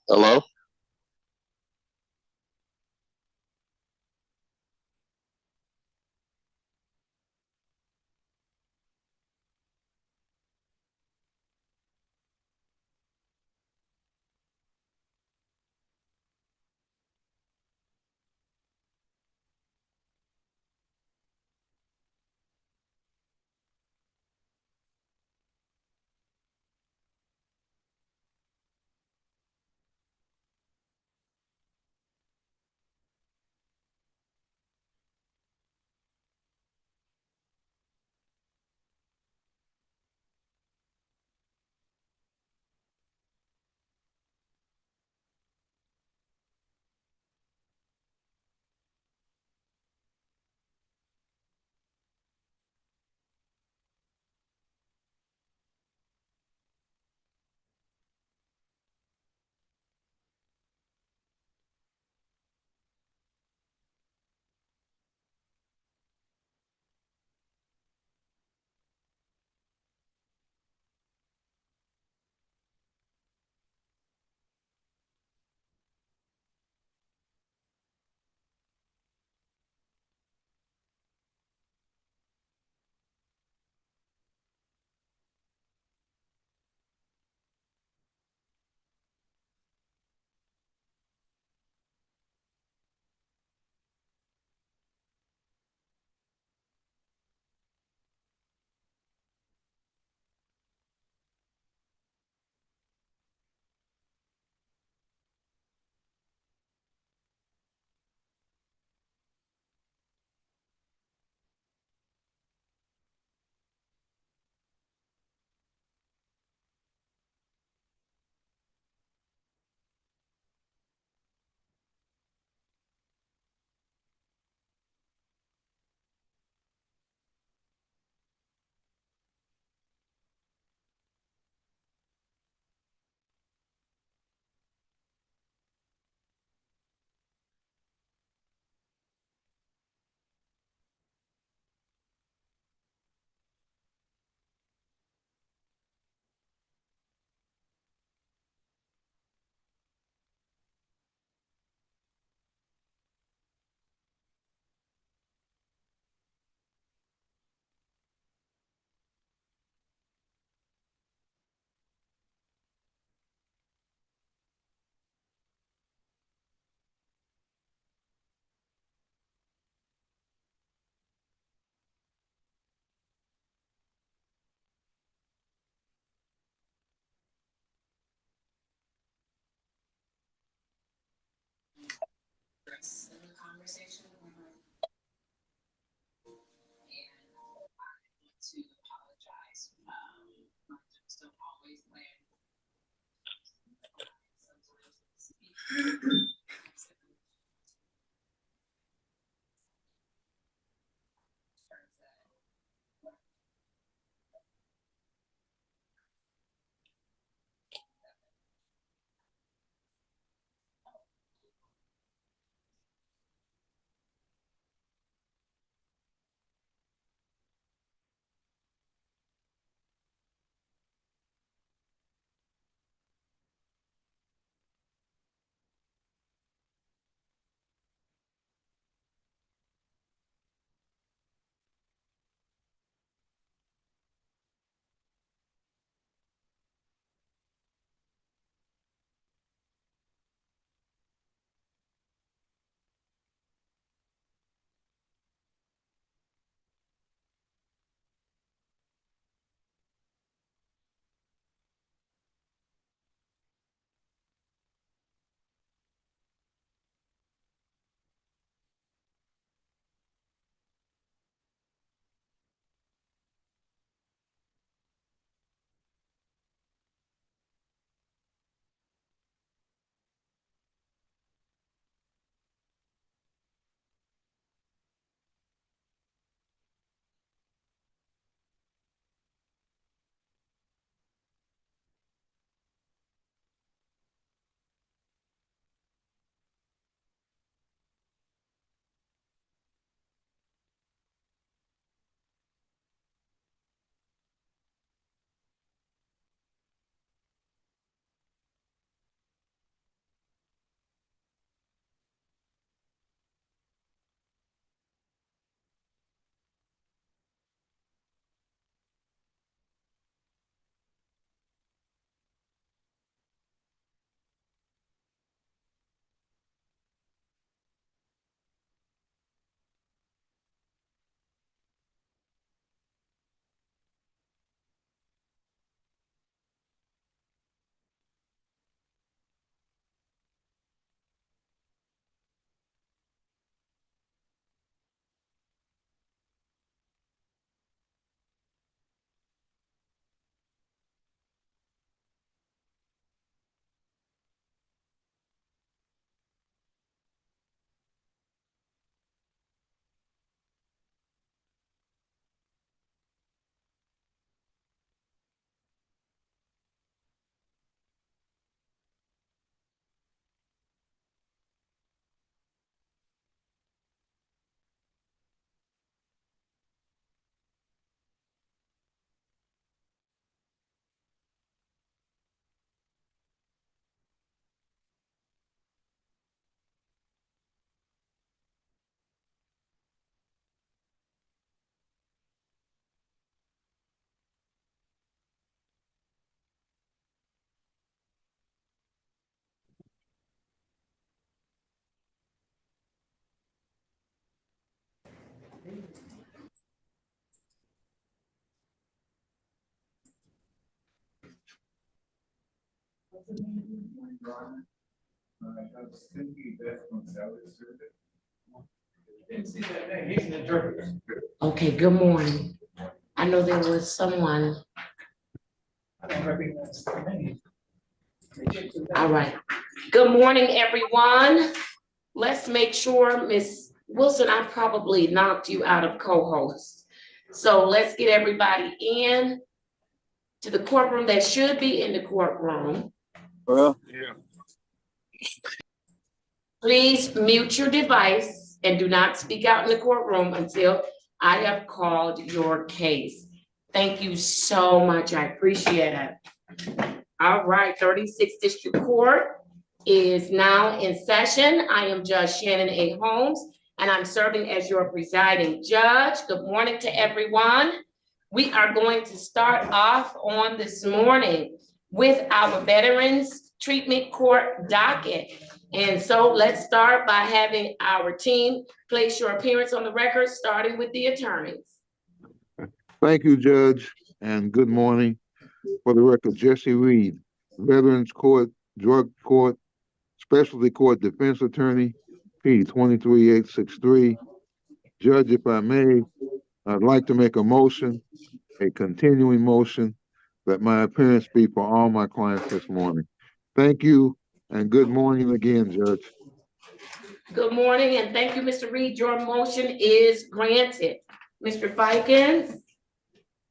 Hello? Okay, good morning. I know there was someone. All right. Good morning, everyone. Let's make sure, Miss Wilson, I probably knocked you out of co-host. So let's get everybody in to the courtroom that should be in the courtroom. Well, yeah. Please mute your device and do not speak out in the courtroom until I have called your case. Thank you so much. I appreciate it. All right, 36th District Court is now in session. I am Judge Shannon A. Holmes, and I'm serving as your presiding judge. Good morning to everyone. We are going to start off on this morning with our Veterans Treatment Court docket. And so let's start by having our team place your appearance on the record, starting with the attorneys. Thank you, Judge, and good morning. For the record, Jesse Reed, Veterans Court, Drug Court, Specialty Court Defense Attorney, P 23863. Judge, if I may, I'd like to make a motion, a continuing motion, that my appearance be for all my clients this morning. Thank you, and good morning again, Judge. Good morning, and thank you, Mr. Reed. Your motion is granted. Mr. Fikens.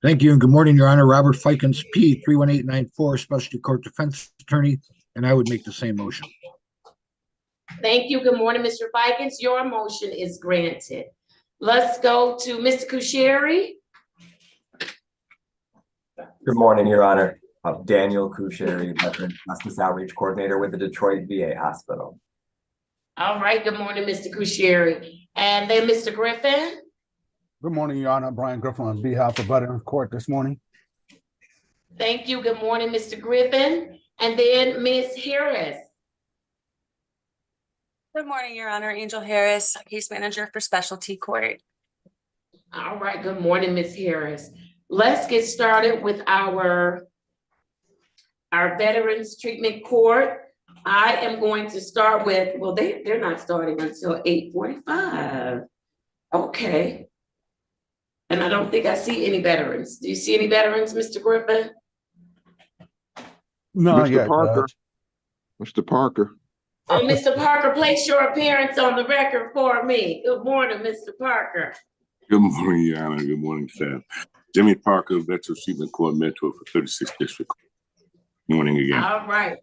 Thank you, and good morning, Your Honor. Robert Fikens, P 31894, Specialty Court Defense Attorney, and I would make the same motion. Thank you. Good morning, Mr. Fikens. Your motion is granted. Let's go to Mr. Kusheri. Good morning, Your Honor. Daniel Kusheri, Veteran Justice Outreach Coordinator with the Detroit VA Hospital. All right. Good morning, Mr. Kusheri. And then Mr. Griffin. Good morning, Your Honor. Brian Griffin on behalf of Veterans Court this morning. Thank you. Good morning, Mr. Griffin. And then Ms. Harris. Good morning, Your Honor. Angel Harris, Case Manager for Specialty Court. All right. Good morning, Ms. Harris. Let's get started with our Veterans Treatment Court. I am going to start with, well, they're not starting until 8:45. Okay. And I don't think I see any veterans. Do you see any veterans, Mr. Griffin? No, Mr. Parker. Mr. Parker. Oh, Mr. Parker, place your appearance on the record for me. Good morning, Mr. Parker. Good morning, Your Honor. Good morning, staff. Jimmy Parker, Veterans Treatment Court Mentor for 36th District. Good morning again. All right.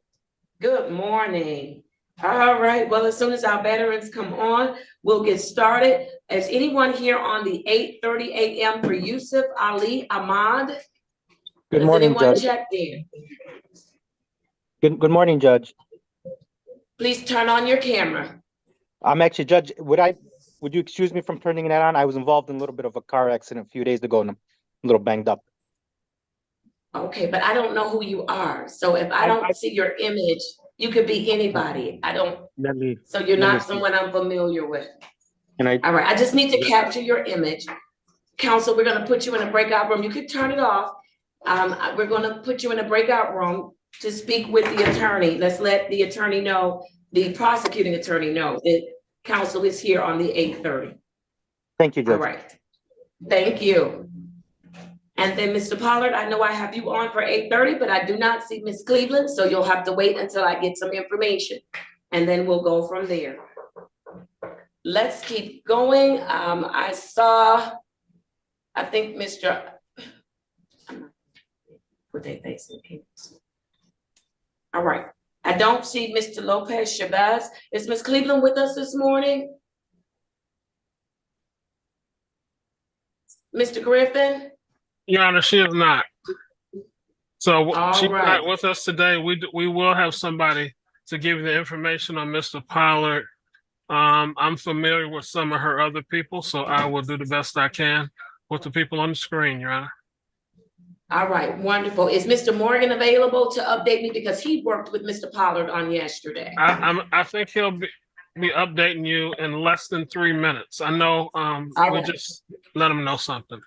Good morning. All right. Well, as soon as our veterans come on, we'll get started. Is anyone here on the 8:30 a.m. for Yusuf Ali Ahmad? Good morning, Judge. Checked in? Good morning, Judge. Please turn on your camera. I'm actually, Judge, would you excuse me from turning that on? I was involved in a little bit of a car accident a few days ago and I'm a little banged up. Okay, but I don't know who you are. So if I don't see your image, you could be anybody. So you're not someone I'm familiar with. All right, I just need to capture your image. Counsel, we're gonna put you in a breakout room. You could turn it off. We're gonna put you in a breakout room to speak with the attorney. Let's let the attorney know, the prosecuting attorney know that counsel is here on the 8:30. Thank you, Judge. All right, thank you. And then Mr. Pollard, I know I have you on for 8:30, but I do not see Ms. Cleveland, so you'll have to wait until I get some information and then we'll go from there. Let's keep going. I think Mr. What they facing? All right. I don't see Mr. Lopez Chavez. Is Ms. Cleveland with us this morning? Mr. Griffin? Your Honor, she is not. So she's right. not with us today. We will have somebody to give you the information on Mr. Pollard. I'm familiar with some of her other people, so I will do the best I can with the people on the screen, Your Honor. All right, wonderful. Is Mr. Morgan available to update me because he worked with Mr. Pollard on yesterday? I think he'll be updating you in less than 3 minutes. I know we just let him know something.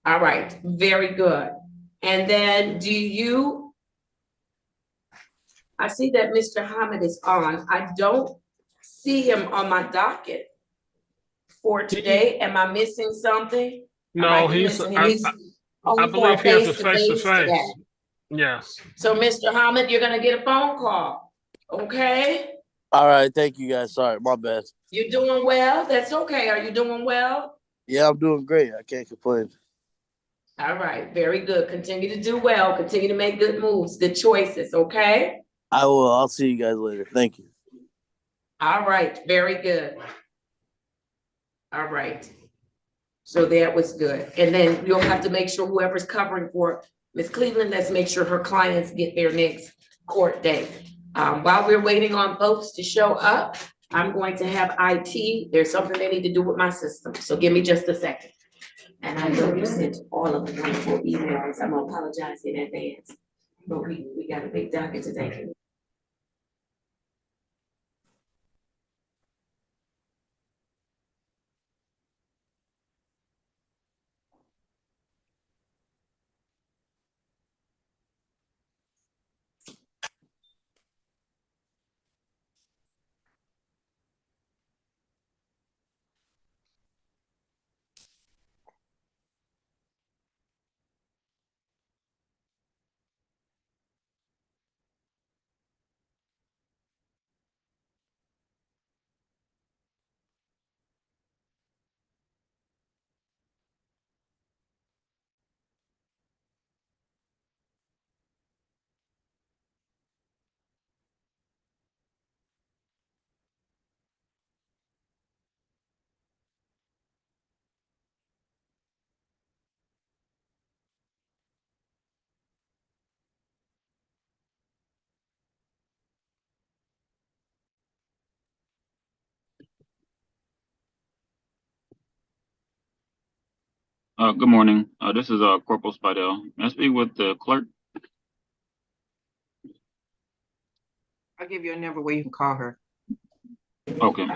All right, very good. And then do you I see that Mr. Hamid is on. I don't see him on my docket for today. Am I missing something? I No, might be he's, missing him. He's I only for a believe he has a face-to-face today. face-to-face. Yes. So, Mr. Hamid, you're gonna get a phone call, okay? All right, thank you guys. Sorry, my bad. You're doing well? That's okay. Are you doing well? Yeah, I'm doing great. I can't complain. All right, very good. Continue to do well. Continue to make good moves, good choices, okay? I will. I'll see you guys later. Thank you. All right, very good. All right. So that was good. And then you'll have to make sure whoever's covering for Ms. Cleveland, let's make sure her clients get their next court date. While we're waiting on folks to show up, I'm going to have IT. There's something they need to do with my system. So give me just a second. And I know you sent all of the wonderful emails. I'm gonna apologize in advance. But we got a big docket today. Good morning. This is Corporal Spidell. May I speak with the clerk? I'll give you a number where you can call her. Okay.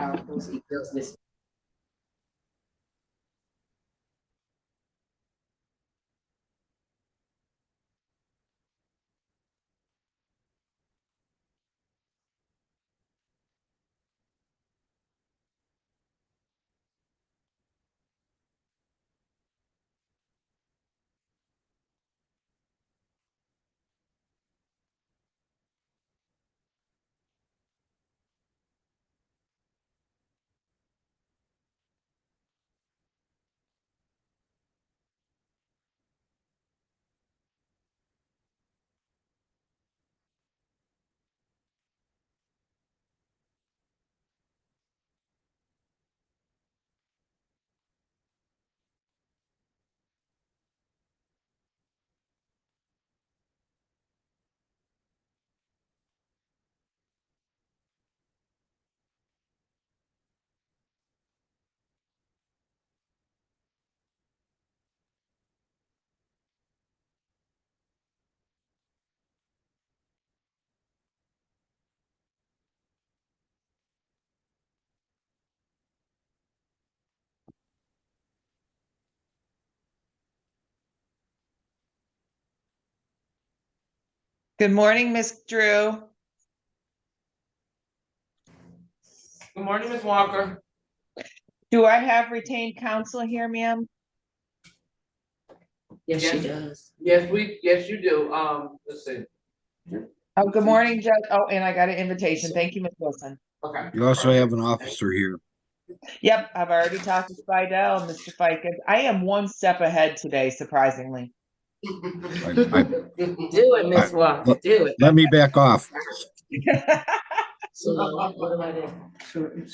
Good morning, Miss Drew. Good morning, Ms. Walker. Do I have retained counsel here, ma'am? Yes, she does. Yes, you do. Let's see. Oh, good morning, Judge. Oh, and I got an invitation. Thank you, Ms. Wilson. Okay. You also have an officer here. Yep, I've already talked to Spidell, Mr. Fikens. I am one step ahead today, surprisingly. Do it, Ms. Walker, do it. Let me back off. So, what do I do?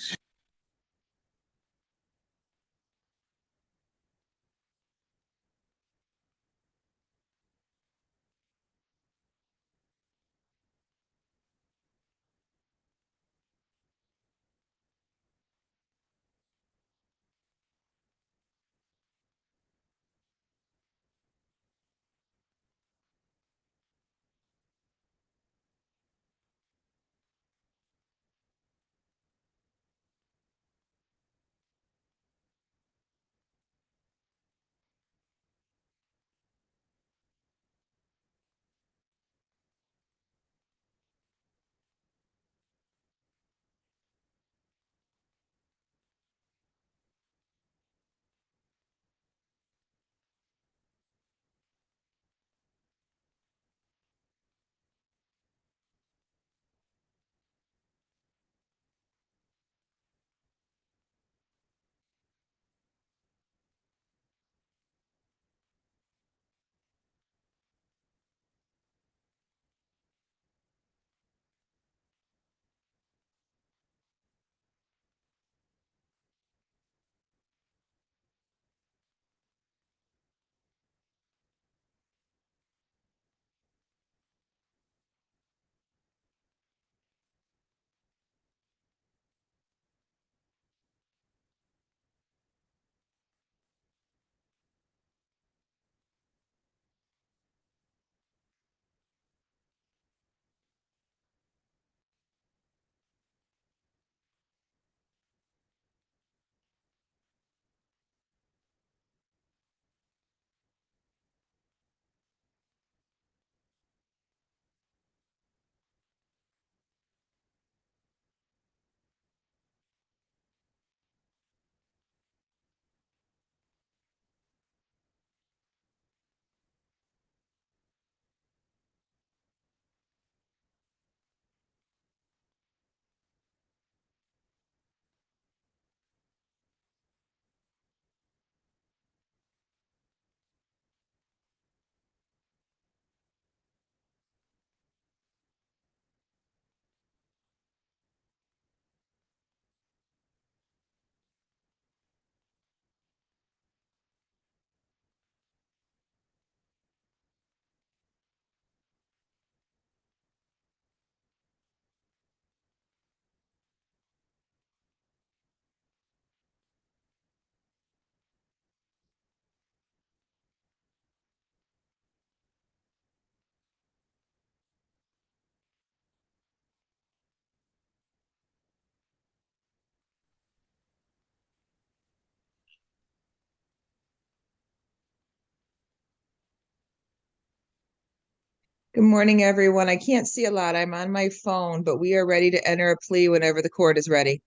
Good morning, everyone. I can't see a lot. I'm on my phone, but we are ready to enter a plea whenever the court is ready.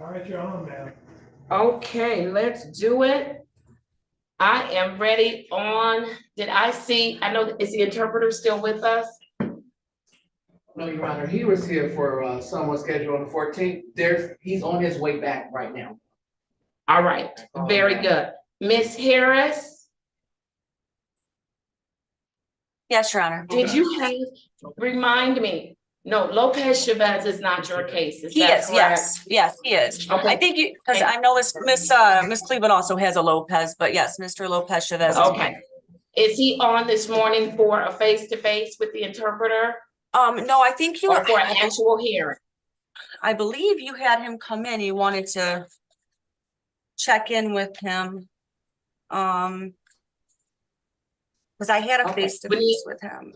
All right, you're on, ma'am. Okay, let's do it. I am ready on, did I see, I know, is the interpreter still with us? No, Your Honor, he was here for someone scheduled on the 14th. He's on his way back right now. All right, very good. Miss Harris, Yes, Your Honor. did you have, remind me, no, Lopez Chavez is not your case, is He that is, correct? yes, yes, he is. Okay. I think you, because I know Miss Cleveland also has a Lopez, but yes, Mr. Lopez Chavez is Okay. mine. Is he on this morning for a face-to-face with the interpreter No, I think you, or for an actual hearing? I believe you had him come in. You wanted to check in with him. Because I had a Okay. face-to-face with him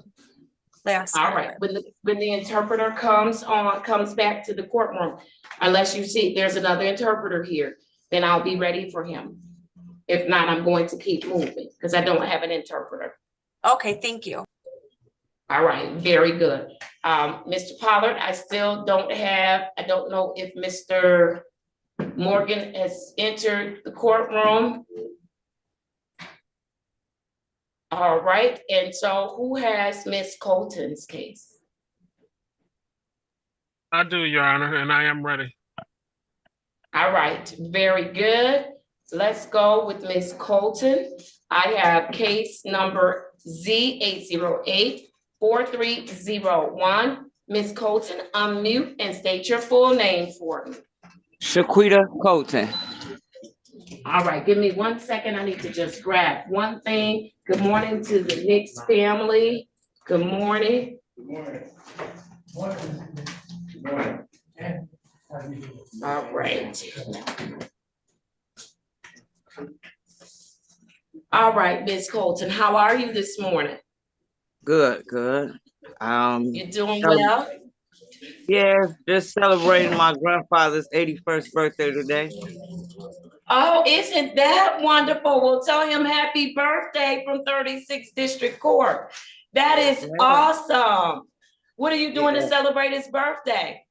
last All right, time. when the interpreter comes back to the courtroom, unless you see there's another interpreter here, then I'll be ready for him. If not, I'm going to keep moving because I don't have an interpreter. Okay, thank you. All right, very good. Mr. Pollard, I still don't know if Mr. Morgan has entered the courtroom. All right, and so who has Miss Colton's case? I do, Your Honor, and I am ready. All right, very good. Let's go with Miss Colton. I have case number Z808 4301. Ms. Colton, unmute and state your full name for me. Shaquita Colton. All right, give me 1 second. I need to just grab one thing. Good morning to the Nix family. Good morning. Good morning. Good morning. All right. All right, Ms. Colton, how are you this morning? Good, good. You doing cel- well? yeah, just celebrating my grandfather's 81st birthday today. Oh, isn't that wonderful? Well, tell him happy birthday from 36th District Court. That is awesome. What are you doing to celebrate his birthday?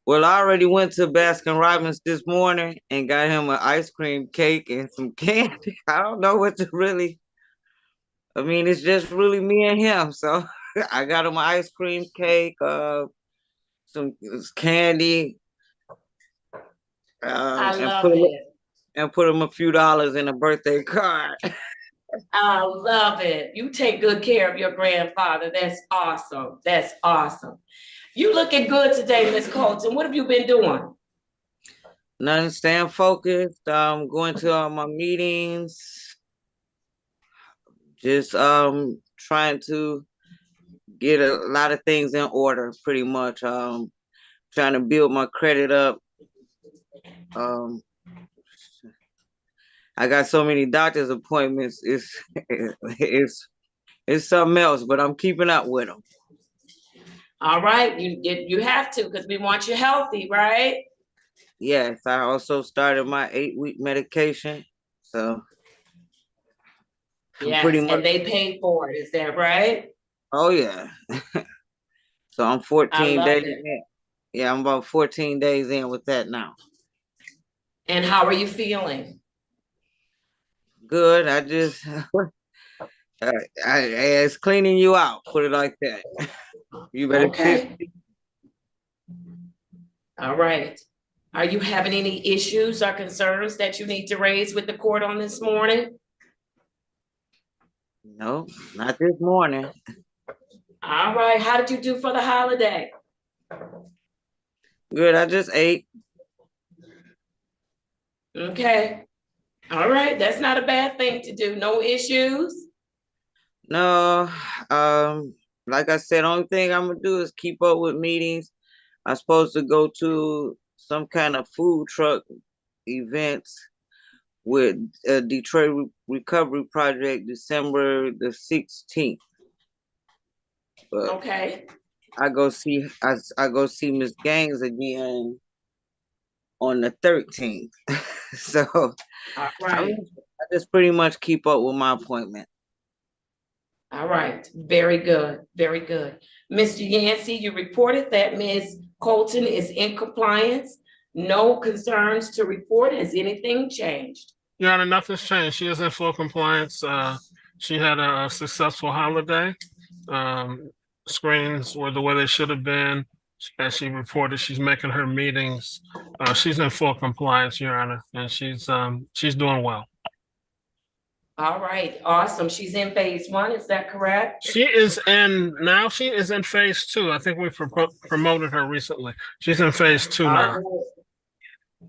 Well, I already went to Baskin Robbins this morning and got him an ice cream cake and some candy. I don't know what to really, I mean, it's just really me and him. So I got him an ice cream cake, some candy, I and love it. put him a few dollars in a birthday card. I love it. You take good care of your grandfather. That's awesome. That's awesome. You looking good today, Miss Colton. What have you been doing? Nothing, staying focused, going to all my meetings, just trying to get a lot of things in order, pretty much. Trying to build my credit up. I got so many doctor's appointments. It's something else, but I'm keeping up with them. All right, you have to, because we want you healthy, right? Yes, I also started my 8-week medication, so Yes, pretty much. and they pay for it. Is that right? Oh yeah. So I'm I 14 love days it. in. Yeah, I'm about 14 days in with that now. And how are you feeling? Good. I just it's cleaning you out. Put it like that. You better Okay. All right. Are you having any issues or concerns that you need to raise with the court on this morning? No, not this morning. All right. How did you do for the holiday? Good. I just ate. Okay. All right. That's not a bad thing to do. No issues? No, like I said, only thing I'm gonna do is keep up with meetings. I'm supposed to go to some kind of food truck events with a Detroit Recovery Project December the 16th. But okay. I go see Miss Gaines again on the 13th. So All right. I just pretty much keep up with my appointment. All right. Very good. Very good. Mr. Yancey, you reported that Ms. Colton is in compliance. No concerns to report. Has anything changed? Your Honor, nothing's changed. She is in full compliance. She had a successful holiday. Screens were the way they should have been. As she reported, she's making her meetings. She's in full compliance, Your Honor, and she's doing well. All right, awesome. She's in phase 1, is that correct? She is in phase 2. I think we promoted her recently. She's in phase 2 now.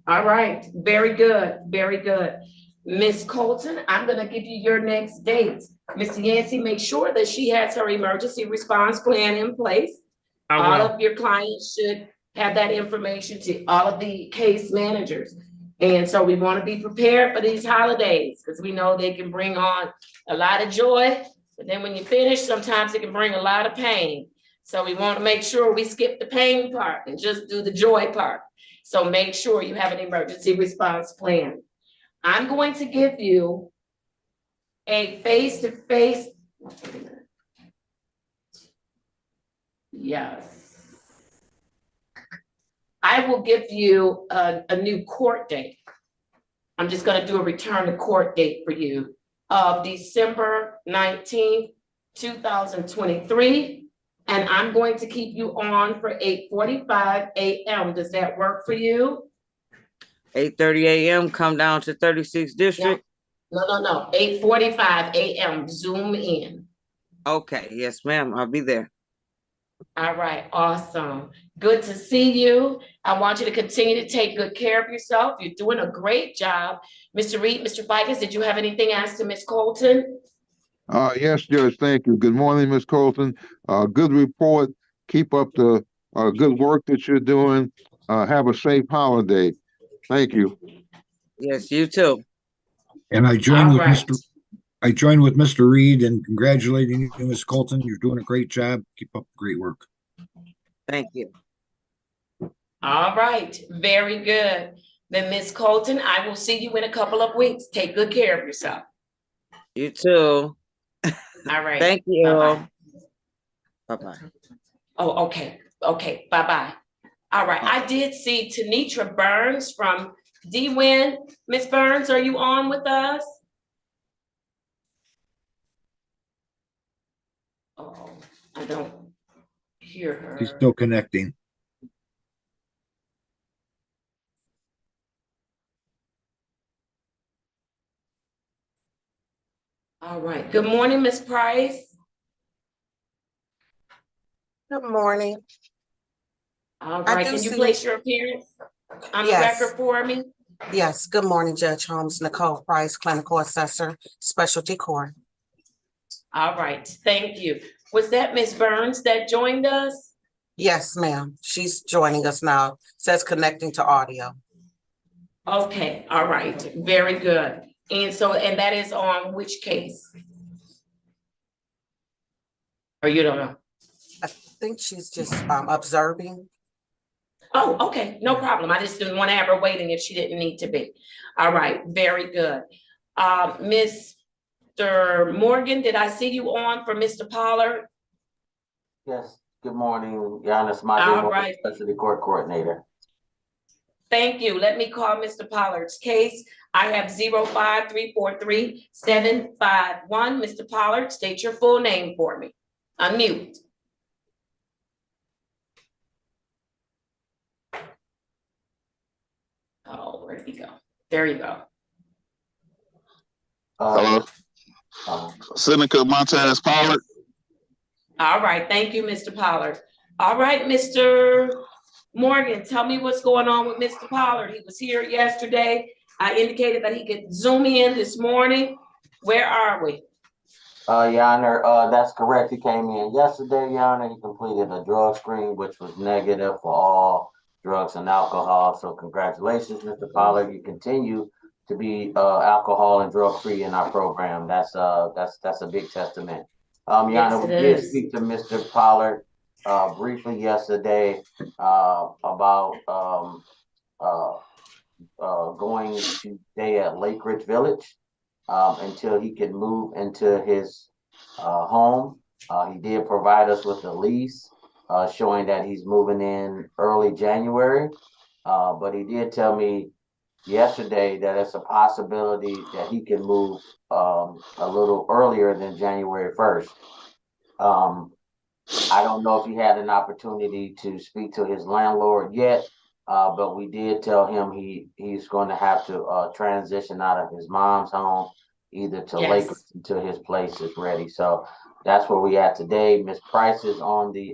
All right, very good, very good. Ms. Colton, I'm gonna give you your next date. Mr. Yancey, make sure that she has her emergency response plan in place. All of your clients should have that information to all of the case managers. And so we want to be prepared for these holidays because we know they can bring on a lot of joy, but then when you finish, sometimes it can bring a lot of pain. So we want to make sure we skip the pain part and just do the joy part. So make sure you have an emergency response plan. I'm going to give you a face-to-face. Yes. I will give you a new court date. I'm just going to do a return to court date for you of December 19th, 2023. And I'm going to keep you on for 8:45 a.m. Does that work for you? 8:30 a.m. come down to 36th District? No, 8:45 a.m. Zoom in. Okay, yes, ma'am, I'll be there. All right, awesome. Good to see you. I want you to continue to take good care of yourself. You're doing a great job. Mr. Reed, Mr. Ficus, did you have anything asked to Ms. Colton? Yes, Judge, thank you. Good morning, Ms. Colton. Good report. Keep up the good work that you're doing. Have a safe holiday. Thank you. Yes, you too. And I join All with right. Mr. Reed in congratulating you, Ms. Colton. You're doing a great job. Keep up the great work. Thank you. All right, very good. Then Ms. Colton, I will see you in a couple of weeks. Take good care of yourself. You too. All right. Thank you. Bye-bye. Bye-bye. Oh, okay. Okay, bye-bye. All right, I did see Tanitra Burns from D-Win. Ms. Burns, are you on with us? Oh, I don't hear her. He's still connecting. All right, good morning, Ms. Price. Good morning. All I right, do can you see, place your appearance on the yes, record for me? yes. Good morning, Judge Holmes, Nicole Price, Clinical Assessor, Specialty Court. All right, thank you. Was that Ms. Burns that joined us? Yes, ma'am. She's joining us now. Says connecting to audio. Okay, all right, very good. And so, and that is on which case? Or you don't know? I think she's just observing. Oh, okay, no problem. I just didn't want to have her waiting if she didn't need to be. All right, very good. Mr. Morgan, did I see you on for Mr. Pollard? Yes, good morning, Giannis All Mademo, right, Specialty Court Coordinator. thank you. Let me call Mr. Pollard's case. I have 05343751. Mr. Pollard, state your full name for me. Unmute. Oh, where did he go? There you go. Hello. Seneca Montez Pollard. All right, thank you, Mr. Pollard. All right, Mr. Morgan, tell me what's going on with Mr. Pollard. He was here yesterday. I indicated that he could zoom in this morning. Where are we? Your Honor, that's correct. He came in yesterday, Your Honor. He completed a drug screen, which was negative for all drugs and alcohol. So congratulations, Mr. Pollard. You continue to be alcohol and drug free in our program. That's a big testament. Your Yes, Honor, we it did is. speak to Mr. Pollard briefly yesterday about going to stay at Lake Ridge Village until he could move into his home. He did provide us with a lease showing that he's moving in early January. But he did tell me yesterday that it's a possibility that he can move a little earlier than January 1st. I don't know if he had an opportunity to speak to his landlord yet, but we did tell him he's going to have to transition out of his mom's home, either to Lake Yes. until his place is ready. So that's where we at today. Miss Price is on the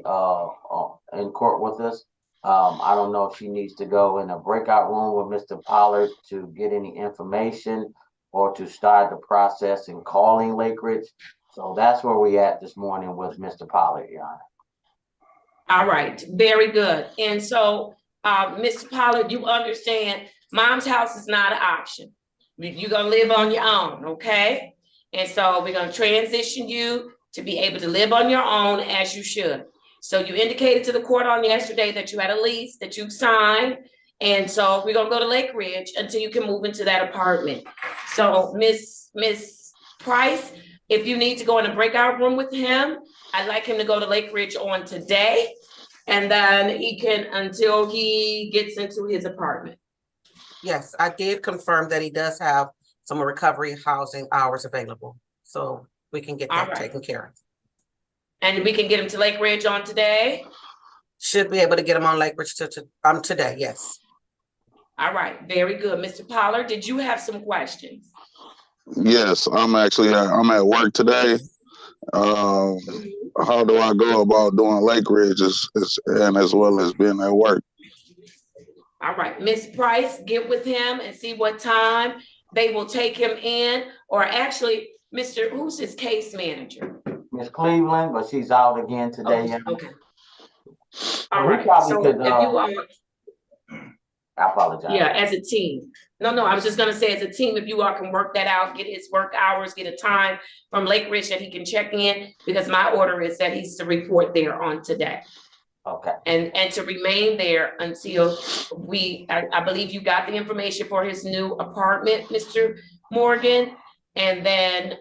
in court with us. I don't know if she needs to go in a breakout room with Mr. Pollard to get any information or to start the process in calling Lake Ridge. So that's where we at this morning with Mr. Pollard, Your Honor. All right, very good. And so, Mr. Pollard, you understand mom's house is not an option. You're gonna live on your own, okay? And so we're gonna transition you to be able to live on your own as you should. So you indicated to the court on yesterday that you had a lease that you signed. And so we're gonna go to Lake Ridge until you can move into that apartment. So Miss Price, if you need to go in a breakout room with him, I'd like him to go to Lake Ridge on today. And then he can, until he gets into his apartment. Yes, I did confirm that he does have some recovery housing hours available. So we can get All that right. taken care of. And we can get him to Lake Ridge on today? Should be able to get him on Lake Ridge today, yes. All right, very good. Mr. Pollard, did you have some questions? Yes, I'm at work today. How do I go about doing Lake Ridge and as well as being at work? All right, Ms. Price, get with him and see what time they will take him in, or actually, who's his case manager? Miss Cleveland, but she's out again today. Okay. So All we right, probably so could, if you are, I apologize. yeah, as a team. No, I was just gonna say, as a team, if you all can work that out, get his work hours, get a time from Lake Ridge that he can check in, because my order is that he's to report there on today. Okay. And to remain there until I believe you got the information for his new apartment, Mr. Morgan. And then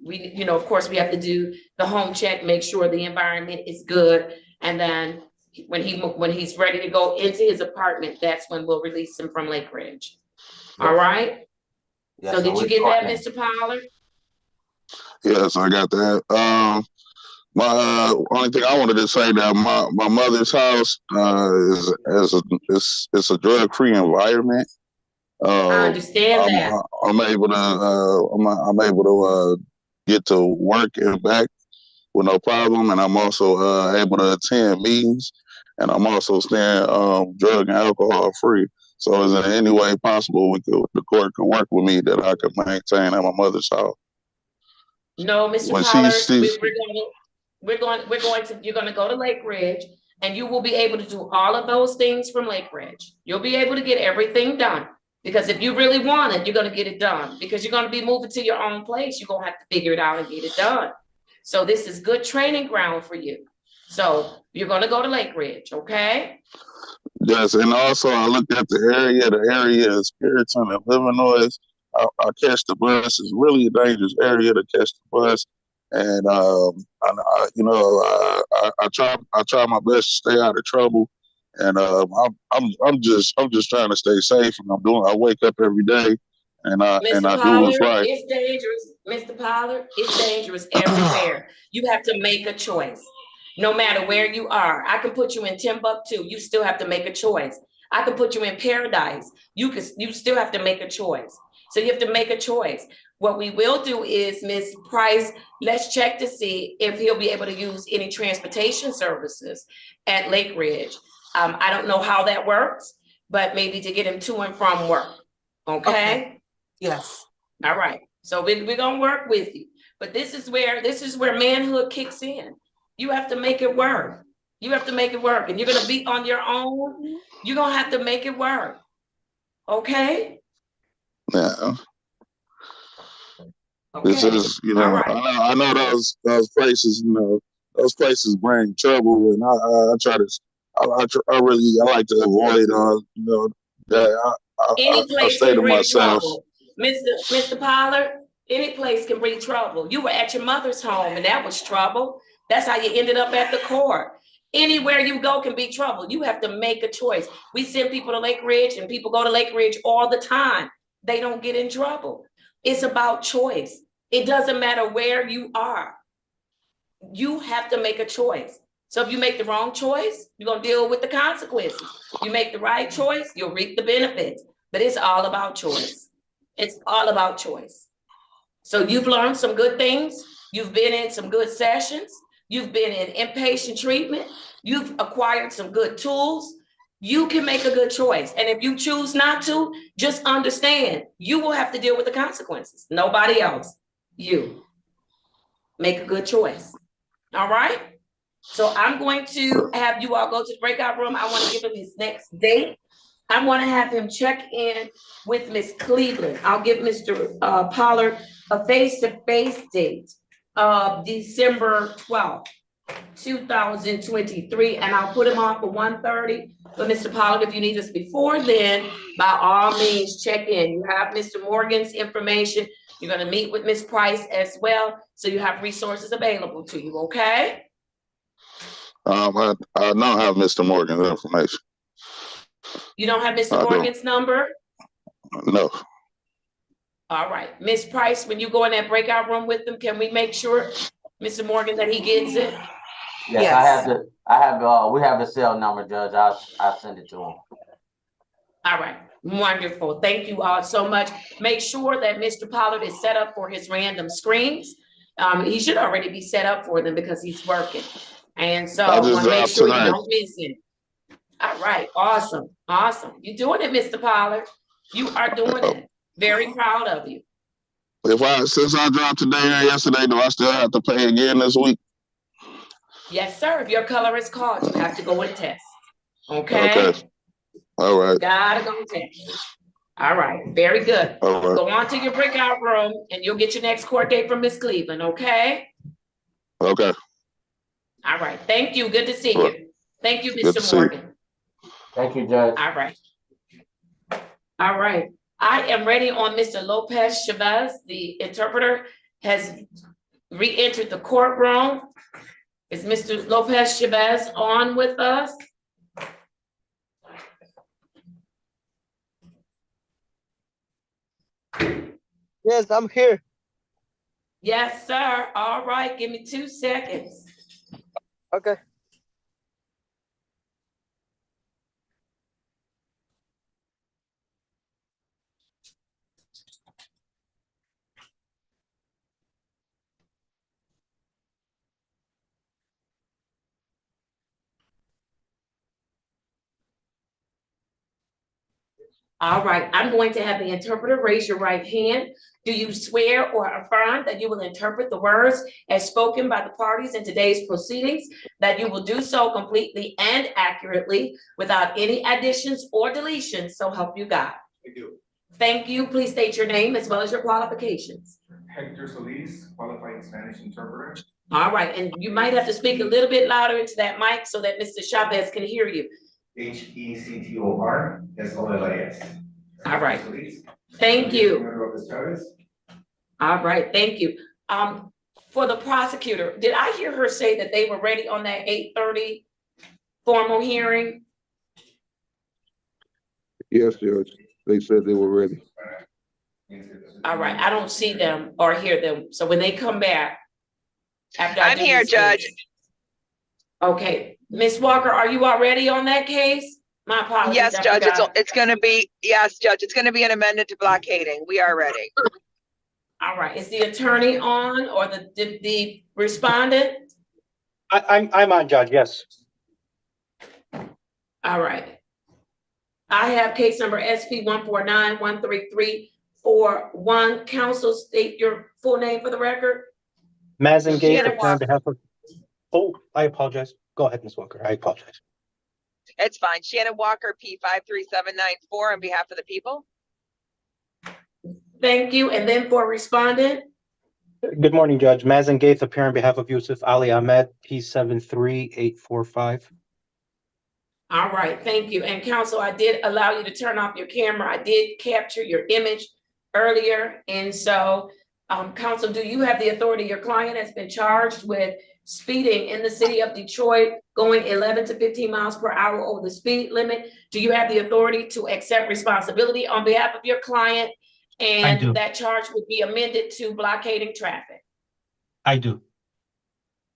we, of course, we have to do the home check, make sure the environment is good. And then when he's ready to go into his apartment, that's when we'll release him from Lake Ridge. Yes. All right. Yes, so did you get that, Mr. Pollard? Yes, I got that. My only thing I wanted to say that my mother's house is a drug-free environment. I understand that. I'm able to get to work and back with no problem, and I'm also able to attend meetings, and I'm also staying drug and alcohol free. So is there any way possible the court can work with me that I can maintain at my mother's house? No, Mr. Pollard, you're gonna go to Lake Ridge, and you will be able to do all of those things from Lake Ridge. You'll be able to get everything done, because if you really want it, you're gonna get it done, because you're gonna be moving to your own place. You're gonna have to figure it out and get it done. So this is good training ground for you. So you're gonna go to Lake Ridge, okay? Yes, and also I looked at the area. The area is Puritan and Illinois. I catch the bus. It's really a dangerous area to catch the bus, and I try my best to stay out of trouble. And I'm just trying to stay safe, and I wake up every day, and I do what's right. It's dangerous, Mr. Pollard. It's dangerous everywhere. You have to make a choice. No matter where you are, I can put you in Timbuktu. You still have to make a choice. I can put you in Paradise. You still have to make a choice. So you have to make a choice. What we will do is, Ms. Price, let's check to see if he'll be able to use any transportation services at Lake Ridge. I don't know how that works, but maybe to get him to and from work. Okay? Yes. All right. So we're gonna work with you. But this is where manhood kicks in. You have to make it work. You have to make it work. And you're gonna be on your own. You're gonna have to make it work. Okay? Yeah. Okay. This is, right. I know those places, those places bring trouble, and I try to, I like to avoid, that. Any place I stay can to bring myself. trouble. Mr. Pollard, any place can bring trouble. You were at your mother's home, and that was trouble. That's how you ended up at the court. Anywhere you go can be trouble. You have to make a choice. We send people to Lake Ridge, and people go to Lake Ridge all the time. They don't get in trouble. It's about choice. It doesn't matter where you are. You have to make a choice. So if you make the wrong choice, you're gonna deal with the consequences. You make the right choice, you'll reap the benefits. But it's all about choice. It's all about choice. So you've learned some good things. You've been in some good sessions. You've been in inpatient treatment. You've acquired some good tools. You can make a good choice. And if you choose not to, just understand you will have to deal with the consequences. Nobody else. You. Make a good choice. All right? So I'm going to have you all go to the breakout room. I want to give him his next date. I want to have him check in with Miss Cleveland. I'll give Mr. Pollard a face-to-face date of December 12th, 2023, and I'll put him on for 1:30. But Mr. Pollard, if you need us before then, by all means, check in. You have Mr. Morgan's information. You're going to meet with Ms. Price as well, so you have resources available to you, okay? I don't have Mr. Morgan's information. You don't have Mr. Morgan's number? No. All right. Ms. Price, when you go in that breakout room with them, can we make sure, Mr. Morgan, that he gets it? Yes. We have the cell number, Judge. I'll send it to him. All right. Wonderful. Thank you all so much. Make sure that Mr. Pollard is set up for his random screens. He should already be set up for them because he's working. And so I just want to make dropped sure you tonight. don't miss it. All right, awesome, awesome. You're doing it, Mr. Pollard. You are doing it. Very proud of you. Since I dropped today and yesterday, do I still have to pay again this week? Yes, sir. If your color is called, you have to go and test. Okay? Okay. All right. Gotta go and test. All right, very good. All right. Go on to your breakout room and you'll get your next court date from Miss Cleveland, okay? Okay. All right, thank you. Good to see you. Thank you, Good to Mr. see you. Morgan. Thank you, Judge. All right. All right. I am ready on Mr. Lopez Chavez. The interpreter has re-entered the courtroom. Is Mr. Lopez Chavez on with us? Yes, I'm here. Yes, sir. All right. Give me 2 seconds. Okay. All right, I'm going to have the interpreter raise your right hand. Do you swear or affirm that you will interpret the words as spoken by the parties in today's proceedings, that you will do so completely and accurately without any additions or deletions, so help you God? I do. Thank you. Please state your name as well as your qualifications. Hector Solis, qualified Spanish interpreter. All right, and you might have to speak a little bit louder into that mic so that Mr. Chavez can hear you. HECTOR-SOLIS. All right. Thank you. All right, thank you. For the prosecutor, did I hear her say that they were ready on that 8:30 formal hearing? Yes, Judge. They said they were ready. All right, I don't see them or hear them. So when they come back. After I'm here, Judge. Okay, Ms. Walker, are you already on that case? My apologies. Yes, I Judge, forgot. it's gonna be, yes, Judge, it's gonna be an amendment to blockading. We are ready. All right, is the attorney on or the respondent? I'm on, Judge, yes. All right. I have case number SP 149-13341. Counsel, state your full name for the record. Mazen Gates, Shannon appear on behalf of, oh, I apologize. Go ahead, Ms. Walker, I apologize. It's fine. Shannon Walker, P53794 on behalf of the people. Thank you. And then for respondent. Good morning, Judge. Mazen Gates, appear on behalf of Yusuf Ali Ahmed, P73845. All right, thank you. And counsel, I did allow you to turn off your camera. I did capture your image earlier. And so, counsel, do you have the authority? Your client has been charged with speeding in the city of Detroit, going 11 to 15 miles per hour over the speed limit. Do you have the authority to accept responsibility on behalf of your client? I do. And that charge would be amended to blockading traffic. I do.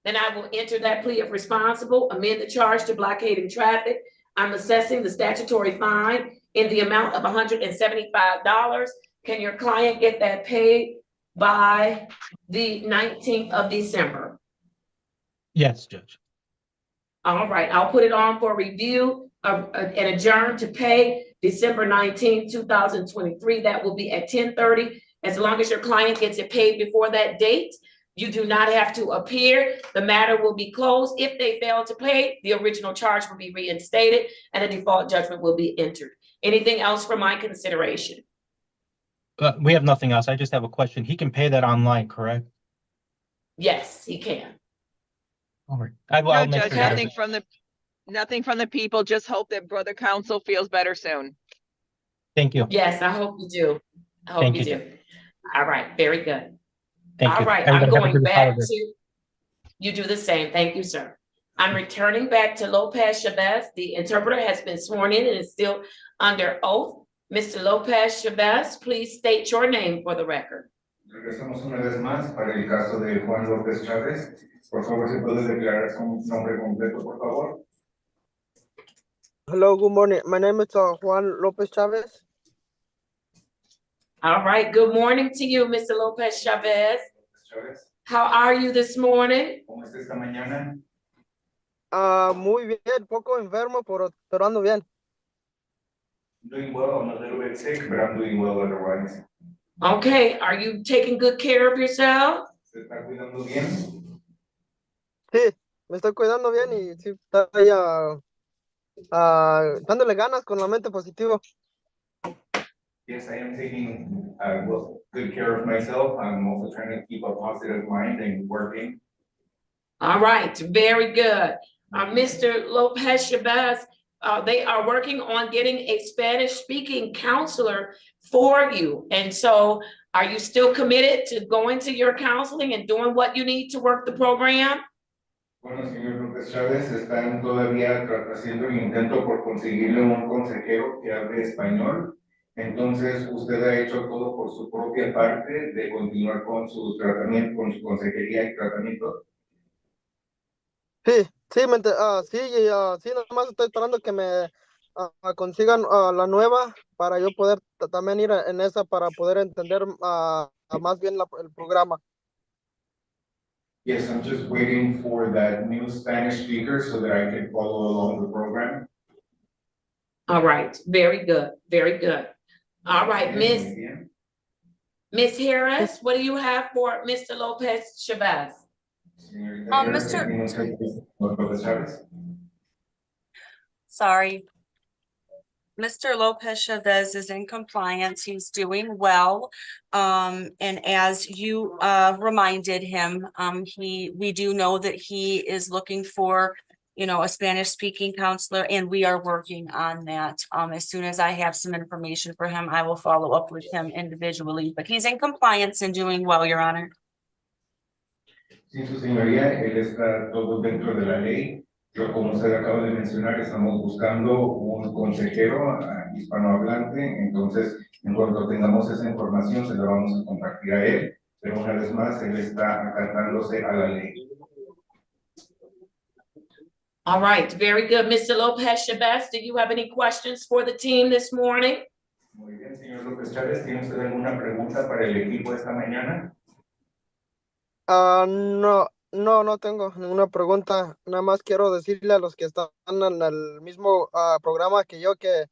Then I will enter that plea of responsible, amend the charge to blockading traffic. I'm assessing the statutory fine in the amount of $175. Can your client get that paid by the 19th of December? Yes, Judge. All right, I'll put it on for review and adjourn to pay December 19th, 2023. That will be at 10:30. As long as your client gets it paid before that date, you do not have to appear. The matter will be closed. If they fail to pay, the original charge will be reinstated and a default judgment will be entered. Anything else for my consideration? We have nothing else. I just have a question. He can pay that online, correct? Yes, he can. All right. No, I'll make Judge, sure nothing from the people. Just hope that brother counsel feels better soon. Thank you. Yes, I hope you do. I hope Thank you you. do. All right, very good. Thank All you. right, Everybody I'm have a going good back holiday. to, you do the same. Thank you, sir. I'm returning back to Lopez Chavez. The interpreter has been sworn in and is still under oath. Mr. Lopez Chavez, please state your name for the record. Regresamos una vez más para el caso de Juan López Chávez. Por favor, ¿se puede declarar su nombre completo, por favor? Hello, good morning. My name is Juan Lopez Chavez. All right, good morning to you, Mr. Lopez Chavez. How are you this morning? ¿Cómo está esta mañana? Muy bien, poco enfermo, pero ando bien. Doing well. I'm a little bit sick, but I'm doing well otherwise. Okay, are you taking good care of yourself? ¿Se está cuidando bien? Sí, me estoy cuidando bien y sí, estoy dándole ganas con la mente positiva. Yes, I am taking well, good care of myself. I'm also trying to keep a positive mind and working. All right, very good. Mr. Lopez Chavez, they are working on getting a Spanish-speaking counselor for you. And so are you still committed to going to your counseling and doing what you need to work the program? Bueno, señor López Chávez, están todavía haciendo el intento por conseguirle un consejero que hable español. Entonces, usted ha hecho todo por su propia parte de continuar con su tratamiento, con su consejería y tratamiento. Sí, sí, sí, nada más estoy esperando que me consigan la nueva para yo poder también ir en esa para poder entender más bien el programa. Yes, I'm just waiting for that new Spanish speaker so that I can follow along the program. All right, very good, very good. All right, Miss Harris, what do you have for Mr. Lopez Chavez? Sorry. Mr. Lopez Chavez is in compliance. He's doing well. And as you reminded him, we do know that he is looking for, a Spanish speaking counselor, and we are working on that. As soon as I have some information for him, I will follow up with him individually, but he's in compliance and doing well, Your Honor. Sí, su señoría, él está todo dentro de la ley. Pero como usted acaba de mencionar, estamos buscando un consejero hispanohablante. Entonces, en cuanto tengamos esa información, se la vamos a compartir a él. Pero una vez más, él está acatándose a la ley. All right, very good. Mr. Lopez Chavez, do you have any questions for the team this morning? Muy bien, señor López Chávez, ¿tiene usted alguna pregunta para el equipo esta mañana? No tengo ninguna pregunta. Nada más quiero decirle a los que están en el mismo programa que yo que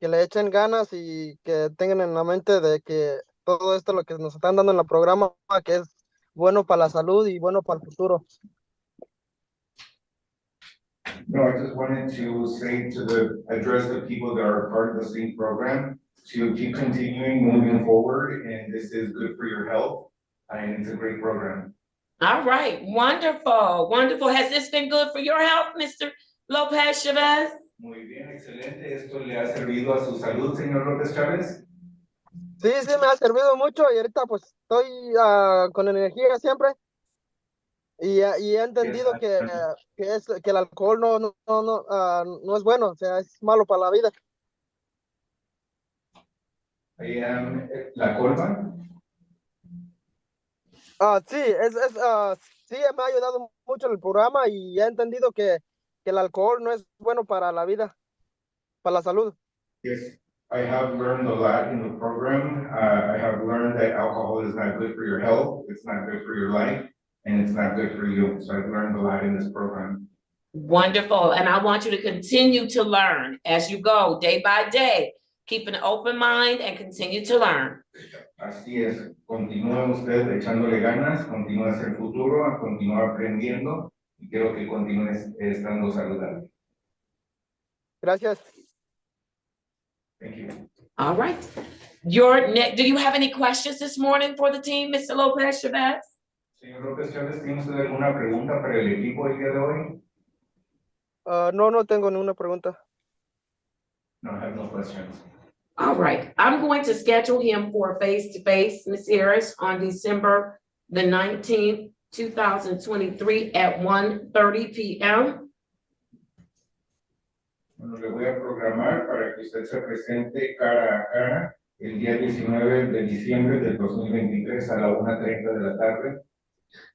le echen ganas y que tengan en la mente de que todo esto lo que nos están dando en el programa que es bueno para la salud y bueno para el futuro. No, I just wanted to say address the people that are part of the same program to keep continuing moving forward, and this is good for your health, and it's a great program. All right, wonderful, wonderful. Has this been good for your health, Mr. Lopez Chavez? Muy bien, excelente. ¿Esto le ha servido a su salud, señor López Chávez? Sí, me ha servido mucho y ahorita pues estoy con energía siempre y he entendido que el alcohol no es bueno, o sea, es malo para la vida. ¿La colma? Sí, sí, me ha ayudado mucho el programa y he entendido que el alcohol no es bueno para la vida, para la salud. Yes, I have learned a lot in the program. I have learned that alcohol is not good for your health, it's not good for your life, and it's not good for you. So I've learned a lot in this program. Wonderful, and I want you to continue to learn as you go, day by day. Keep an open mind and continue to learn. Así es, continúa usted echándole ganas, continúa hacia el futuro, continúa aprendiendo y quiero que continúe estando saludable. Gracias. Thank you. All right. Do you have any questions this morning for the team, Mr. Lopez Chavez? Señor López Chávez, ¿tiene usted alguna pregunta para el equipo el día de hoy? No tengo ninguna pregunta. No, I have no questions. All right, I'm going to schedule him for a face-to-face, Ms. Harris, on December the 19th, 2023 at 1:30 p.m. Bueno, le voy a programar para que usted se presente cara a cara el día 19 de diciembre del 2023 a la 1:30 de la tarde.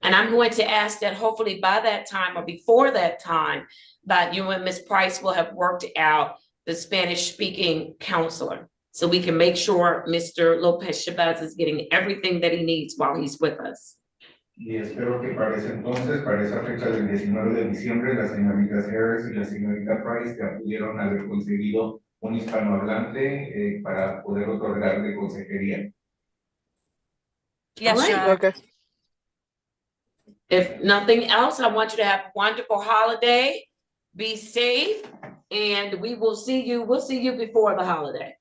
And I'm going to ask that hopefully by that time or before that time, that you and Ms. Price will have worked out the Spanish-speaking counselor, so we can make sure Mr. Lopez Chavez is getting everything that he needs while he's with us. y espero que para ese entonces, para esa fecha del 19 de diciembre, las señoritas Harris y la señorita Price ya pudieron haber conseguido un hispanohablante para poder otorgarle consejería. Yes, All Your right. Honor. Okay. If nothing else, I want you to have a wonderful holiday. Be safe, and we'll see you before the holiday.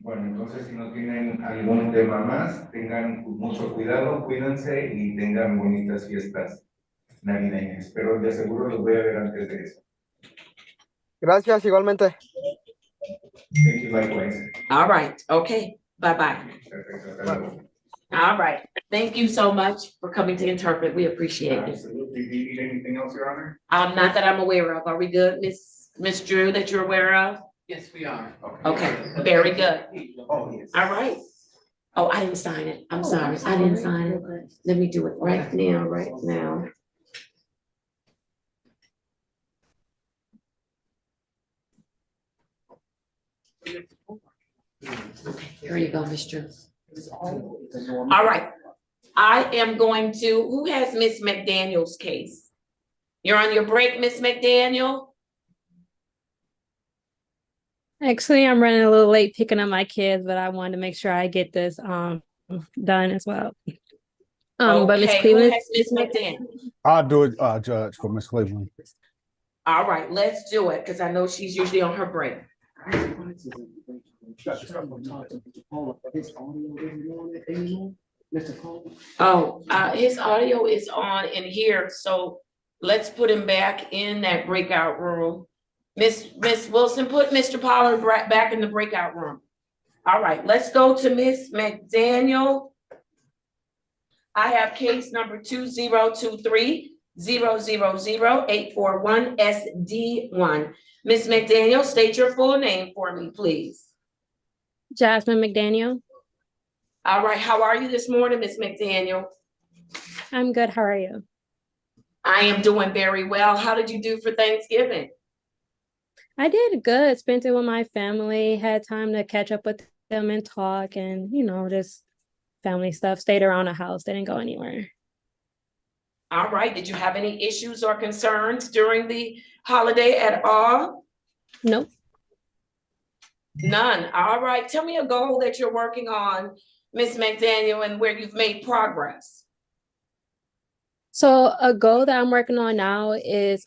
Bueno, entonces si no tienen algún tema más, tengan mucho cuidado, cuídense y tengan bonitas fiestas navideñas. Pero de seguro los voy a ver antes de eso. Gracias, igualmente. Thank you, likewise. All right, okay, bye-bye. Perfecto, hasta luego. All right, thank you so much for coming to interpret. We appreciate it. Absolutely. Do you need anything else, Your Honor? Not that I'm aware of. Are we good, Miss Drew, that you're aware of? Yes, we are. Okay, very good. Oh, yes. All right. Oh, I didn't sign it. I'm sorry. I didn't sign it. Let me do it right now, right now. Okay, here you go, Miss Drew. All right. I am going to, who has Miss McDaniel's case? You're on your break, Miss McDaniel? Actually, I'm running a little late picking up my kids, but I wanted to make sure I get this done as well. But Miss Okay, who Cleveland, has Miss McDaniel? I'll do it, Judge, for Miss Cleveland. All right, let's do it, because I know she's usually on her break. Oh, his audio is on in here, so let's put him back in that breakout room. Miss Wilson, put Mr. Pollard back in the breakout room. All right, let's go to Miss McDaniel. I have case number 2023-000-841 SD1. Miss McDaniel, state your full name for me, please. Jasmine McDaniel. All right, how are you this morning, Miss McDaniel? I'm good. How are you? I am doing very well. How did you do for Thanksgiving? I did good. Spent it with my family, had time to catch up with them and talk and, just family stuff. Stayed around the house, didn't go anywhere. All right, did you have any issues or concerns during the holiday at all? Nope. None. All right, tell me a goal that you're working on, Miss McDaniel, and where you've made progress. So a goal that I'm working on now is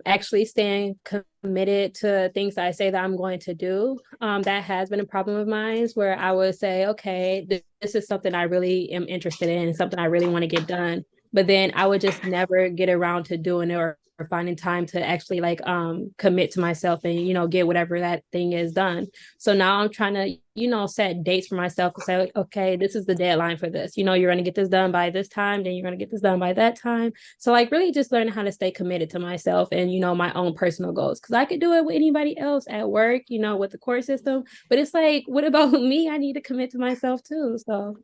actually staying committed to things that I say that I'm going to do. That has been a problem of mine where I would say, okay, this is something I really am interested in, something I really want to get done. But then I would just never get around to doing it or finding time to actually commit to myself and, get whatever that thing is done. So now I'm trying to, set dates for myself to say, okay, this is the deadline for this. You're going to get this done by this time, then you're going to get this done by that time. So really just learning how to stay committed to myself and, my own personal goals. Because I could do it with anybody else at work, with the court system. But it's like, what about me? I need to commit to myself too. So,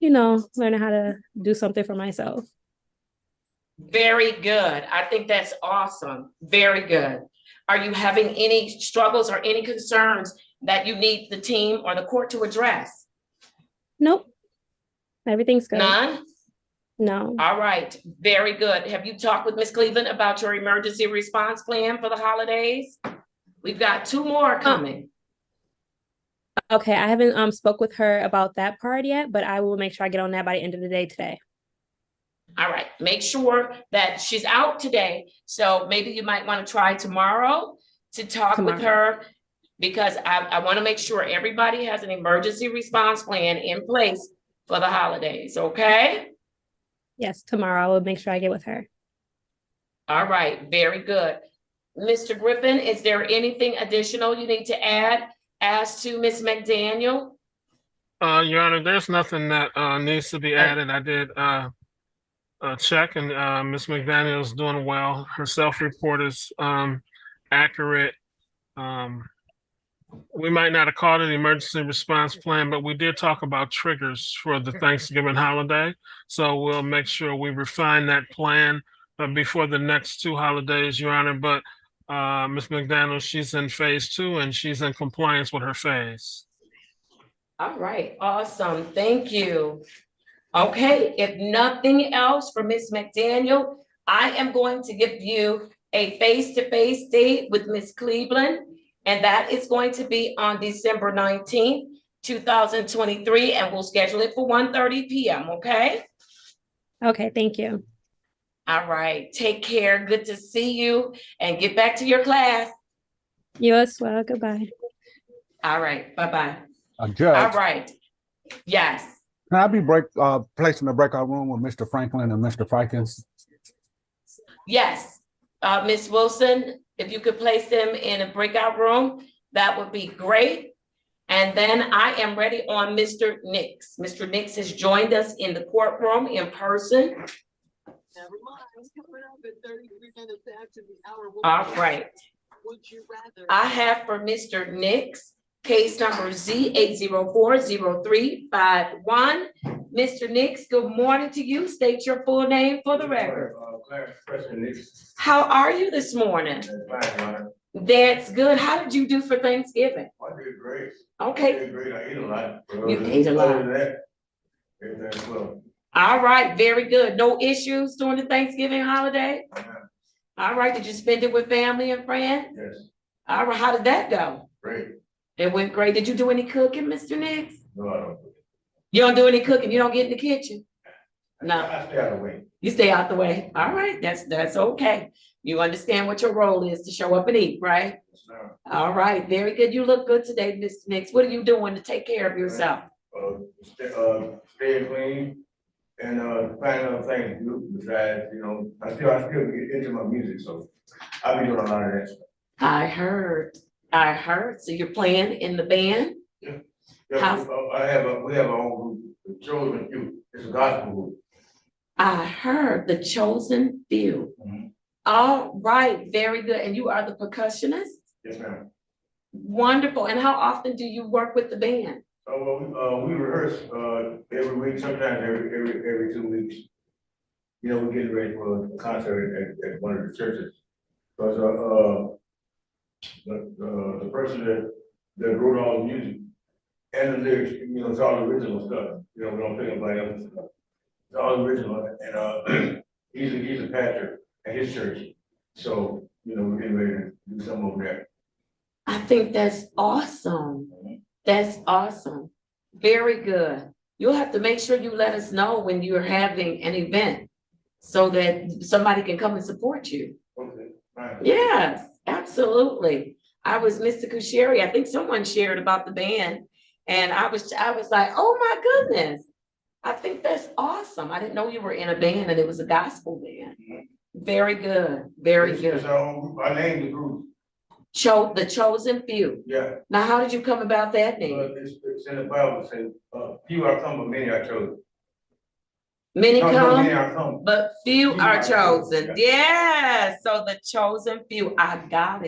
learning how to do something for myself. Very good. I think that's awesome. Very good. Are you having any struggles or any concerns that you need the team or the court to address? Nope. Everything's good. None? No. All right. Very good. Have you talked with Ms. Cleveland about your emergency response plan for the holidays? We've got 2 more coming. Okay. I haven't spoke with her about that part yet, but I will make sure I get on that by the end of the day today. All right, make sure that she's out today. So maybe you might want to try tomorrow to talk with her, because I want to make sure everybody has an emergency response plan in place for the holidays, okay? Yes, tomorrow I will make sure I get with her. All right, very good. Mr. Griffin, is there anything additional you need to add as to Ms. McDaniel? Your Honor, there's nothing that needs to be added. I did check, and Ms. McDaniel is doing well. Her self-report is accurate. We might not have called it an emergency response plan, but we did talk about triggers for the Thanksgiving holiday. So we'll make sure we refine that plan before the next 2 holidays, Your Honor. But Ms. McDaniel, she's in phase 2 and she's in compliance with her phase. All right, awesome. Thank you. Okay, if nothing else for Ms. McDaniel, I am going to give you a face-to-face date with Ms. Cleveland, and that is going to be on December 19th, 2023, and we'll schedule it for 1:30 p.m., okay? Okay, thank you. All right, take care. Good to see you, and get back to your class. You as well. Goodbye. All right, bye-bye. Judge, All right, yes. can I be placed in the breakout room with Mr. Franklin and Mr. Fikens? Yes, Ms. Wilson, if you could place them in a breakout room, that would be great. And then I am ready on Mr. Nix. Mr. Nix has joined us in the courtroom in person. All right. I have for Mr. Nix, case number Z8040351. Mr. Nix, good morning to you. State your full name for the record. How are you this morning? That's good. How did you do for Thanksgiving? I did great. Okay. I did great. I ate a lot. You ate a lot. Other than that, everything's well. All right, very good. No issues during the Thanksgiving holiday? All right, did you spend it with family and friends? Yes. All right, how did that go? Great. It went great. Did you do any cooking, Mr. Nix? No, I don't. You don't do any cooking? You don't get in the kitchen? No. I stay out of the way. You stay out the way. All right, that's okay. You understand what your role is to show up and eat, right? Yes, ma'am. All right, very good. You look good today, Mr. Nix. What are you doing to take care of yourself? Staying clean and find other things to do besides, I still get into my music, so I'll be doing a lot of that stuff. I heard. So you're playing in the band? Yeah. How- We have our own group, the Chosen Few. It's a gospel group. I heard the Chosen Few. Mhm. All right, very good. And you are the percussionist? Yes, ma'am. Wonderful. And how often do you work with the band? We rehearse every week, sometimes every 2 weeks. We're getting ready for a concert at one of the churches. Because the person that wrote all the music and the lyrics, it's all original stuff. We don't pick up by other stuff. It's all original, and he's a pastor at his church. So we're getting ready to do something over there. I think that's awesome. That's awesome. Very good. You'll have to make sure you let us know when you're having an event so that somebody can come and support you. Okay, fine. Yes, absolutely. I was Mr. Kusheri. I think someone shared about the band, and I was like, oh my goodness. I think that's awesome. I didn't know you were in a band and it was a gospel band. Very good. Very good. It's our own group. I named the group. The Chosen Few. Yeah. Now, how did you come about that name? It's in the Bible. It says, few are come, but many are chosen. Many No, come, many are come. but few Few are are chosen. chosen, Yes, so the Chosen Few. I got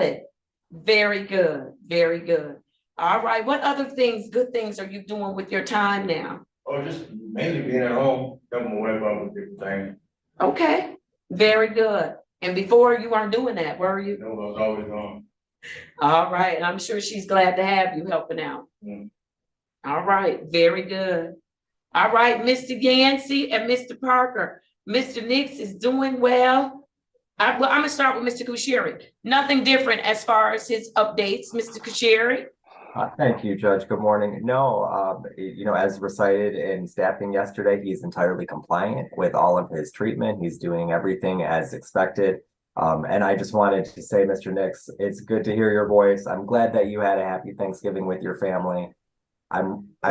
it. Very good. Very good. All right. What other good things are you doing with your time now? Oh, just mainly being at home, helping my wife out with different things. Okay, very good. And before you weren't doing that, were you? No, I was always gone. All right, and I'm sure she's glad to have you helping out. Mm. All right, very good. All right, Mr. Yancey and Mr. Parker. Mr. Nix is doing well. I'm gonna start with Mr. Kusheri. Nothing different as far as his updates, Mr. Kusheri. Thank you, Judge. Good morning. No, as recited in staffing yesterday, he's entirely compliant with all of his treatment. He's doing everything as expected. And I just wanted to say, Mr. Nix, it's good to hear your voice. I'm glad that you had a happy Thanksgiving with your family. I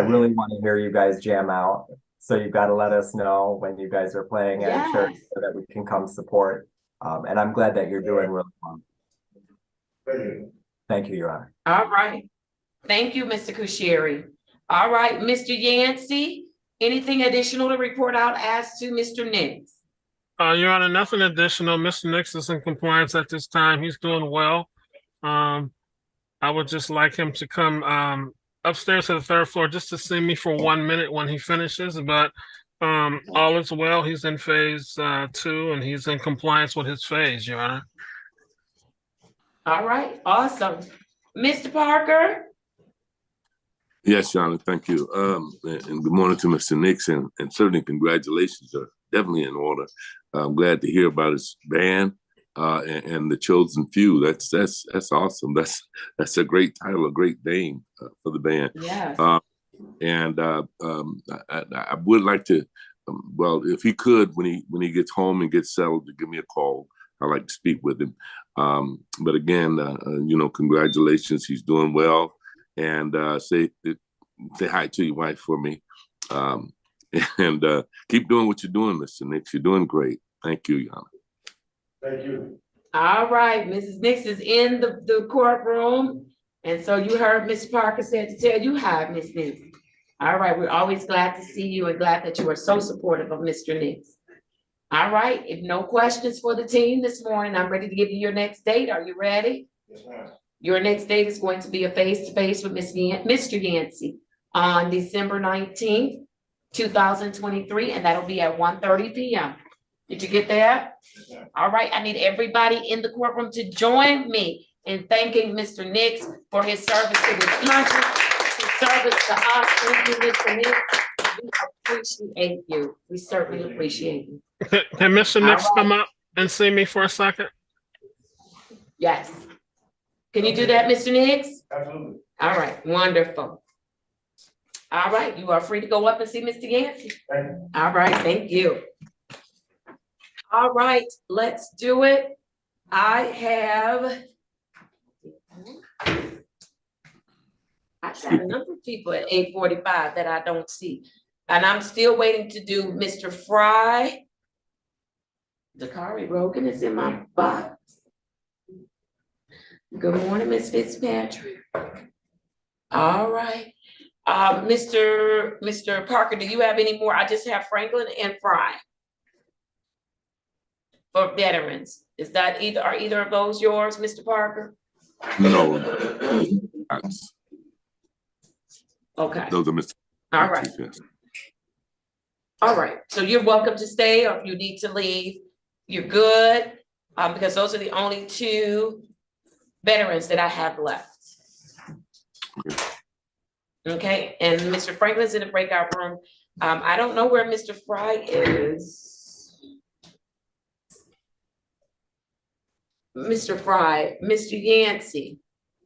really want to hear you guys jam out. So you've got to let us know when you guys are playing at church so that we can come support. And I'm glad that you're doing really well. Thank you, Your Honor. All right. Thank you, Mr. Kusheri. All right, Mr. Yancey, anything additional to report out as to Mr. Nix? Your Honor, nothing additional. Mr. Nix is in compliance at this time. He's doing well. I would just like him to come upstairs to the third floor just to see me for 1 minute when he finishes, but all is well. He's in phase 2 and he's in compliance with his phase, Your Honor. All right, awesome. Mr. Parker? Yes, Shannon, thank you. And good morning to Mr. Nixon, and certainly congratulations are definitely in order. I'm glad to hear about his band and the chosen few. That's awesome. That's a great title, a great name for the band. Yes. I would like to, well, if he could, when he gets home and gets settled, to give me a call. I'd like to speak with him. But again, congratulations. He's doing well. And say hi to your wife for me. And keep doing what you're doing, Mr. Nix. You're doing great. Thank you, Yana. Thank you. All right, Mrs. Nix is in the courtroom. And so you heard Ms. Parker said to tell you hi, Ms. Nix. All right, we're always glad to see you and glad that you are so supportive of Mr. Nix. All right, if no questions for the team this morning, I'm ready to give you your next date. Are you ready? Yes, ma'am. Your next date is going to be a face-to-face with Mr. Yancey on December 19th, 2023, and that'll be at 1:30 p.m. Did you get that? Yes, all right, I need everybody in the courtroom to join me in thanking Mr. Nix for his service to this country, his service to us. Thank you, Mr. Nix. We appreciate you. We certainly appreciate you. Can Mr. Nix All right. come up and see me for a second? Yes. Can you do that, Mr. Nix? Absolutely. All right, wonderful. All right, you are free to go up and see Mr. Yancey. Thank you. All right, thank you. All right, let's do it. I've got a number of people at 8:45 that I don't see. And I'm still waiting to do Mr. Fry. Dakari Rogan is in my box. Good morning, Ms. Fitzpatrick. All right. Mr. Parker, do you have any more? I just have Franklin and Fry. For veterans. Is that are either of those yours, Mr. Parker? No. Okay. Those are Mr. All right. Yes. All right. So you're welcome to stay, or if you need to leave, you're good. Because those are the only two veterans that I have left. Okay, and Mr. Franklin's in the breakout room. I don't know where Mr. Fry is. Mr. Fry, Mr. Yancey.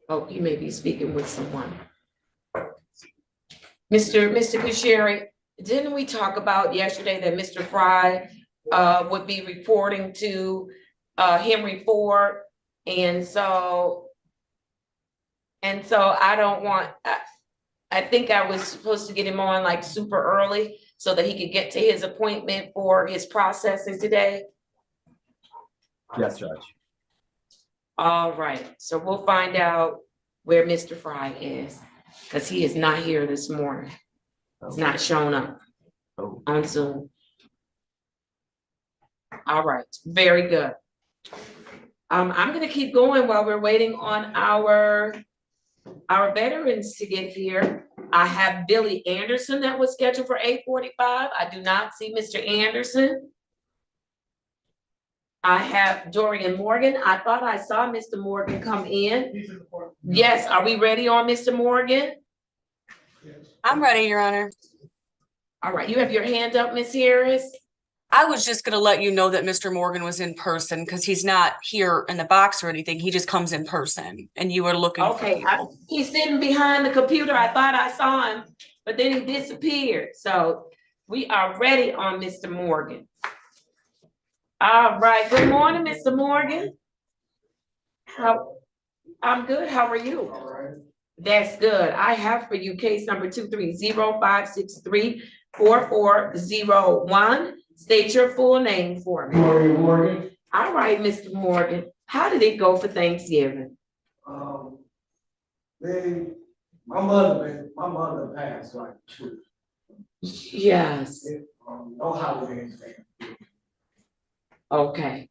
Oh, he may be speaking with someone. Mr. Kusheri, didn't we talk about yesterday that Mr. Fry would be reporting to Henry Ford? And so I don't want, I think I was supposed to get him on like super early so that he could get to his appointment for his processing today. Yes, Judge. All right, so we'll find out where Mr. Fry is, because he is not here this morning. He's not showing up on Zoom. All right, very good. I'm gonna keep going while we're waiting on our veterans to get here. I have Billy Anderson that was scheduled for 8:45. I do not see Mr. Anderson. I have Dorian Morgan. I thought I saw Mr. Morgan come in. Yes, are we ready on Mr. Morgan? I'm ready, Your Honor. All right, you have your hand up, Ms. Harris. I was just gonna let you know that Mr. Morgan was in person because he's not here in the box or anything. He just comes in person and you were looking for Okay, people. he's sitting behind the computer. I thought I saw him, but then he disappeared. So we are ready on Mr. Morgan. All right, good morning, Mr. Morgan. I'm good, how are you? That's good. I have for you case number 230-563-4401. State your full name for me. Morgan. All right, Mr. Morgan, how did it go for Thanksgiving? My mother passed like two. Yes. No holidays. Okay.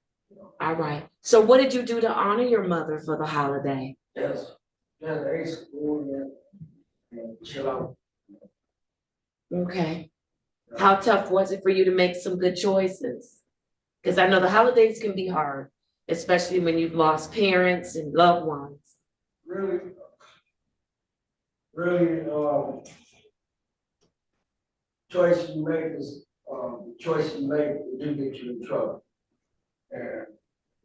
All right. So what did you do to honor your mother for the holiday? Yes. Yeah, they school and chill out. Okay. How tough was it for you to make some good choices? Because I know the holidays can be hard, especially when you've lost parents and loved ones. Really really, choice you make is, choice you make do get you in trouble. And,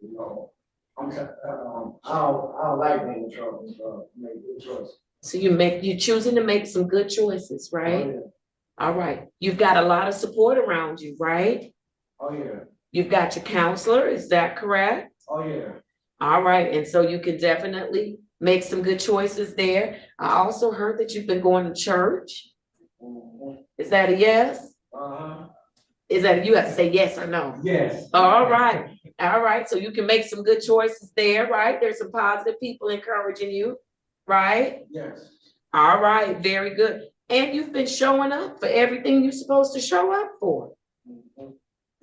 you know, I don't like being in trouble, so make good choices. So you're choosing to make some good choices, right? Oh, yeah. All right. You've got a lot of support around you, right? Oh, yeah. You've got your counselor, is that correct? Oh, yeah. All right, and so you can definitely make some good choices there. I also heard that you've been going to church. Is that a yes? Uh-huh. Is that, you have to say yes or no? Yes. All right, so you can make some good choices there, right? There's some positive people encouraging you, right? Yes. All right, very good. And you've been showing up for everything you're supposed to show up for. Is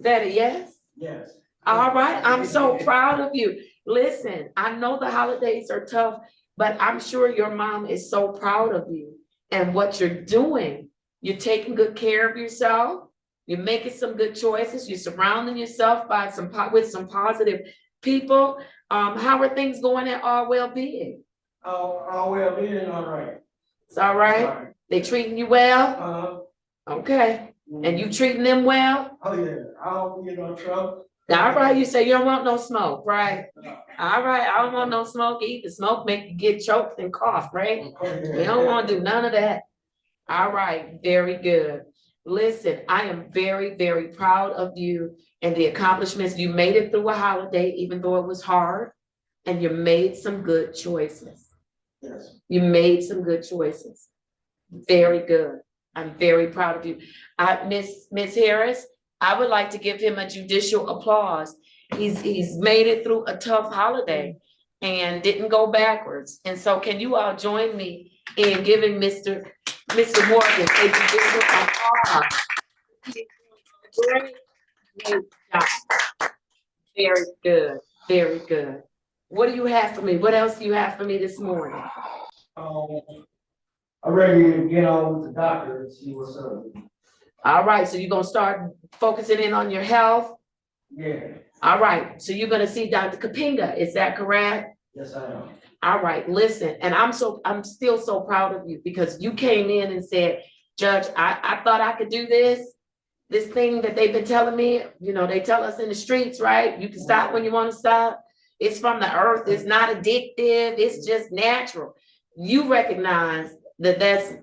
that a yes? Yes. All right, I'm so proud of you. Listen, I know the holidays are tough, but I'm sure your mom is so proud of you and what you're doing. You're taking good care of yourself. You're making some good choices. You're surrounding yourself by with some positive people. How are things going at All Well-Being? All well-being, all right. It's all right? All right. They treating you well? Uh-huh. Okay. And you treating them well? Oh, yeah. I don't get no trouble. All right, you say you don't want no smoke, right? All right, I don't want no smoke either. Smoke make you get choked and cough, right? We don't want to do none of that. All right, very good. Listen, I am very, very proud of you and the accomplishments. You made it through a holiday, even though it was hard, and you made some good choices. Yes. You made some good choices. Very good. I'm very proud of you. Miss Harris, I would like to give him a judicial applause. He's made it through a tough holiday and didn't go backwards. And so can you all join me in giving Mr. Morgan a judicial applause? Great job. Very good. Very good. What do you have for me? What else do you have for me this morning? I'm ready to get on with the doctor and see what's up. All right, so you're gonna start focusing in on your health? Yeah. All right, so you're gonna see Dr. Kapinga, is that correct? Yes, I am. All right, listen, and I'm still so proud of you because you came in and said, Judge, I thought I could do this thing that they've been telling me, you know, they tell us in the streets, right? You can stop when you want to stop. It's from the earth, it's not addictive, it's just natural. You recognize that that's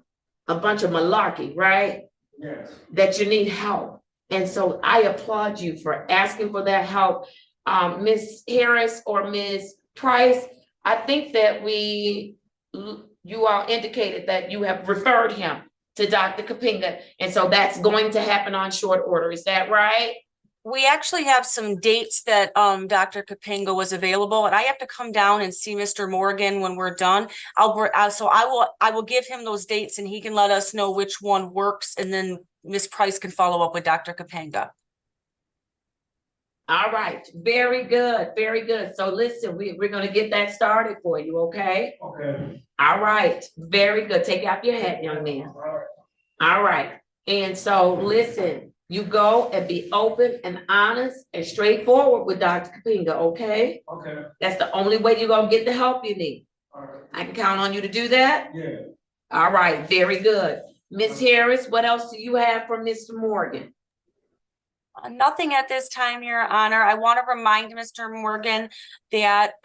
a bunch of malarkey, right? Yes. That you need help. And so I applaud you for asking for that help. Ms. Harris or Ms. Price, I think that you all indicated that you have referred him to Dr. Kapinga. And so that's going to happen on short order. Is that right? We actually have some dates that Dr. Kapinga was available, and I have to come down and see Mr. Morgan when we're done. So I will give him those dates and he can let us know which one works, and then Ms. Price can follow up with Dr. Kapinga. All right, very good, very good. So listen, we're gonna get that started for you, okay? Okay. All right, very good. Take out your hat, young man. All right, and so listen, you go and be open and honest and straightforward with Dr. Kapinga, okay? Okay. That's the only way you're gonna get the help you need. All right. I can count on you to do that? Yeah. All right, very good. Ms. Harris, what else do you have for Mr. Morgan? Nothing at this time, Your Honor. I want to remind Mr. Morgan that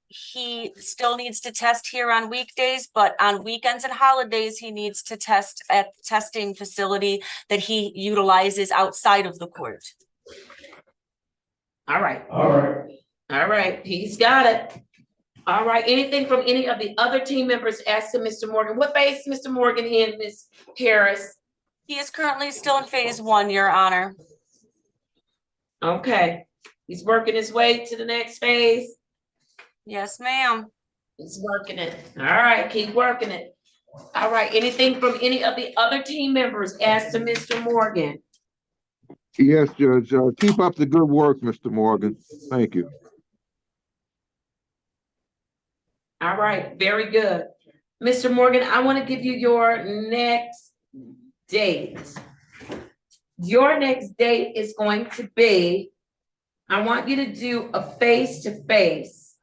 he still needs to test here on weekdays, but on weekends and holidays, he needs to test at the testing facility that he utilizes outside of the court. All right. All right. All right, he's got it. All right, anything from any of the other team members as to Mr. Morgan? What phase Mr. Morgan in, Ms. Harris? He is currently still in phase 1, Your Honor. Okay, he's working his way to the next phase. Yes, ma'am. He's working it. All right, keep working it. All right, anything from any of the other team members as to Mr. Morgan? Yes, Judge. Keep up the good work, Mr. Morgan. Thank you. All right, very good. Mr. Morgan, I want to give you your next date. Your next date is going to be, I want you to do a face-to-face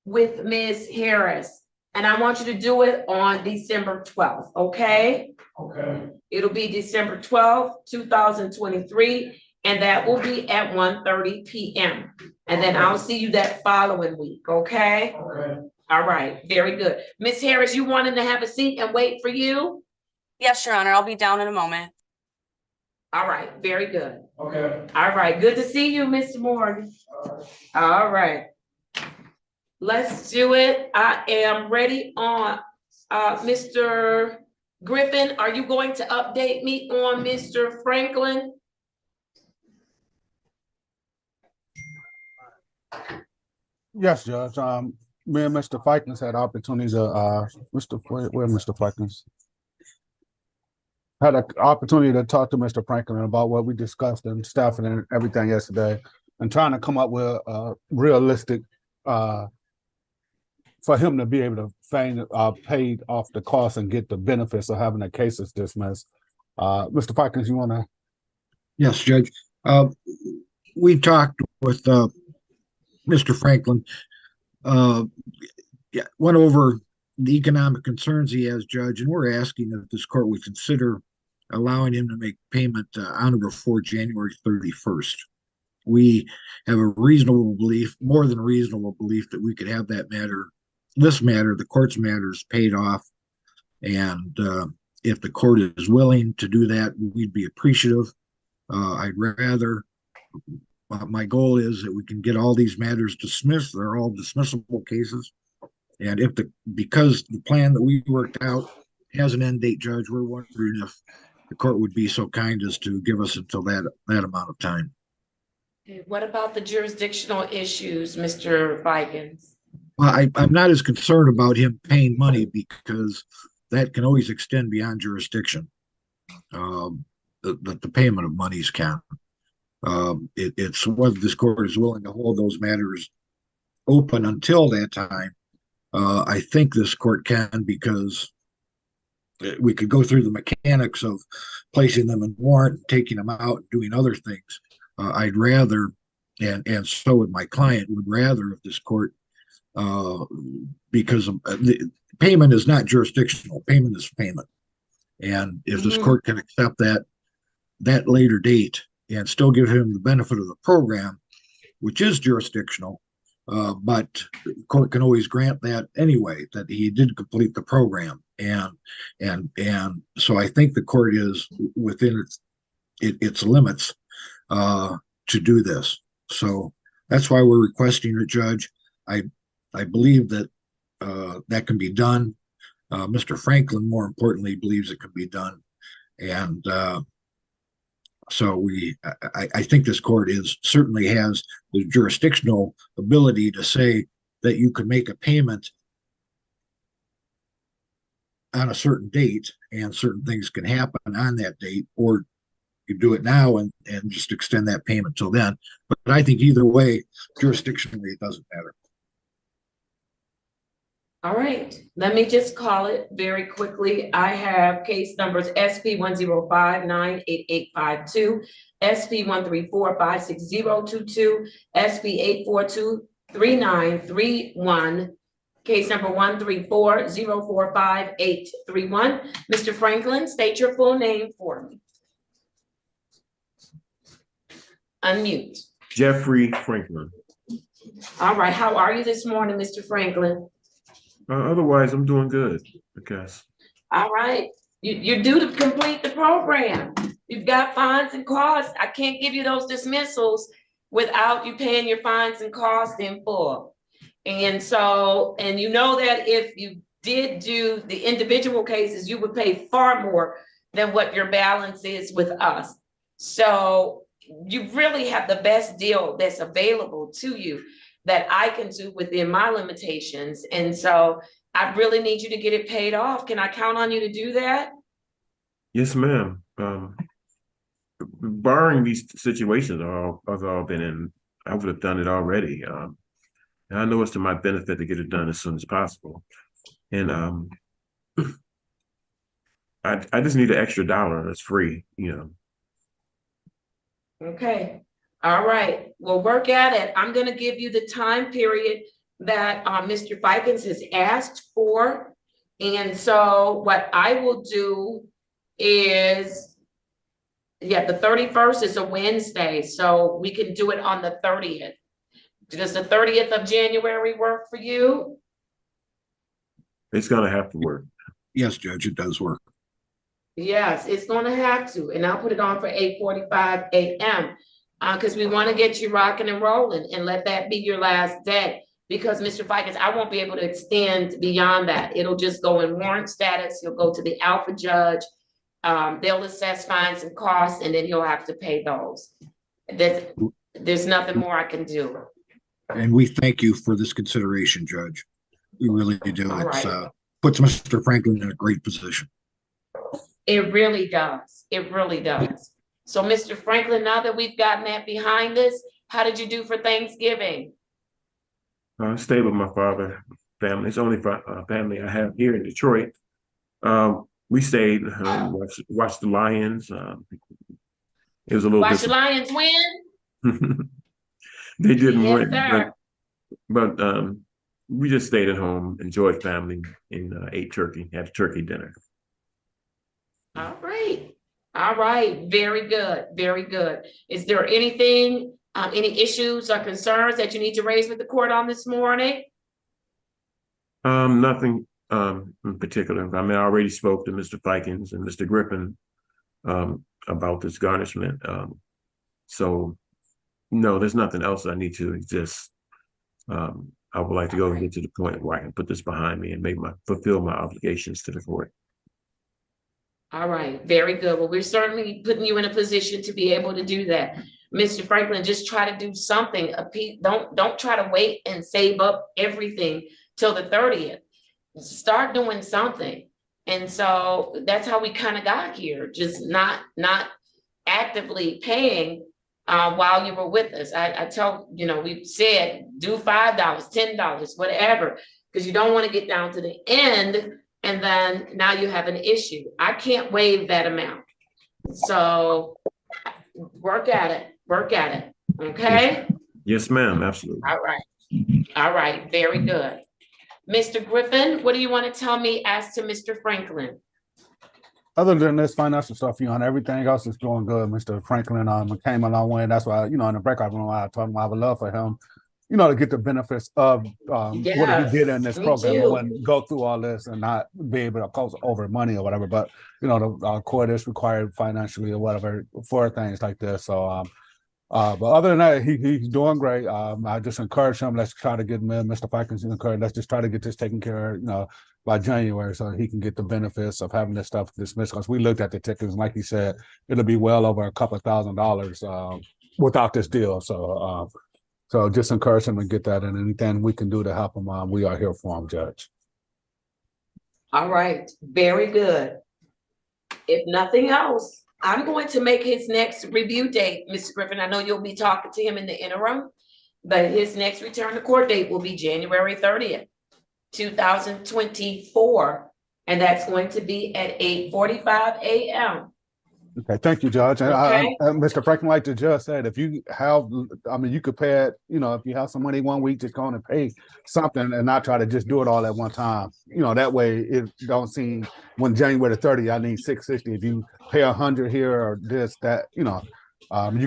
with Ms. Harris And I want you to do it on December 12th, okay? Okay. It'll be December 12th, 2023, and that will be at 1:30 p.m. And then I'll see you that following week, okay? Okay. All right, very good. Miss Harris, you wanted to have a seat and wait for you? Yes, Your Honor, I'll be down in a moment. All right, very good. Okay. All right, good to see you, Mr. Morgan. All right. Let's do it. I am ready on, Mr. Griffin, are you going to update me on Mr. Franklin? Yes, Judge. Me and Mr. Fikens had opportunity to, where Mr. Fikens? Had an opportunity to talk to Mr. Franklin about what we discussed and staffing and everything yesterday, and trying to come up with a realistic, for him to be able to feign paid off the cost and get the benefits of having the cases dismissed. Mr. Fikens, you want to? Yes, Judge. We talked with Mr. Franklin, went over the economic concerns he has, Judge, and we're asking that this court would consider allowing him to make payment on or before January 31st. We have a reasonable belief, more than a reasonable belief, that we could have that matter, the court's matters paid off. And if the court is willing to do that, we'd be appreciative. I'd rather, my goal is that we can get all these matters dismissed. They're all dismissible cases. And because the plan that we worked out has an end date, Judge, we're wondering if the court would be so kind as to give us until that amount of time. Okay, what about the jurisdictional issues, Mr. Vikings? Well, I'm not as concerned about him paying money because that can always extend beyond jurisdiction. The payment of monies can. It's whether this court is willing to hold those matters open until that time. I think this court can, because we could go through the mechanics of placing them in warrant, taking them out, and doing other things. I'd rather, and so would my client, would rather if this court, because the payment is not jurisdictional, payment is payment. And if this court can accept that later date and still give him the benefit of the program, which is jurisdictional, but the court can always grant that anyway, that he did complete the program. And so I think the court is within its limits to do this. So that's why we're requesting it, Judge. I believe that that can be done. Mr. Franklin, more importantly, believes it can be done. And so I think this court certainly has the jurisdictional ability to say that you can make a payment on a certain date and certain things can happen on that date, or you do it now and just extend that payment till then. But I think either way, jurisdictionally, it doesn't matter. All right, let me just call it very quickly. I have case numbers SP 105-98852, SP 134-56022, SP 842-3931, case number 134-045831. Mr. Franklin, state your full name for me. Unmute. Jeffrey Franklin. All right, how are you this morning, Mr. Franklin? Otherwise, I'm doing good, I guess. All right, you're due to complete the program. You've got fines and costs. I can't give you those dismissals without you paying your fines and costs in full. And so, and you know that if you did do the individual cases, you would pay far more than what your balance is with us. So you really have the best deal that's available to you that I can do within my limitations. And so I really need you to get it paid off. Can I count on you to do that? Yes, ma'am. Barring these situations I've all been in, I would have done it already. And I know it's to my benefit to get it done as soon as possible. And I just need an extra $1 that's free, you know. Okay. All right. We'll work at it. I'm going to give you the time period, that Mr. Fikens has asked for. And so what I will do is, yeah, the 31st is a Wednesday, so we can do it on the 30th. Does the 30th of January work for you? It's gonna have to work. Yes, Judge, it does work. Yes, it's gonna have to, and I'll put it on for 8:45 a.m. Because we want to get you rocking and rolling and let that be your last day. Because Mr. Fikens, I won't be able to extend beyond that. It'll just go in warrant status. You'll go to the alpha judge. They'll assess fines and costs, and then you'll have to pay those. There's nothing more I can do. And we thank you for this consideration, Judge. We really do. All It's right. puts Mr. Franklin in a great position. It really does. It really does. So, Mr. Franklin, now that we've gotten that behind us, how did you do for Thanksgiving? Stayed with my father, family. It's the only family I have here in Detroit. We stayed, watched the Lions. It was a little Watch the Lions win? They didn't Yes, win, sir. but we just stayed at home, enjoyed family, and ate turkey, had a turkey dinner. All right. All right. Very good. Very good. Is there anything, any issues or concerns that you need to raise with the court on this morning? Nothing in particular. I mean, I already spoke to Mr. Fikens and Mr. Griffin about this garnishment. So no, there's nothing else I need to exist. I would like to go and get to the point where I can put this behind me and fulfill my obligations to the court. All right, very good. Well, we're certainly putting you in a position to be able to do that. Mr. Franklin, just try to do something. Don't try to wait and save up everything till the 30th. Start doing something. And so that's how we kind of got here, just not actively paying while you were with us. I tell, we said do $5, $10, whatever, because you don't want to get down to the end and then now you have an issue. I can't waive that amount. So work at it, okay? Yes, ma'am, absolutely. All right, very good. Mr. Griffin, what do you want to tell me as to Mr. Franklin? Other than this financial stuff, everything else is going good. Mr. Franklin came a long way, and that's why, in the breakout room, I told him I would love for him, to get the benefits of what he did in this program. I wouldn't go through all this and not be able to cost over money or whatever. But the court is required financially or whatever for things like this. So, but other than that, he's doing great. I just encourage him. Let's try to get Mr. Fikens encouraged. Let's just try to get this taken care of, by January, so he can get the benefits of having this stuff dismissed. Because we looked at the tickets, and like he said, it'll be well over a couple of $1,000s without this deal. So, so just encourage him to get that, and anything we can do to help him, we are here for him, Judge. All right, very good. If nothing else, I'm going to make his next review date, Mr. Griffin. I know you'll be talking to him in the interim, but his next return to court date will be January 30th, 2024. And that's going to be at 8:45 a.m. Okay, thank you, Judge. Okay. And Mr. Franklin, like the judge said, if you have, you could pay it, if you have some money one week, just go on and pay something and not try to just do it all at one time. That way it don't seem when January 30th, I need $660. If you pay $100 here or this, that, you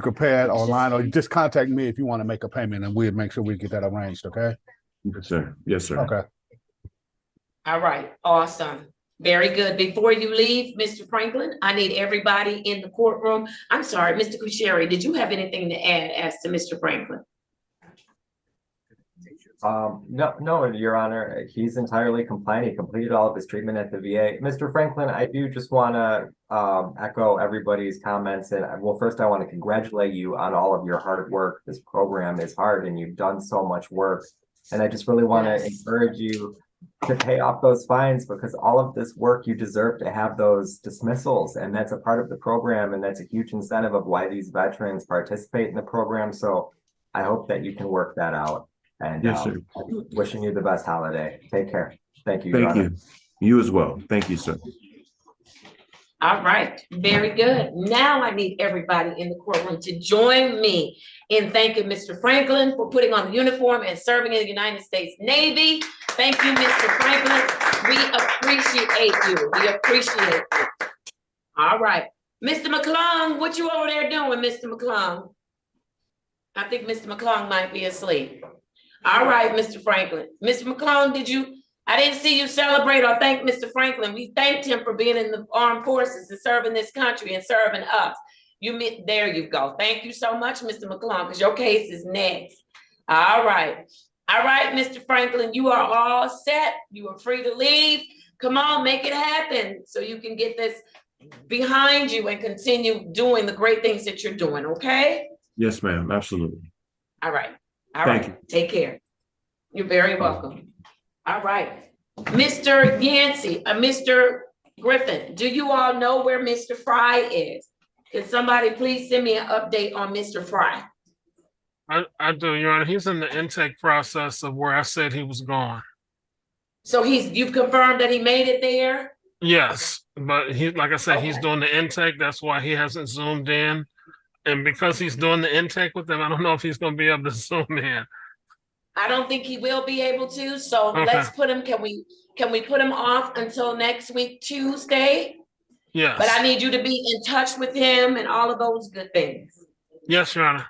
can pay it online, or you just contact me if you want to make a payment, and we'll make sure we get that arranged. Okay. Yes, sir. Yes, sir. Okay. All right, awesome. Very good. Before you leave, Mr. Franklin, I need everybody in the courtroom. I'm sorry, Mr. Kusheri, did you have anything to add as to Mr. Franklin? No, Your Honor, he's entirely compliant. He completed all of his treatment at the VA. Mr. Franklin, I do just want to echo everybody's comments. And well, first, I want to congratulate you on all of your hard work. This program is hard, and you've done so much work. And I just really want to encourage you to pay off those fines, because all of this work, you deserve to have those dismissals, and that's a part of the program, and that's a huge incentive of why these veterans participate in the program. So I hope that you can work that out, and yes, sir. Wishing you the best holiday. Take care. Thank you. Thank you. You as well. Thank you, sir. All right, very good. Now I need everybody in the courtroom to join me in thanking Mr. Franklin for putting on the uniform and serving in the United States Navy. Thank you, Mr. Franklin. We appreciate you. We appreciate you. All right. Mr. McClung, what you over there doing, Mr. McClung? I think Mr. McClung might be asleep. All right, Mr. Franklin. Mr. McClung, I didn't see you celebrate or thank Mr. Franklin. We thanked him for being in the armed forces and serving this country and serving us. There you go. Thank you so much, Mr. McClung, because your case is next. All right. All right, Mr. Franklin, you are all set. You are free to leave. Come on, make it happen so you can get this behind you and continue doing the great things that you're doing, okay? Yes, ma'am, absolutely. All right. All Thank right. you. Take care. You're very welcome. All right. Mr. Yancey, Mr. Griffin, do you all know where Mr. Fry is? Can somebody please send me an update on Mr. Fry? I do, Your Honor. He's in the intake process of where I said he was going. So you've confirmed that he made it there? Yes, but like I said, he's doing the intake. That's why he hasn't zoomed in. And because he's doing the intake with them, I don't know if he's going to be able to zoom in. I don't think he will be able to. So let's put him, can we put him off until next week, Tuesday? Yes. But I need you to be in touch with him and all of those good things. Yes, Your Honor.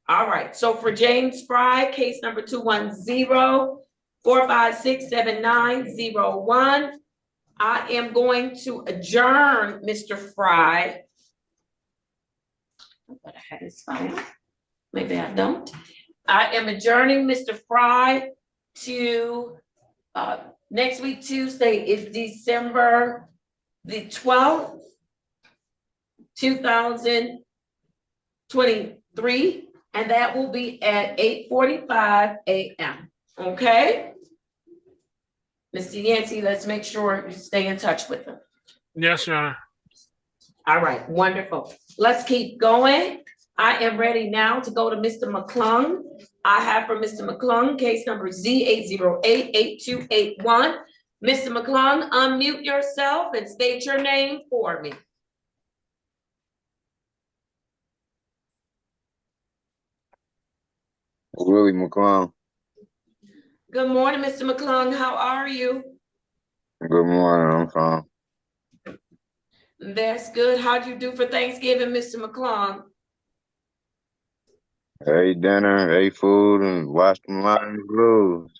All right. So for James Fry, case number 210-456-7901, I am going to adjourn Mr. Fry. But I had his file. Maybe I don't. I am adjourning Mr. Fry to next week, Tuesday is December the 12th, 2023, and that will be at 8:45 a.m. Okay? Mr. Yancey, let's make sure you stay in touch with them. Yes, Your Honor. All right, wonderful. Let's keep going. I am ready now to go to Mr. McClung. I have for Mr. McClung, case number Z8088281. Mr. McClung, unmute yourself and state your name for me. Willie McClung. Good morning, Mr. McClung. How are you? Good morning, I'm fine. That's good. How'd you do for Thanksgiving, Mr. McClung? Ate dinner, ate food, and watched the Lions lose.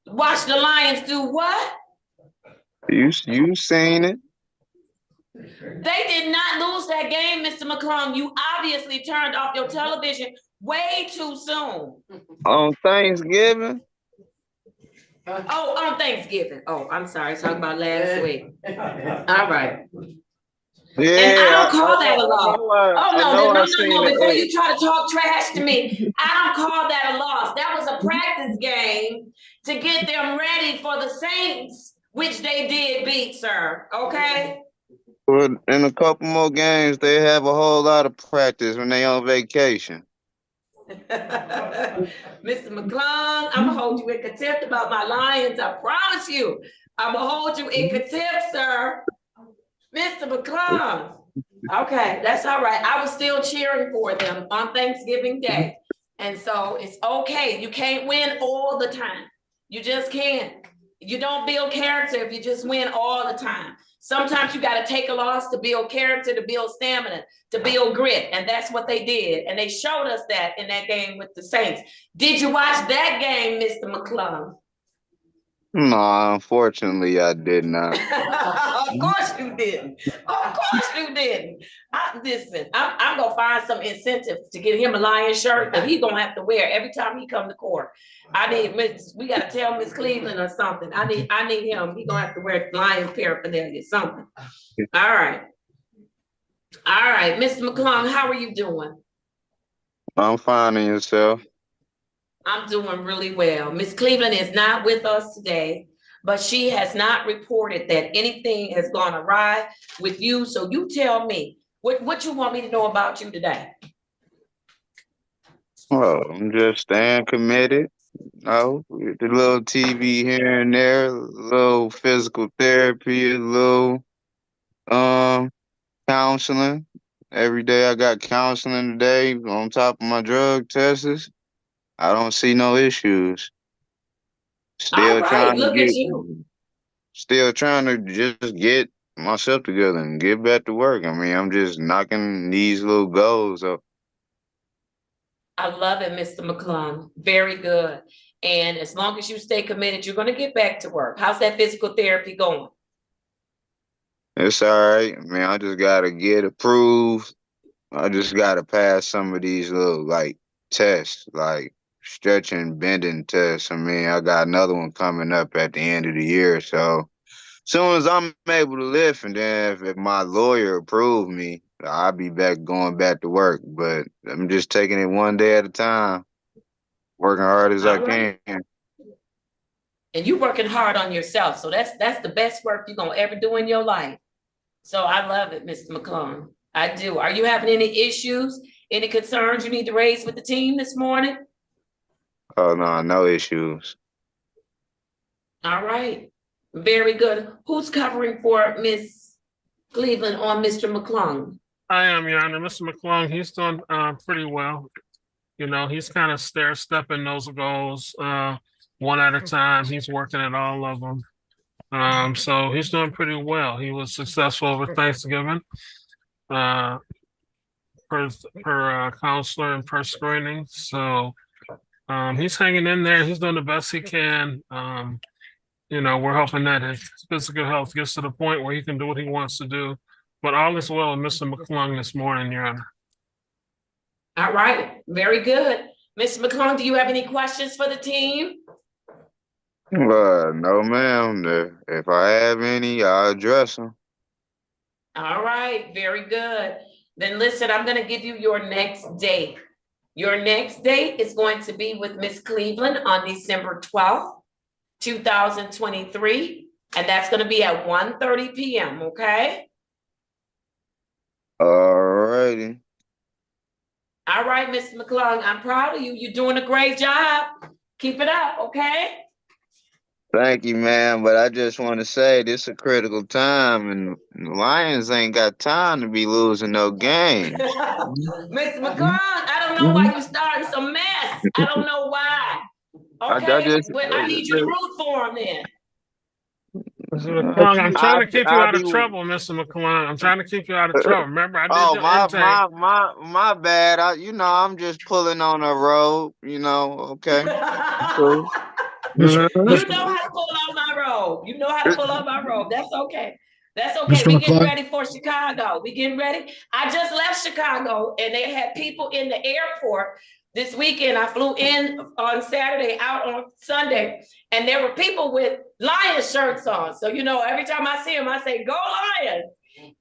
Watch the Lions do what? You seen it? They did not lose that game, Mr. McClung. You obviously turned off your television way too soon. On Thanksgiving? Oh, on Thanksgiving. Oh, I'm sorry. Talking about last week. All right. Yeah, and I don't call that a loss. Oh no, no. Before you try to talk trash to me, I don't call that a loss. That was a practice game to get them ready for the Saints, which they did beat, sir. Okay. Well, in a couple more games, they have a whole lot of practice when they on vacation. Mr. McClung, I'm gonna hold you in contempt about my Lions. I promise you, I'm gonna hold you in contempt, sir. Mr. McClung. Okay, that's all right. I was still cheering for them on Thanksgiving Day. And so it's okay. You can't win all the time. You just can't. You don't build character if you just win all the time. Sometimes you got to take a loss to build character, to build stamina, to build grit. And that's what they did. And they showed us that in that game with the Saints. Did you watch that game, Mr. McClung? No, unfortunately, I did not. Of course you didn't. Of course you didn't. Listen, I'm going to find some incentive to get him a Lion shirt that he's going to have to wear every time he come to court. We got to tell Miss Cleveland or something. I need him. He's going to have to wear Lion paraphernalia, something. All right. All right. Mr. McClung, how are you doing? I'm fine, and yourself? I'm doing really well. Miss Cleveland is not with us today, but she has not reported that anything has gone awry with you. So you tell me, what you want me to know about you today? Well, I'm just staying committed. The little TV here and there, a little physical therapy, a little Um, Counseling. Every day I got counseling today on top of my drug tests. I don't see no issues. All Still right, trying to look at you. still trying to just get myself together and get back to work. I mean, I'm just knocking these little goals up. I love it, Mr. McClung. Very good. And as long as you stay committed, you're going to get back to work. How's that physical therapy going? It's all right. I mean, I just gotta get approved. I just gotta pass some of these little like tests, like stretching, bending tests. I mean, I got another one coming up at the end of the year. So soon as I'm able to lift, and then if my lawyer approved me, I'll be back going back to work. But I'm just taking it one day at a time, working hard as I All right. can. And you're working hard on yourself. So that's the best work you're going to ever do in your life. So I love it, Mr. McClung. I do. Are you having any issues, any concerns you need to raise with the team this morning? Oh no, no issues. All right. Very good. Who's covering for Miss Cleveland on Mr. McClung? I am, Your Honor. Mr. McClung, he's doing pretty well. You know, he's kind of stair-stepping those goals one at a time. He's working at all of them. So he's doing pretty well. He was successful over Thanksgiving per counselor and per screening. So he's hanging in there. He's doing the best he can. You know, we're hoping that his physical health gets to the point where he can do what he wants to do. But all is well with Mr. McClung this morning, Your Honor. All right. Very good. Mr. McClung, do you have any questions for the team? No, ma'am. If I have any, I'll address them. All right. Very good. Then listen, I'm going to give you your next date. Your next date is going to be with Miss Cleveland on December 12th, 2023. And that's going to be at 1:30 p.m. Okay? All righty. All right, Mr. McClung, I'm proud of you. You're doing a great job. Keep it up, okay? Thank you, man. But I just want to say this is a critical time, and the Lions ain't got time to be losing no games. Mr. McClung, I don't know why you're starting some mess. I don't know why. Okay, I need you to root for him then. Mr. McClung, I'm trying to keep you out of trouble, Mr. McClung. I'm trying to keep you out of trouble. Remember, I did your intake. My bad. I'm just pulling on a road. Okay. Cool. You know how to pull out my robe. You know how to pull out my robe. That's okay. That's okay. Mr. We getting McClung? ready for Chicago. We getting ready. I just left Chicago and they had people in the airport this weekend. I flew in on Saturday, out on Sunday, and there were people with Lions shirts on. So, every time I see them, I say, "Go Lions."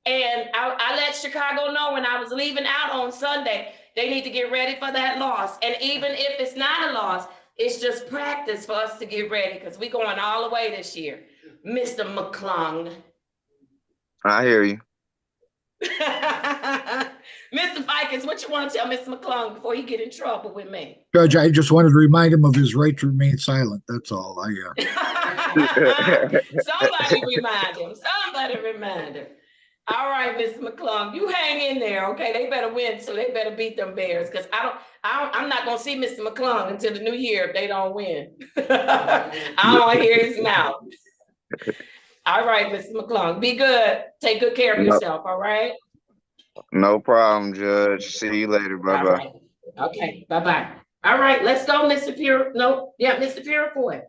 And I let Chicago know when I was leaving out on Sunday, they need to get ready for that loss. And even if it's not a loss, it's just practice for us to get ready because we're going all the way this year. Mr. McClung. I hear you. Mr. Vikings, what you want to tell Mr. McClung before he get in trouble with me? Judge, I just wanted to remind him of his right to remain silent. That's all. Somebody remind him. Somebody remind him. All right, Mr. McClung, you hang in there, okay? They better win, so they better beat them Bears because I'm not gonna see Mr. McClung until the new year if they don't win. I don't want to hear his mouth. All right, Mr. McClung, be good. Take good care of yourself. All right. No problem, Judge. See you later. Bye-bye. Right. Okay. Bye-bye. All right. Let's go, Mr. Pure. No. Yeah, Mr. Purefoy.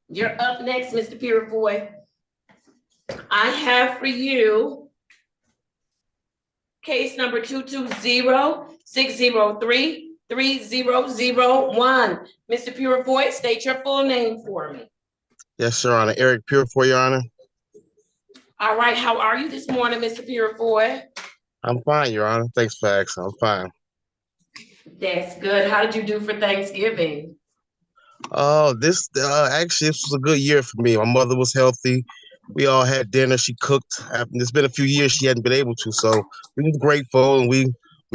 You're up next, Mr. Purefoy. I have for you case number 220-603-3001. Mr. Purefoy, state your full name for me. Yes, Your Honor. Eric Purefoy, Your Honor. All right. How are you this morning, Mr. Purefoy? I'm fine, Your Honor. Thanks for asking. I'm fine. That's good. How did you do for Thanksgiving? Oh, this was a good year for me. My mother was healthy. We all had dinner. She cooked. It's been a few years she hadn't been able to, so we was grateful, and we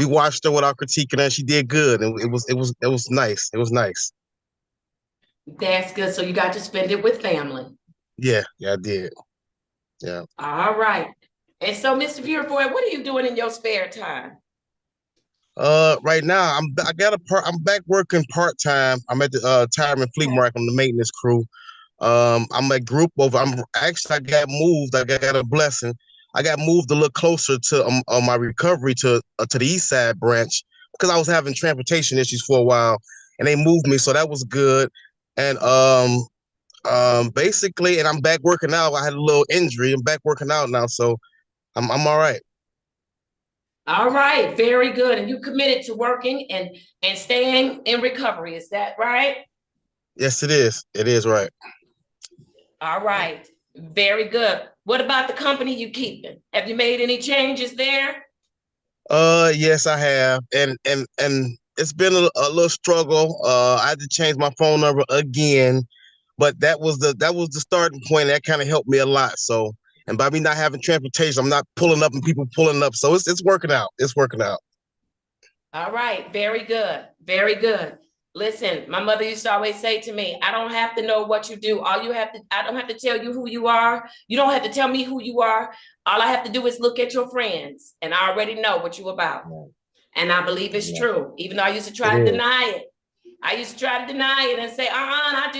watched her without critiquing her. She did good, and it was nice. It was nice. That's good. So you got to spend it with family. Yeah, I did. Yeah. All right. And so, Mr. Purifoy, what are you doing in your spare time? Right now I'm back working part-time. I'm at the tire and flea market on the maintenance crew. I'm a group of I got moved. I got a blessing. I got moved a little closer to my recovery to the east side branch because I was having transportation issues for a while, and they moved me, so that was good. And basically, and I'm back working out. I had a little injury. I'm back working out now, so I'm all right. All right, very good. And you committed to working and staying in recovery. Is that right? Yes, it is. It is right. All right, very good. What about the company you keeping? Have you made any changes there? Yes, I have, and it's been a little struggle. I had to change my phone number again, but that was the starting point. That kind of helped me a lot. So, and by me not having transportation, I'm not pulling up and people pulling up. So it's working out. It's working out. All right, very good, very good. Listen, my mother used to always say to me, I don't have to know what you do. I don't have to tell you who you are. You don't have to tell me who you are. All I have to do is look at your friends, and I already know what you're about. And I believe it's true, even though I used to try to deny it. I used to try to deny it and say,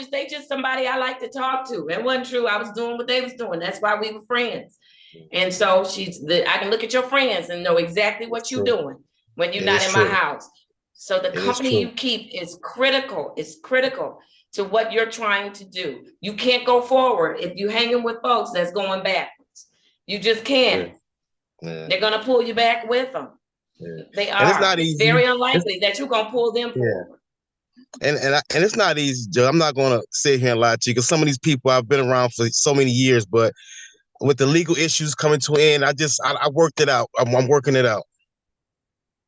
they just somebody I like to talk to. It wasn't true. I was doing what they was doing. That's why we were friends. And so I can look at your friends and know exactly what you're doing when you're not in my house. So the company you keep is critical. It's critical to what you're trying to do. You can't go forward if you're hanging with folks that's going backwards. You just can't. They're gonna pull you back with them. They And it's are. not It's easy. very unlikely that you're gonna pull them forward. And it's not easy, Joe. I'm not gonna sit here and lie to you because some of these people I've been around for so many years, but with the legal issues coming to an end, I worked it out. I'm working it out.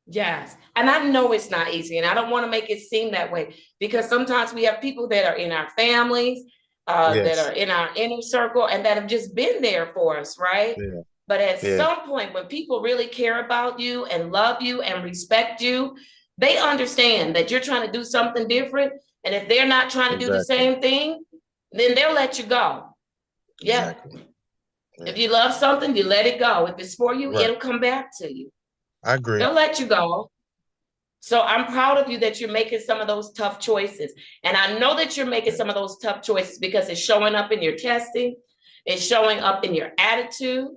Yes. And I know it's not easy, and I don't want to make it seem that way because sometimes we have people that are in our families, that Yes. are in our inner circle, and that have just been there for us, right? Yeah. But at Yeah. some point, when people really care about you and love you and respect you, they understand that you're trying to do something different. And if they're not trying to do the Exactly. same thing, then they'll let you go. Yeah. Exactly. If you love something, you let it go. If it's for you, Right. it'll come back to you. I agree. They'll let you go. So I'm proud of you that you're making some of those tough choices. And I know that you're making some of those tough choices because it's showing up in your testing, it's showing up in your attitude.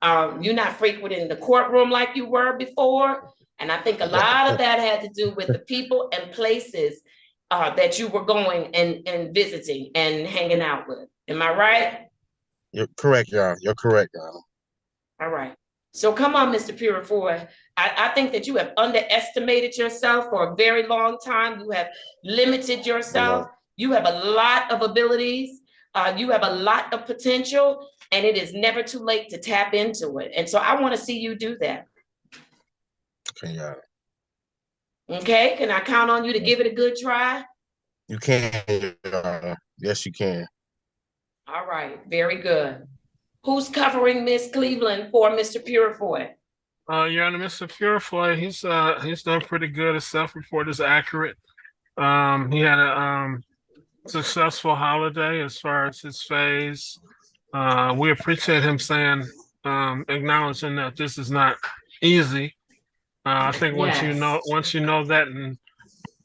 You're not frequenting the courtroom like you were before. And I think a lot of that had to do with the people and places that you were going and visiting and hanging out with. Am I right? You're correct, y'all. You're correct, y'all. All right. So come on, Mr. Purifoy. I think that you have underestimated yourself for a very long time. You have limited yourself. You have a lot of abilities. You have a lot of potential, and it is never too late to tap into it. And so I want to see you do that. Okay, y'all. Okay, can I count on you to give it a good try? You can. Yes, you can. All right, very good. Who's covering Miss Cleveland for Mr. Purifoy? Your Honor, Mr. Purifoy, he's done pretty good. His self-report is accurate. He had a successful holiday as far as his phase. We appreciate him saying, acknowledging that this is not easy. I think once you know that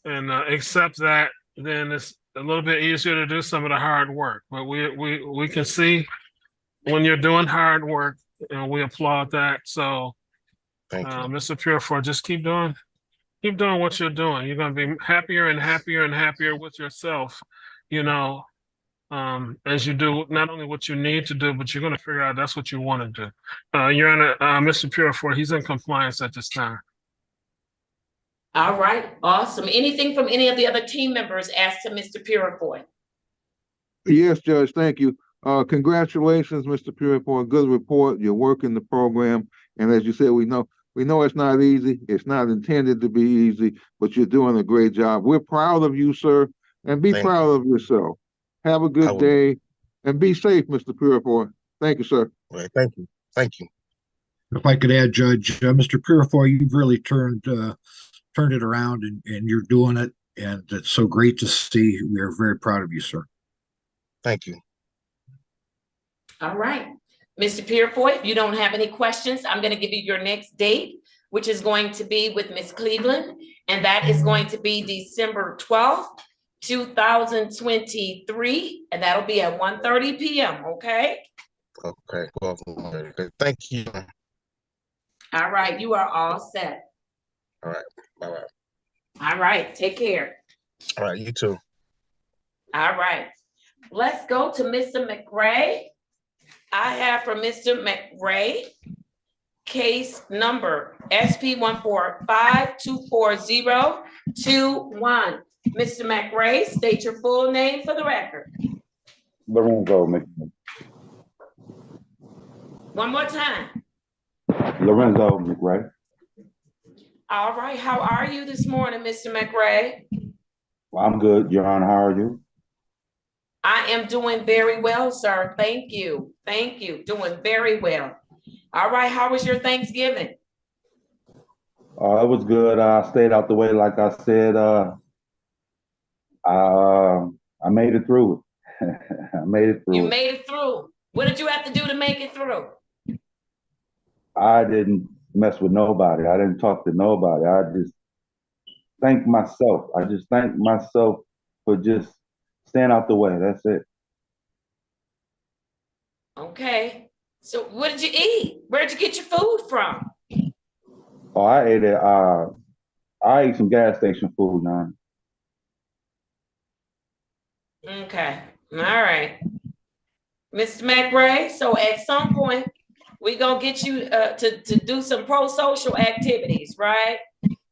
and accept that, then it's a little bit easier to do some of the hard work. But we can see when you're doing hard work, and we applaud that. So, Mr. Purifoy, just keep doing what you're doing. You're going to be happier and happier and happier with yourself, as you do not only what you need to do, but you're going to figure out that's what you want to do. Your Honor, Mr. Purifoy, he's in compliance at this time. All right, awesome. Anything from any of the other team members asked to Mr. Purifoy? Yes, Judge, thank you. Congratulations, Mr. Purifoy. Good report. You're working the program. And as you said, we know it's not easy. It's not intended to be easy, but you're doing a great job. We're proud of you, sir, and be proud of yourself. Have a good day and be safe, Mr. Purifoy. Thank you, sir. Right, thank you. Thank you. If I could add, Judge, Mr. Purifoy, you've really turned it around and you're doing it. And it's so great to see. We are very proud of you, sir. Thank you. All right. Mr. Purefoy, if you don't have any questions, I'm going to give you your next date, which is going to be with Miss Cleveland, and that is going to be December 12th, 2023, and that'll be at 1:30 p.m., okay? Okay, well, okay. Thank you. All right, you are all set. All right, bye-bye. All right, take care. All right, you too. All right, let's go to Mr. McRae. I have for Mr. McRae, case number SP145240221. Mr. McRae, state your full name for the record. Lorenzo McRae. One more time. Lorenzo McRae. All right, how are you this morning, Mr. McRae? Well, I'm good, Your Honor. How are you? I am doing very well, sir. Thank you. Thank you. Doing very well. All right, how was your Thanksgiving? It was good. I stayed out the way, like I said. I made it through it. I made it through You it. made it through. What did you have to do to make it through? I didn't mess with nobody. I didn't talk to nobody. I just thank myself. I just thank myself for just staying out the way. That's it. Okay. So what did you eat? Where'd you get your food from? Oh, I ate it. I ate some gas station food, man. Okay. All right. Mr. McRae, so at some point, we're going to get you to do some pro-social activities, right?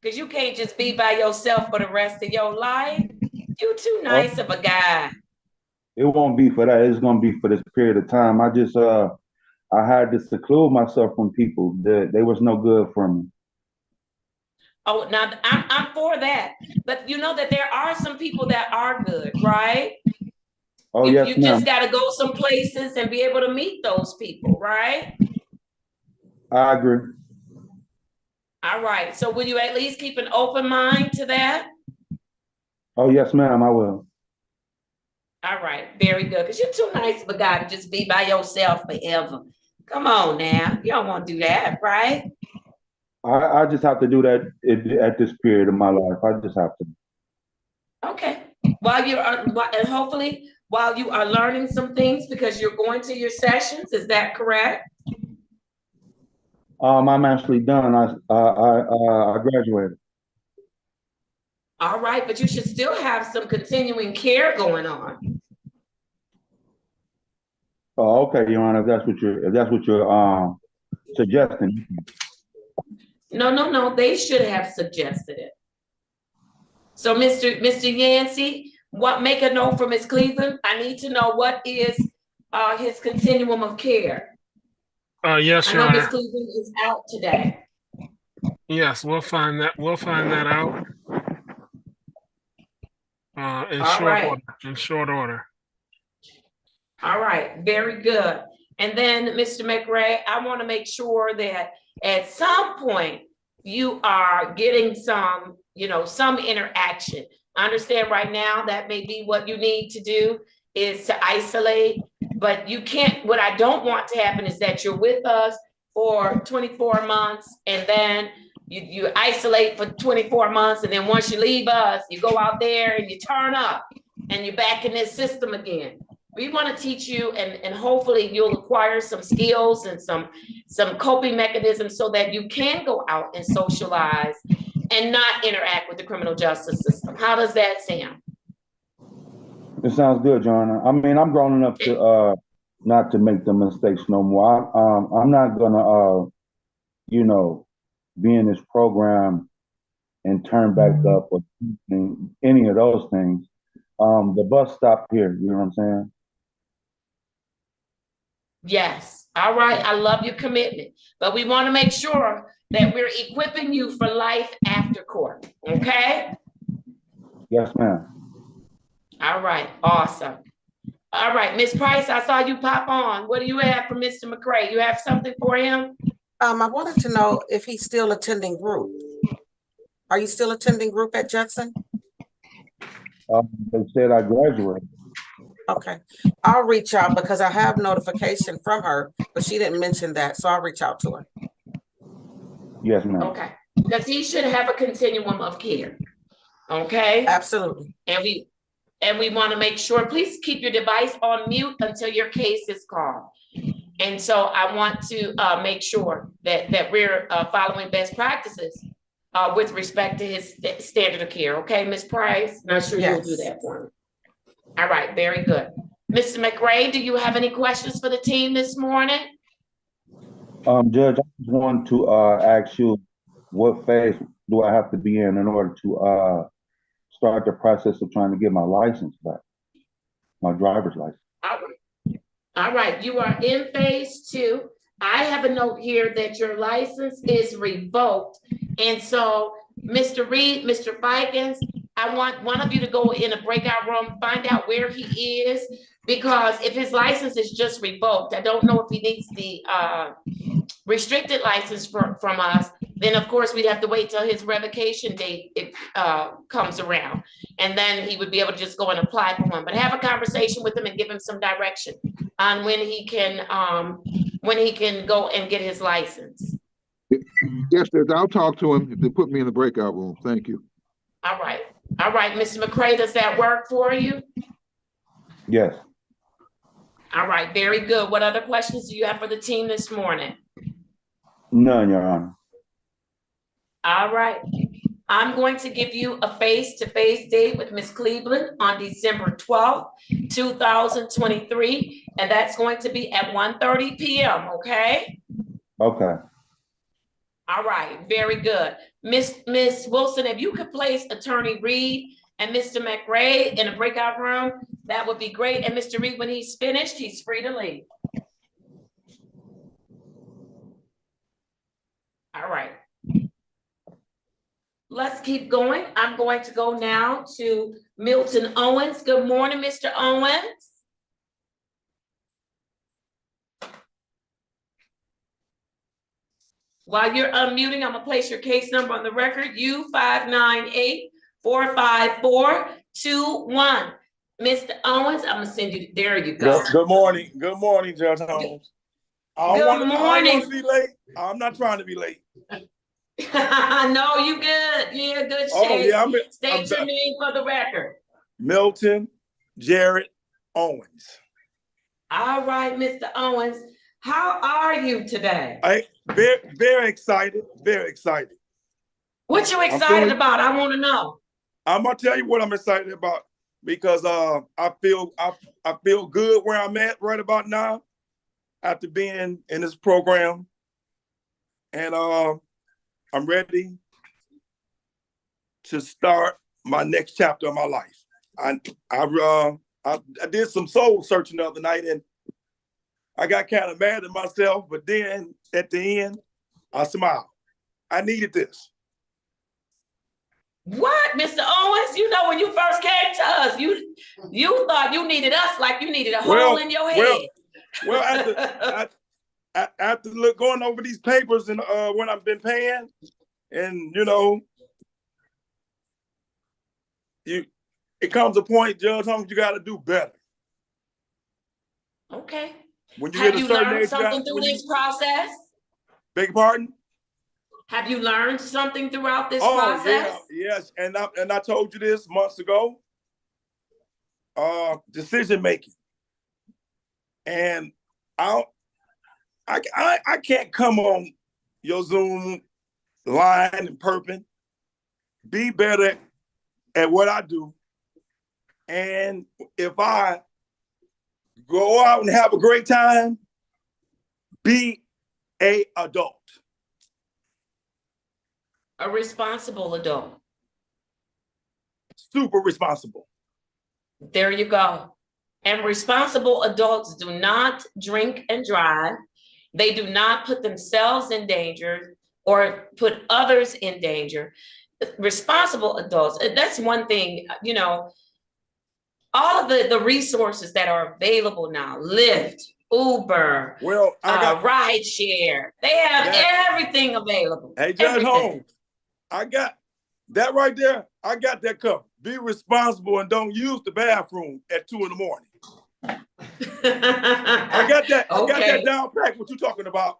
Because you can't just be by yourself for the rest of your life. You too nice of a guy. It won't be for that. It's gonna be for this period of time. I just I had to seclude myself from people. They was no good for me. Oh, now I'm for that. But you know that there are some people that are good, right? Oh, you yes, you ma'am. just got to go some places and be able to meet those people, right? I agree. All right. So will you at least keep an open mind to that? Oh, yes, ma'am, I will. All right. Very good. Because you're too nice of a guy to just be by yourself forever. Come on now. You don't want to do that, right? I just have to do that at this period of my life. I just have to. Okay. And hopefully while you are learning some things because you're going to your sessions, is that correct? I'm actually done. I graduated. All right, but you should still have some continuing care going on. Oh, okay, Your Honor. If that's what you're suggesting. No. They should have suggested it. So, Mr. Yancey, make a note for Ms. Cleveland. I need to know what is his continuum of care. Yes, I Your know Ms. Honor. Cleveland is out today. Yes, we'll find that. We'll find that out. In short order. All right, very good. And then, Mr. McRae, I want to make sure that at some point you are getting some interaction. I understand right now that may be what you need to do is to isolate, but you can't, what I don't want to happen is that you're with us for 24 months and then you isolate for 24 months. And then once you leave us, you go out there and you turn up and you're back in this system again. We want to teach you and hopefully you'll acquire some skills and some coping mechanisms so that you can go out and socialize and not interact with the criminal justice system. How does that sound? It sounds good, John. I mean, I'm grown enough to not to make the mistakes no more. I'm not gonna be in this program and turn back up or any of those things. The bus stopped here, you know what I'm saying? Yes. All right. I love your commitment, but we want to make sure that we're equipping you for life after court. Okay? Yes, ma'am. All right. Awesome. All right. Ms. Price, I saw you pop on. What do you have for Mr. McRae? You have something for him? I wanted to know if he's still attending group. Are you still attending group at Judson? They said I graduated. Okay, I'll reach out because I have notification from her, but she didn't mention that, so I'll reach out to her. Yes, ma'am. Okay, because he should have a continuum of care. Okay? Absolutely. And we want to make sure, please keep your device on mute until your case is called. And so I want to make sure that we're following best practices with respect to his standard of care. Okay, Ms. Price? Not sure you'll do that for me. All right, very good. Mr. McRae, do you have any questions for the team this morning? Judge, I just want to ask you, what phase do I have to be in order to start the process of trying to get my license back, my driver's license? All right, you are in phase 2. I have a note here that your license is revoked. And so, Mr. Reed, Mr. Vikings, I want one of you to go in a breakout room, find out where he is, because if his license is just revoked, I don't know if he needs the restricted license from us, then of course we'd have to wait till his revocation date comes around. And then he would be able to just go and apply for one. But have a conversation with him and give him some direction on when he can go and get his license. Yes, Judge, I'll talk to him if they put me in the breakout room. Thank you. All right. All right, Mr. McRae, does that work for you? Yes. All right, very good. What other questions do you have for the team this morning? None, Your Honor. All right. I'm going to give you a face-to-face date with Ms. Cleveland on December 12th, 2023, and that's going to be at 1:30 p.m., okay? Okay. All right, very good. Miss Wilson, if you could place Attorney Reed and Mr. McRae in a breakout room, that would be great. And Mr. Reed, when he's finished, he's free to leave. All right. Let's keep going. I'm going to go now to Milton Owens. Good morning, Mr. Owens. While you're unmuting, I'm gonna place your case number on the record, U598-454-21. Mr. Owens, I'm gonna send you, there you go. Good morning, Judge Holmes. I don't want to be late. I'm not trying to be late. No, you good. You're in good shape. Oh, yeah, State your name for the record. Milton Jared Owens. All right, Mr. Owens. How are you today? Very excited. Very excited. What you excited about? I want to know. I'm gonna tell you what I'm excited about because I feel good where I'm at right about now after being in this program, and I'm ready to start my next chapter of my life. I did some soul searching the other night, and I got kind of mad at myself, but then at the end, I smiled. I needed this. What, Mr. Owens? You know, when you first came to us, you thought you needed us like you needed a hole in your head. Well, after going over these papers and when I've been paying, and it comes a point, Judge Holmes, you got to do better. Okay. When you Have you learned something through this process? Beg your pardon? Have you learned something throughout this process? Yes, and I told you this months ago. Decision making, and I can't come on your Zoom line and perping. Be better at what I do, and if I go out and have a great time, be an adult. A responsible adult. Super responsible. There you go. And responsible adults do not drink and drive. They do not put themselves in danger or put others in danger. Responsible adults, that's one thing, all of the resources that are available now, Lyft, Uber, ride share, they have everything available. Hey, Judge Holmes, I got that right there. I got that covered. be responsible and don't use the bathroom at 2 a.m. I got that. I got Okay. that down pat. What you talking about?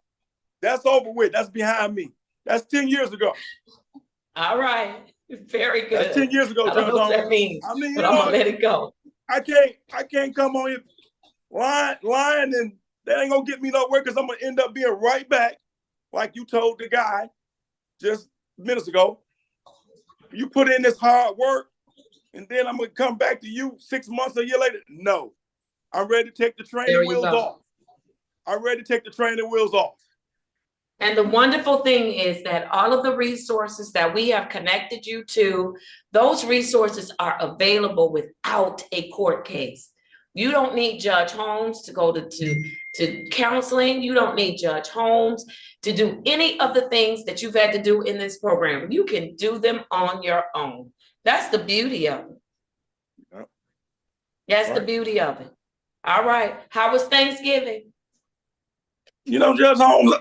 That's over with. That's behind me. That's 10 years ago. All right. Very good. That's 10 years ago, I don't Judge know what Holmes. that means, I mean, you but I'm know, gonna let it go. I can't come on here lying, and that ain't gonna get me nowhere because I'm gonna end up being right back, like you told the guy just minutes ago. You put in this hard work, and then I'm gonna come back to you 6 months, a year later. No, I'm ready to take the There training you wheels go. off. I'm ready to take the training wheels off. And the wonderful thing is that all of the resources that we have connected you to, those resources are available without a court case. You don't need Judge Holmes to go to counseling. You don't need Judge Holmes to do any of the things that you've had to do in this program. You can do them on your own. That's the beauty of it. Yep. That's the Right. beauty of it. All right. How was Thanksgiving? You know, Judge Holmes,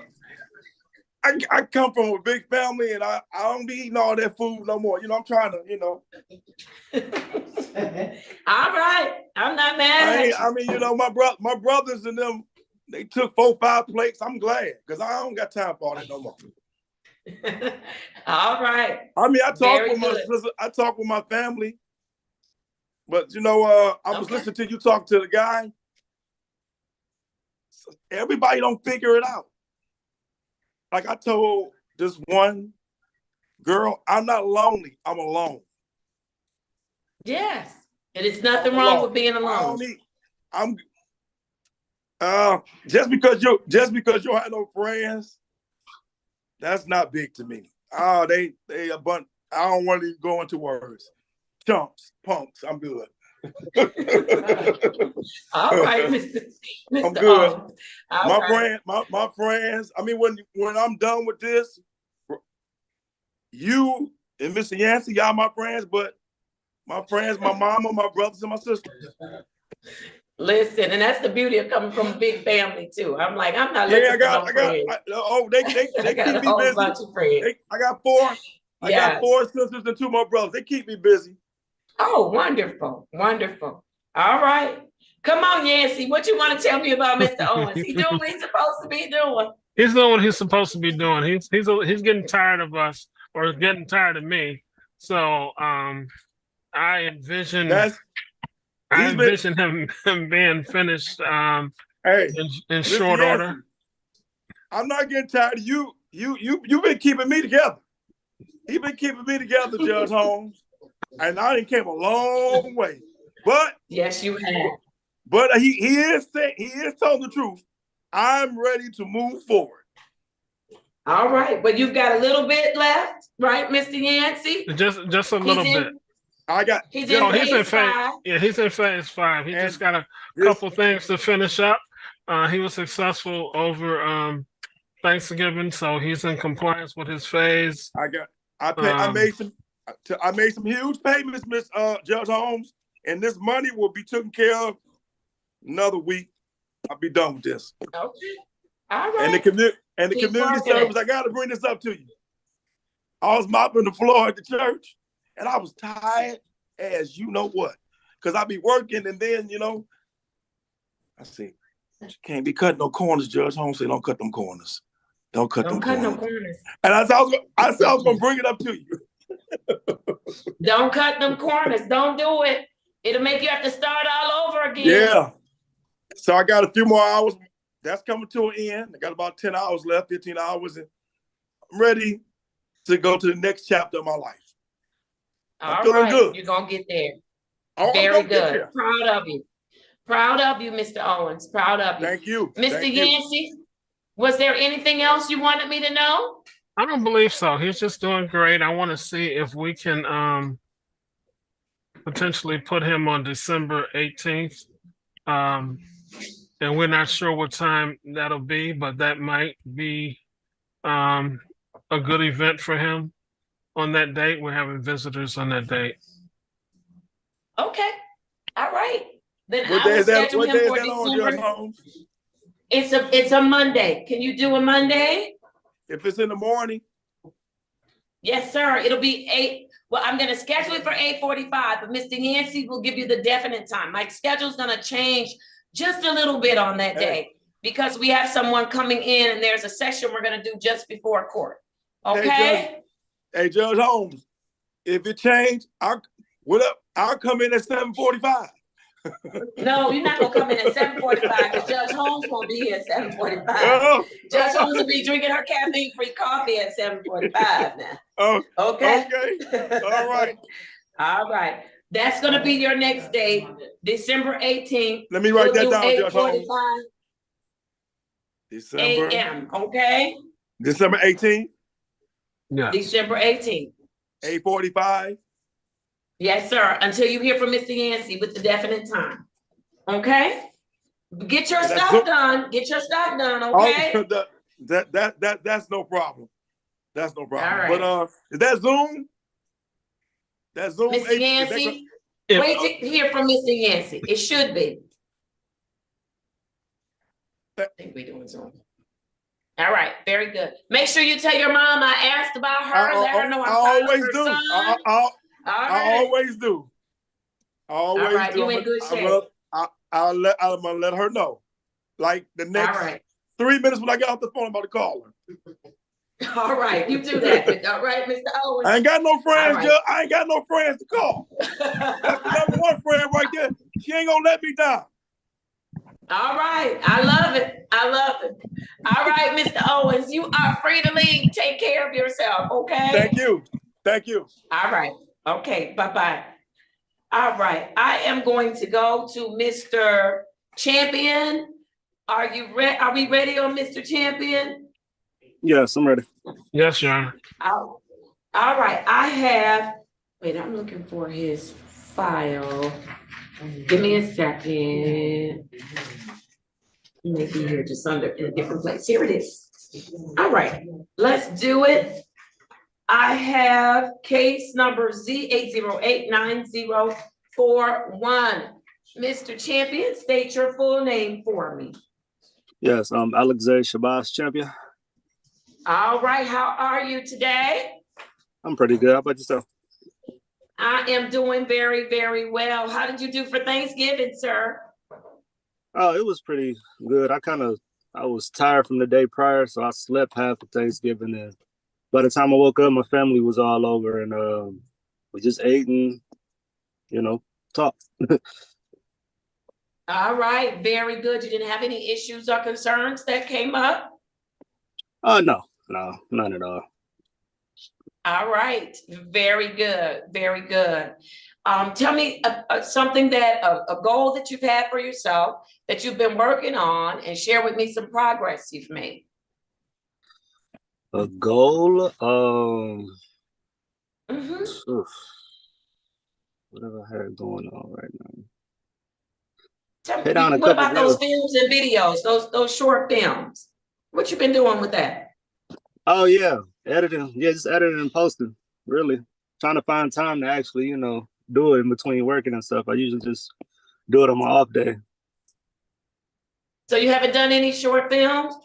I come from a big family, and I don't be eating all that food no more. You know, I'm trying to, you know. All right. I'm not mad at you. I mean, you know, my brothers and them, they took 4, 5 plates. I'm glad, because I don't got time for all that no more. All right. I mean, I talk Very with my good. sister, I talk with my family, but you know, I was listening to you talk to the guy. Everybody don't figure it out. Like I told this one girl, I'm not lonely, I'm alone. Yes. And it's nothing I'm wrong alone. with being I alone. don't need, just because you don't have no friends, that's not big to me. Oh, they a bunch. I don't want to go into words. Chumps, punks. I'm good. All right, Mr. I'm good. Owens. All right. My friends. I mean, when I'm done with this, you and Mr. Yancey, y'all my friends, but my friends, my mama, my brothers, and my sisters. Listen, and that's the beauty of coming from a big family too. I'm like, I'm not looking for no friends. They got keep a me whole busy. bunch of friends. I got 4. I got Yes. 4 sisters and 2 more brothers. They keep me busy. Oh, wonderful, wonderful. All right. Come on, Yancey. What you want to tell me about Mr. Owens? He doing what he's supposed to be doing. He's doing what he's supposed to be doing. He's getting tired of us, or getting tired of me. So I envision him being finished in short Yancey, order. I'm not getting tired of you. You've been keeping me together. He been keeping me together, Judge Holmes. And I done came a long way. But yes, you have. But he is telling the truth. I'm ready to move forward. All right, but you've got a little bit left, right, Mr. Yancey? Just a little bit. He's in phase 5. Yeah, he's in phase 5. He just got a couple things to finish up. He was successful over Thanksgiving, so he's in compliance with his phase. I made some huge payments, Miss Judge Holmes, and this money will be taken care of another week. I'll be done with this. Okay. All right. And the community service, I gotta bring this up to you. I was mopping the floor at the church, and I was tired as you know what. Because I be working, and then, you know, I see, you can't be cutting no corners, Judge Holmes said, don't cut them corners. Don't cut them corners. No corners. And I said I was gonna bring it up to you. Don't cut them corners. Don't do it. It'll make you have to start all over again. Yeah. So I got a few more hours. That's coming to an end. I got about 10 hours left, 15 hours, and I'm ready to go to the next chapter of my life. I'm feeling good. You're gonna get there. I'm Very gonna get good. there. Proud of you. Proud of you, Mr. Owens. Proud of you. Thank you. Mr. Thank you. Yancey, was there anything else you wanted me to know? I don't believe so. He's just doing great. I want to see if we can potentially put him on December 18th. And we're not sure what time that'll be, but that might be a good event for him on that date. We're having visitors on that date. Okay. All right. Then What I day will is that? schedule What him day is for that on, December. Judge Holmes? It's a Monday. Can you do a Monday? If it's in the morning. Yes, sir. It'll be 8. Well, I'm gonna schedule it for 8:45, but Mr. Yancey will give you the definite time. My schedule's gonna change just a little bit on that day because we have someone coming in and there's a session we're gonna do just before court. Okay? Hey, Judge Holmes, if it changed, I'll come in at 7:45. No, you're not gonna come in at 7:45 because Judge Holmes won't be here at 7:45. Judge Holmes will be drinking her caffeine-free coffee at 7:45 now. Oh, okay. All right. All right. That's gonna be your next date, December 18th. Let me write that down, Judge 8:45 December a.m. Okay? December 18th. Yeah. December 18th. 8:45. Yes, sir. Until you hear from Mr. Yancey with the definite time. Okay? Get your stuff done. Get your stuff done, okay? That's no problem. That's no problem. All right. But is that Zoom? That's Zoom. Mr. Yancey, wait to hear from Mr. Yancey. It should be. I think we're doing Zoom. All right, very good. Make sure you tell your mom I asked about her. Let her know I'm always her do. son. I always do. I always All right, do. you in good shape. I'm gonna let her know. Like the next 3 minutes when I get off the phone, I'm about to call her. All right, you do that. All right, Mr. Owens. I ain't got no friends, right. I ain't got no friends to call. That's the number one friend right there. She ain't gonna let me down. All right, I love it. I love it. All right, Mr. Owens, you are free to leave. Take care of yourself, okay? Thank you. Thank you. All right. Okay, bye-bye. All right, I am going to go to Mr. Champion. Are you ready? Are we ready on Mr. Champion? Yes, I'm ready. Yes, Your Honor. All right, I have, wait, I'm looking for his file. Give me a second. Maybe here just under in a different place. Here it is. All right, let's do it. I have case number Z8089041. Mr. Champion, state your full name for me. Yes, Alexei Shabazz Champion. All right, how are you today? I'm pretty good. How about yourself? I am doing very, very well. How did you do for Thanksgiving, sir? Oh, it was pretty good. I was tired from the day prior, so I slept half of Thanksgiving. And by the time I woke up, my family was all over, and we just ate and, talked. All right, very good. You didn't have any issues or concerns that came up? No, none at all. All right, very good, very good. Tell me something a goal that you've had for yourself that you've been working on, and share with me some progress you've made. A goal? What have I had going on right now? What about those films and videos, those short films? What you been doing with that? Oh yeah, editing. Yeah, just editing and posting. Really trying to find time to actually, do it in between working and stuff. I usually just do it on my off day. So you haven't done any short films?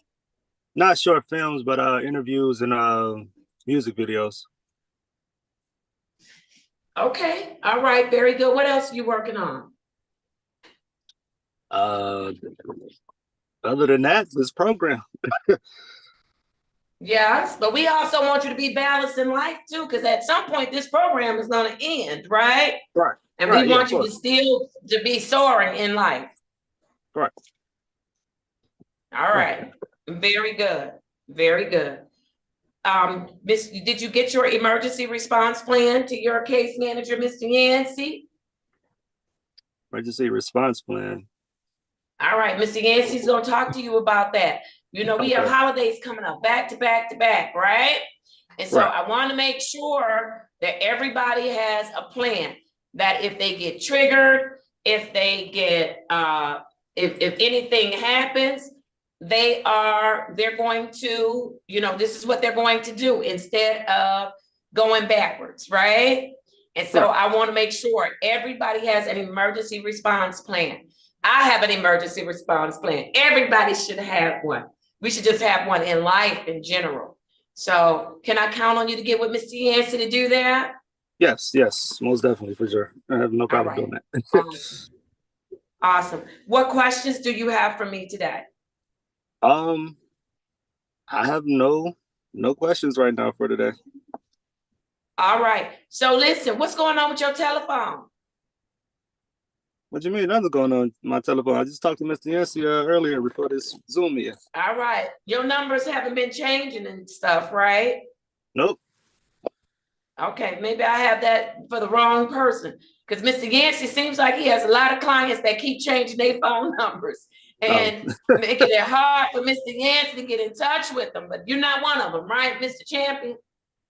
Not short films, but interviews and music videos. Okay, all right, very good. What else are you working on? Other than that, this program. Yes, but we also want you to be balanced in life too, because at some point this program is going to end, right? Right. And we want you to still to be soaring in life. Right. All right. Very good. Very good. Did you get your emergency response plan to your case manager, Mr. Yancey? Emergency response plan. All right, Mr. Yancey's gonna talk to you about that. We have holidays coming up back to back to back, right? And so I want to make sure that everybody has a plan, that if they get triggered, if they get, if anything happens, they're going to, this is what they're going to do instead of going backwards, right? And so I want to make sure everybody has an emergency response plan. I have an emergency response plan. Everybody should have one. We should just have one in life in general. So can I count on you to get with Mr. Yancey to do that? Yes, most definitely, for sure. I have no problem doing that. Awesome. What questions do you have for me today? I have no questions right now for today. All right. So listen, what's going on with your telephone? What do you mean? Nothing going on my telephone. I just talked to Mr. Yancey earlier before this Zoom meeting. All right. Your numbers haven't been changing and stuff, right? Nope. Okay, maybe I have that for the wrong person. Because Mr. Yancey seems like he has a lot of clients that keep changing their phone numbers and making it hard for Mr. Yancey to get in touch with them. But you're not one of them, right, Mr. Champion?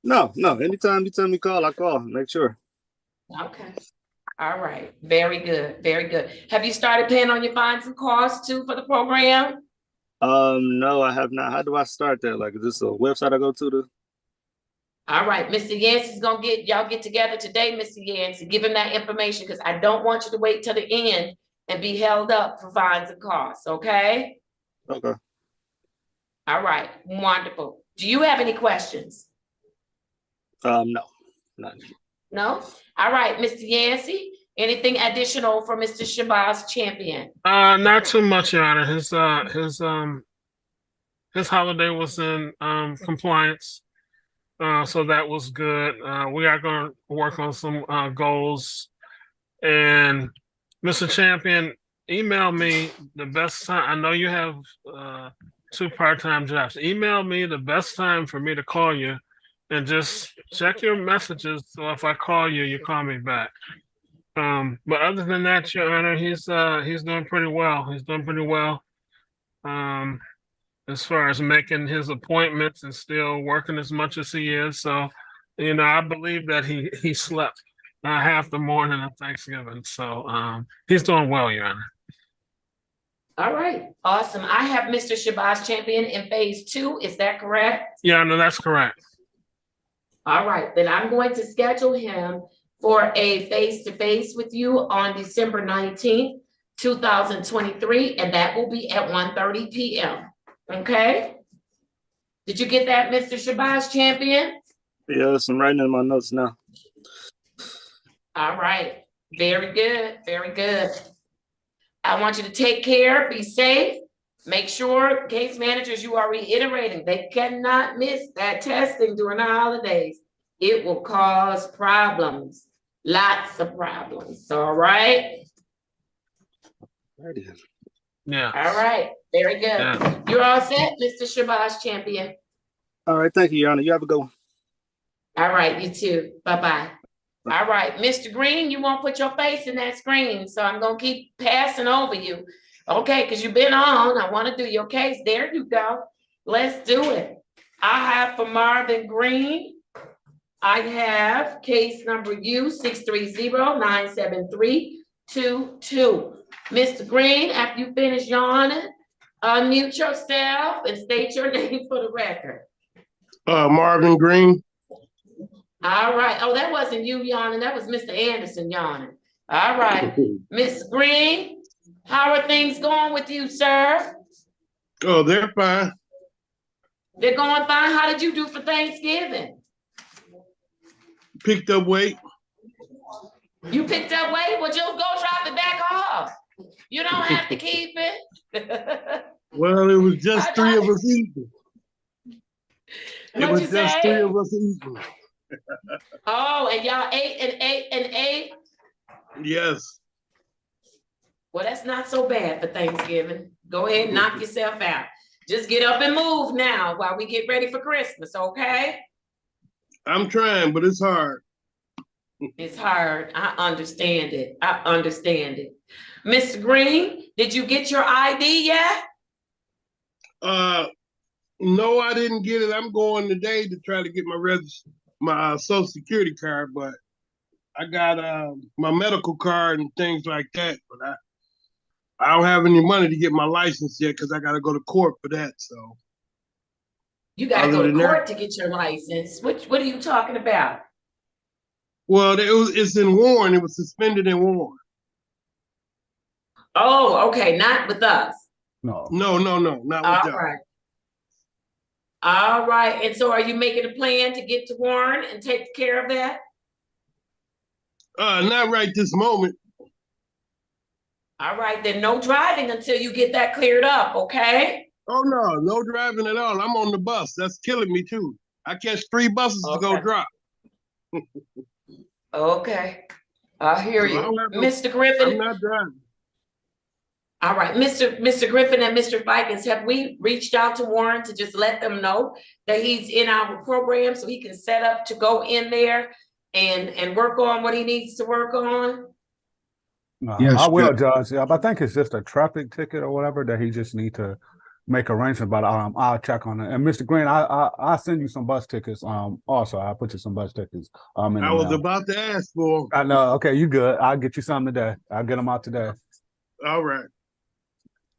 No. Anytime you tell me call, I call. Make sure. Okay. All right. Very good. Very good. Have you started paying on your fines and costs too for the program? No, I have not. How do I start that? Like, is this a website I go to? All right, Mr. Yancey's gonna y'all get together today, Mr. Yancey. Give him that information because I don't want you to wait till the end and be held up for fines and costs, okay? Okay. All right, wonderful. Do you have any questions? No, not. No? All right, Mr. Yancey, anything additional for Mr. Shabazz Champion? Not too much, Your Honor. His holiday was in compliance. So that was good. We are going to work on some goals. And Mr. Champion, email me the best time. I know you have 2 part-time jobs. Email me the best time for me to call you, and just check your messages. So if I call you, you call me back. But other than that, Your Honor, he's doing pretty well. He's doing pretty well. As far as making his appointments and still working as much as he is. So, I believe that he slept half the morning of Thanksgiving. So he's doing well, Your Honor. All right, awesome. I have Mr. Shabazz Champion in phase 2. Is that correct? Yeah, no, that's correct. All right, then I'm going to schedule him for a face-to-face with you on December 19th, 2023, and that will be at 1:30 p.m. Okay? Did you get that, Mr. Shabazz Champion? Yes, I'm writing in my notes now. All right, very good, very good. I want you to take care, be safe. Make sure, case managers, you are reiterating, they cannot miss that testing during the holidays. It will cause problems, lots of problems, all right? Yeah. All right, very good. Yeah. You're all set, Mr. Shabazz Champion. All right, thank you, Your Honor. You have a good one. All right, you too. Bye-bye. All right, Mr. Green, you won't put your face in that screen, so I'm gonna keep passing over you. Okay, because you've been on. I want to do your case. There you go. Let's do it. I have for Marvin Green, I have case number U630-97322. Mr. Green, after you finish yawning, unmute yourself and state your name for the record. Marvin Green. All right. Oh, that wasn't you yawning. That was Mr. Anderson yawning. All right. Miss Green, how are things going with you, sir? Oh, they're fine. They're going fine. How did you do for Thanksgiving? Picked up weight. You picked up weight? Well, just go drop it back off. You don't have to keep it. Well, it was just 3 of us eating. It What'd was you just say? 3 of us eating. Oh, and y'all ate and ate and ate? Yes. Well, that's not so bad for Thanksgiving. Go ahead and knock yourself out. Just get up and move now while we get ready for Christmas, okay? I'm trying, but it's hard. It's hard. I understand it. I understand it. Mr. Green, did you get your ID yet? No, I didn't get it. I'm going today to try to get my Social Security card, but I got my medical card and things like that, but I don't have any money to get my license yet because I got to go to court for that. So you got to go to court to get your license. What are you talking about? Well, it's in Warren. It was suspended in Warren. Oh, okay. Not with us. No, not with y'all. Right. All right, and so are you making a plan to get to Warren and take care of that? Not right this moment. All right, then no driving until you get that cleared up, okay? Oh no, no driving at all. I'm on the bus. That's killing me too. I catch 3 buses to go Okay. drop. Okay, I hear So I you. don't have no, Mr. Griffin. I'm not driving. All right, Mr. Griffin and Mr. Vikings, have we reached out to Warren to just let them know that he's in our program so he can set up to go in there and work on what he needs to work on? No, Yes, I will, Judge. Judge. Yeah, but I think it's just a traffic ticket or whatever that he just need to make arrangement. But I'll check on it. And Mr. Green, I'll send you some bus tickets. Also I'll put you some bus tickets. In the I was mail. about to ask for 'em. I know. Okay, you good? I'll get you some today. I'll get them out today. All right.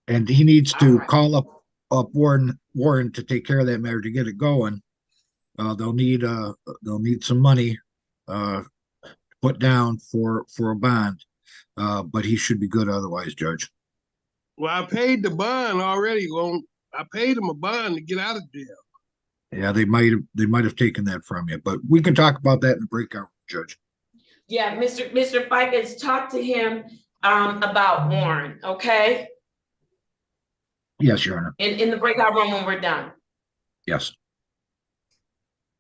And he needs to right. call up Warren to take care of that matter to get it going. They'll need some money put down for a bond. But he should be good otherwise, Judge. Well, I paid the bond already. I paid him a bond to get out of jail. Yeah, they might have taken that from you, but we can talk about that in the breakout, Judge. Yeah, Mr. Fikens, talk to him about Warren, okay? Yes, Your Honor. In the breakout room when we're done. Yes.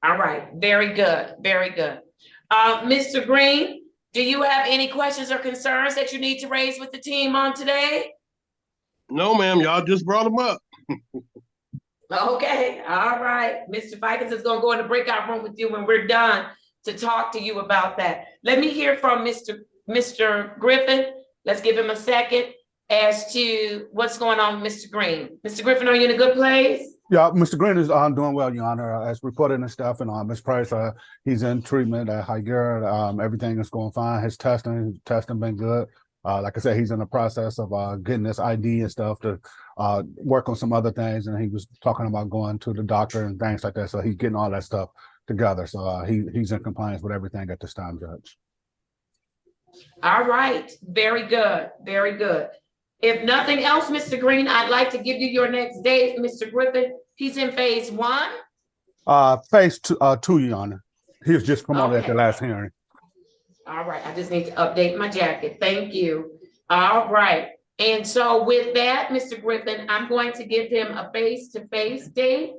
All right, very good, very good. Mr. Green, do you have any questions or concerns that you need to raise with the team on today? No, ma'am, y'all just brought them up. Okay, all right. Mr. Fikens is gonna go in the breakout room with you when we're done to talk to you about that. Let me hear from Mr. Griffin. Let's give him a second as to what's going on with Mr. Green. Mr. Griffin, are you in a good place? Yeah, Mr. Green is doing well, Your Honor, as reported and stuff. And Ms. Price, he's in treatment at Higher. Everything is going fine. His testing been good. Like I said, he's in the process of getting this ID and stuff to work on some other things. And he was talking about going to the doctor and things like that. So he's getting all that stuff together. So he's in compliance with everything at this time, Judge. All right, very good, very good. If nothing else, Mr. Green, I'd like to give you your next date, Mr. Griffin. He's in phase 1. Phase 2, Your Honor. He was just promoted at the last hearing. All right, I just need to update my jacket. Thank you. All right. And so with that, Mr. Griffin, I'm going to give him a face-to-face date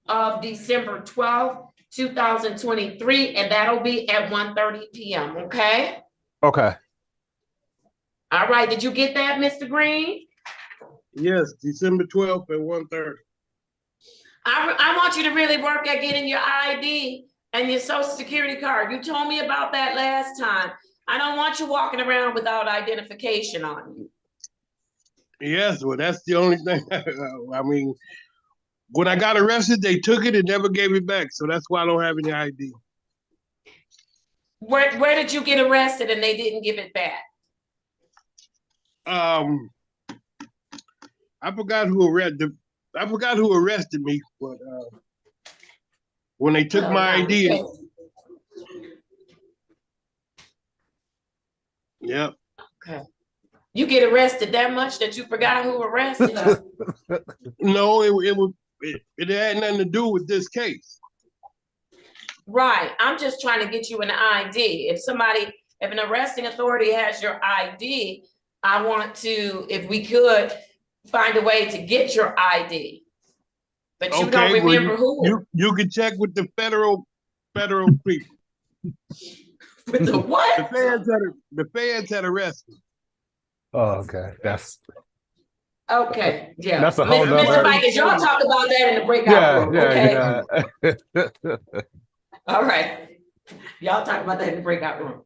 of December 12th, 2023, and that'll be at 1:30 p.m., okay? Okay. All right, did you get that, Mr. Green? Yes, December 12th at 1:30. I want you to really work at getting your ID and your social security card. You told me about that last time. I don't want you walking around without identification on you. Yes, well, that's the only thing. I mean, when I got arrested, they took it and never gave it back. So that's why I don't have any ID. Where did you get arrested and they didn't give it back? I forgot who arrested me, but when they took my ID. Okay. Yep. Okay. You get arrested that much that you forgot who arrested you? No, it had nothing to do with this case. Right. I'm just trying to get you an ID. If an arresting authority has your ID, I want to, if we could, find a way to get your ID. But you don't remember who. You can check with the federal people. With the what? The feds had arrested. Oh, okay. That's okay. Yeah. That's a whole Mr. Vikings, y'all talk about that in the breakout room. Okay. Yeah. All right. Y'all talk about that in the breakout room.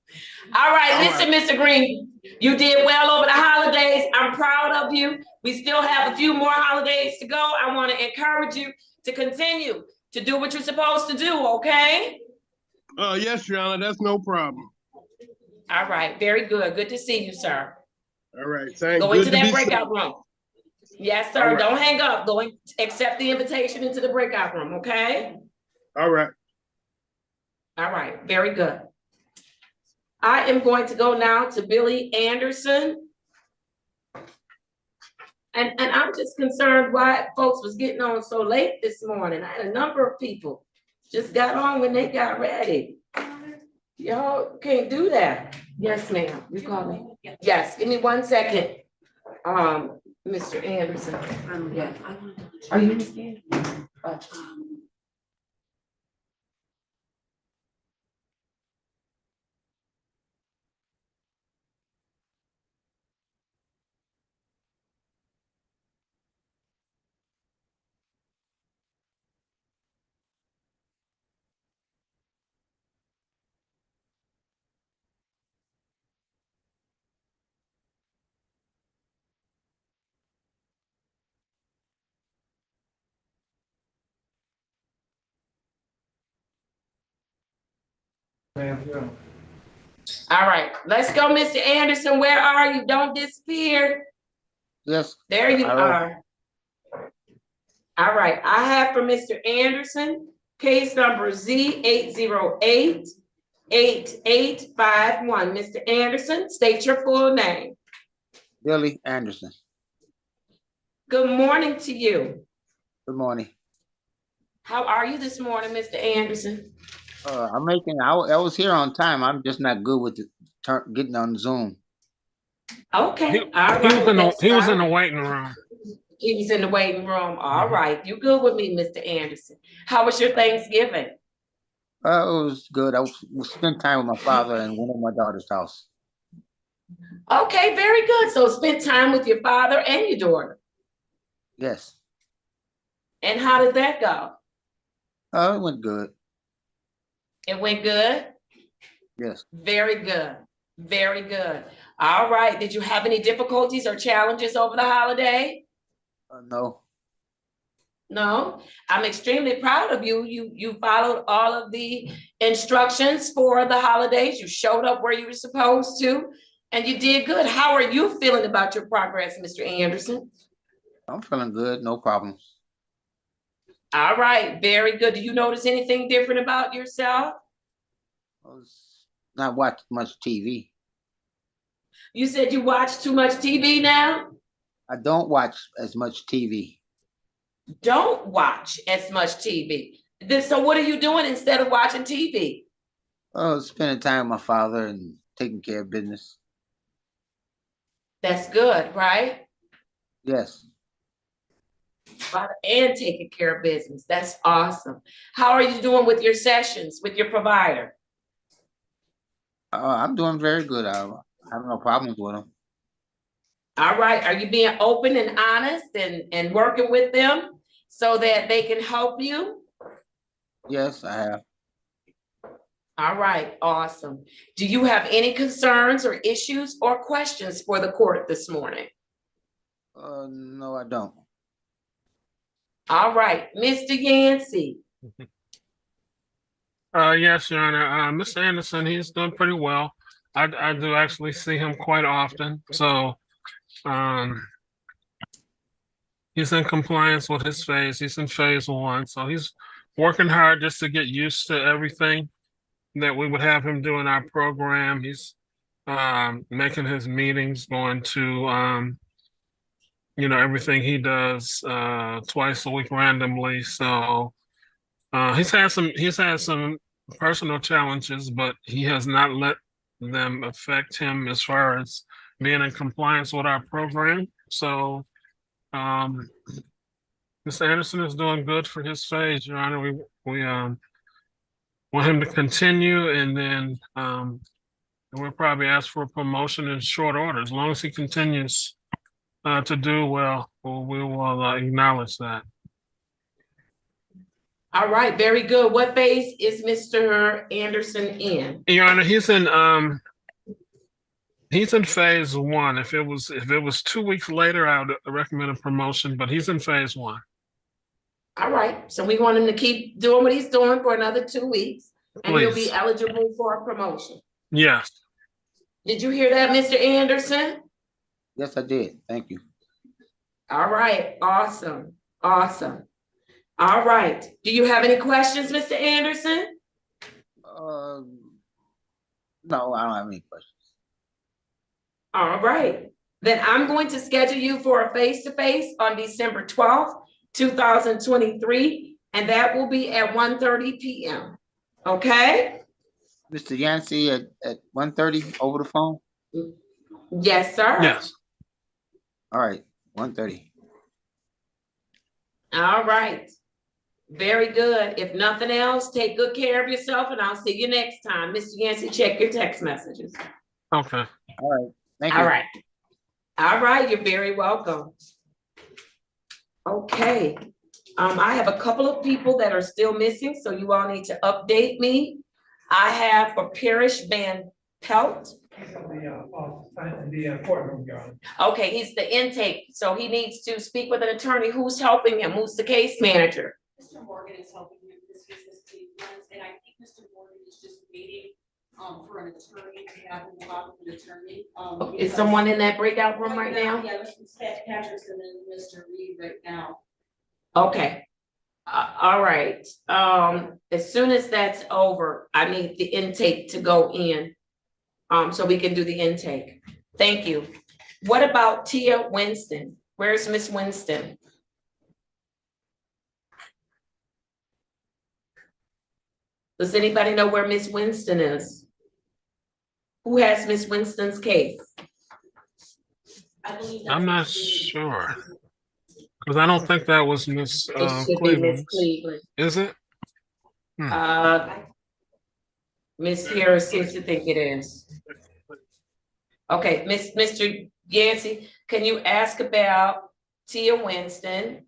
All right, listen, Mr. Green, you did well over the holidays. I'm proud of you. We still have a few more holidays to go. I want to encourage you to continue to do what you're supposed to do, okay? Yes, Your Honor, that's no problem. All right, very good. Good to see you, sir. All right, thanks. Go into that breakout room. Yes, sir. Right. Don't hang up. Go and accept the invitation into the breakout room, okay? All right. All right, very good. I am going to go now to Billy Anderson. And I'm just concerned why folks was getting on so late this morning. I had a number of people just got on when they got ready. Y'all can't do that. Yes, ma'am. You call me? Yes, give me 1 second. Mr. Anderson. Yeah. Are you scared? All right, let's go, Mr. Anderson. Where are you? Don't disappear. Yes. There you are. All right, I have for Mr. Anderson, case number Z8088851. Mr. Anderson, state your full name. Billy Anderson. Good morning to you. Good morning. How are you this morning, Mr. Anderson? I'm making. I was here on time. I'm just not good with getting on Zoom. Okay, all right. He was in the waiting room. He was in the waiting room. All right, you good with me, Mr. Anderson? How was your Thanksgiving? It was good. I spent time with my father and went to my daughter's house. Okay, very good. So spend time with your father and your daughter. Yes. And how did that go? It went good. It went good? Yes. Very good. Very good. All right. Did you have any difficulties or challenges over the holiday? No. No? I'm extremely proud of you. You followed all of the instructions for the holidays. You showed up where you were supposed to, and you did good. How are you feeling about your progress, Mr. Anderson? I'm feeling good. No problems. All right. Very good. Do you notice anything different about yourself? I was not watching much TV. You said you watch too much TV now? I don't watch as much TV. Don't watch as much TV. So what are you doing instead of watching TV? Oh, spending time with my father and taking care of business. That's good, right? Yes. Father and taking care of business. That's awesome. How are you doing with your sessions with your provider? I'm doing very good. I have no problems with him. All right. Are you being open and honest and working with them so that they can help you? Yes, I have. All right. Awesome. Do you have any concerns or issues or questions for the court this morning? No, I don't. All right. Mr. Yancey. Yes, Your Honor. Mr. Anderson, he's doing pretty well. I do actually see him quite often. So he's in compliance with his phase. He's in phase 1. So he's working hard just to get used to everything that we would have him do in our program. He's making his meetings, going to everything he does twice a week randomly. So he's had some personal challenges, but he has not let them affect him as far as being in compliance with our program. So Mr. Anderson is doing good for his phase, Your Honor. We want him to continue, and then we'll probably ask for a promotion in short order. As long as he continues to do well, we will acknowledge that. All right, very good. What phase is Mr. Anderson in? Your Honor, he's in phase 1. If it was 2 weeks later, I would recommend a promotion, but he's in phase 1. All right, so we want him to keep doing what he's doing for another 2 weeks, and Please. he'll be eligible for a promotion. Yes. Did you hear that, Mr. Anderson? Yes, I did. Thank you. All right, awesome, awesome. All right, do you have any questions, Mr. Anderson? No, I don't have any questions. All right, Then I'm going to schedule you for a face-to-face on December 12th, 2023, and that will be at 1:30 p.m. Okay? Mr. Yancey at 1:30 over the phone? Yes, sir. Yes. All right, 1:30. All right. Very good. If nothing else, take good care of yourself and I'll see you next time. Mr. Yancey, check your text messages. Okay. All right, thank All you. right. All right, you're very welcome. Okay. I have a couple of people that are still missing, so you all need to update me. I have for Parrish Van Pelt. The courtroom, Your Honor. Okay, he's the intake, so he needs to speak with an attorney. Who's helping him? Who's the case manager? Mr. Morgan is helping him this business team and I think Mr. Morgan is just waiting for an attorney to have him talk with an attorney. Is someone in that breakout room right now? Yeah, Mr. Patterson and Mr. Reed right now. Okay. All right. As soon as that's over, I need the intake to go in. So we can do the intake. Thank you. What about Tia Winston? Where's Miss Winston? Does anybody know where Miss Winston is? Who has Miss Winston's case? I'm not sure. Because I don't think that was Miss It should be Miss Cleveland's. Cleveland. Is it? Miss Harris seems to think it is. Okay, Mr. Yancey, can you ask about Tia Winston?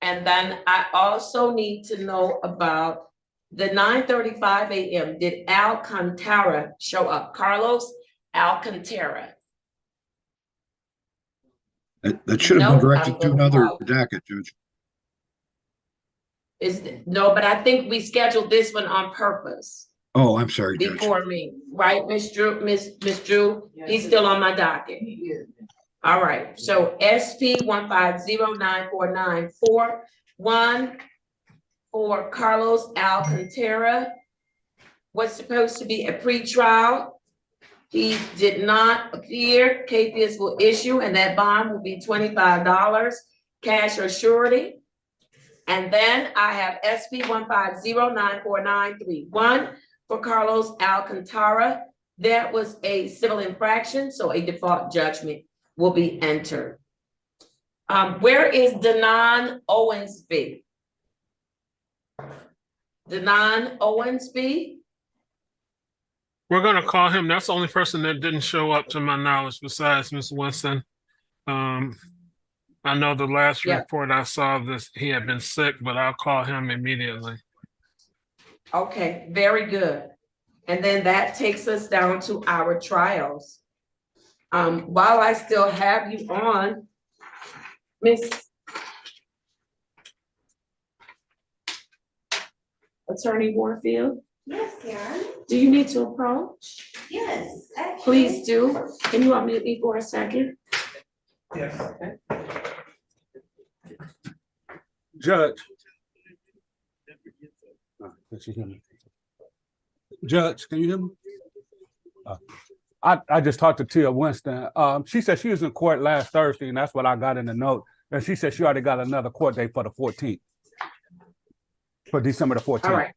And then I also need to know about the 9:35 a.m. Did Alcantara show up? Carlos Alcantara. That should have been No, directed I'm to gonna another call. docket, Judge. No, but I think we scheduled this one on purpose. Oh, I'm sorry, Judge. Before me, right, Miss Drew, Miss Drew, he's still on my docket. All right, so SP 150949441 for Carlos Alcantara was supposed to be a pretrial. He did not appear. KPS will issue, and that bond will be $25, cash or surety. And then I have SP 1509491 for Carlos Alcantara. That was a civil infraction, so a default judgment will be entered. Where is Denon Owensby? Denon Owensby? We're gonna call him. That's the only person that didn't show up to my knowledge besides Miss Winston. I know the last report I saw this, he had been sick, but I'll call him immediately. Okay, very good. And then that takes us down to our trials. While I still have you on, Miss Attorney Warfield? Yes, Karen. Do you need to approach? Yes, actually. Please do. Can you unmute me for a second? Yes. Okay. Judge. Can she hear me? Judge, can you hear me? I just talked to Tia Winston. She said she was in court last Thursday, and that's what I got in the note. And she said she already got another court date for the 14th. For December the 14th. All right.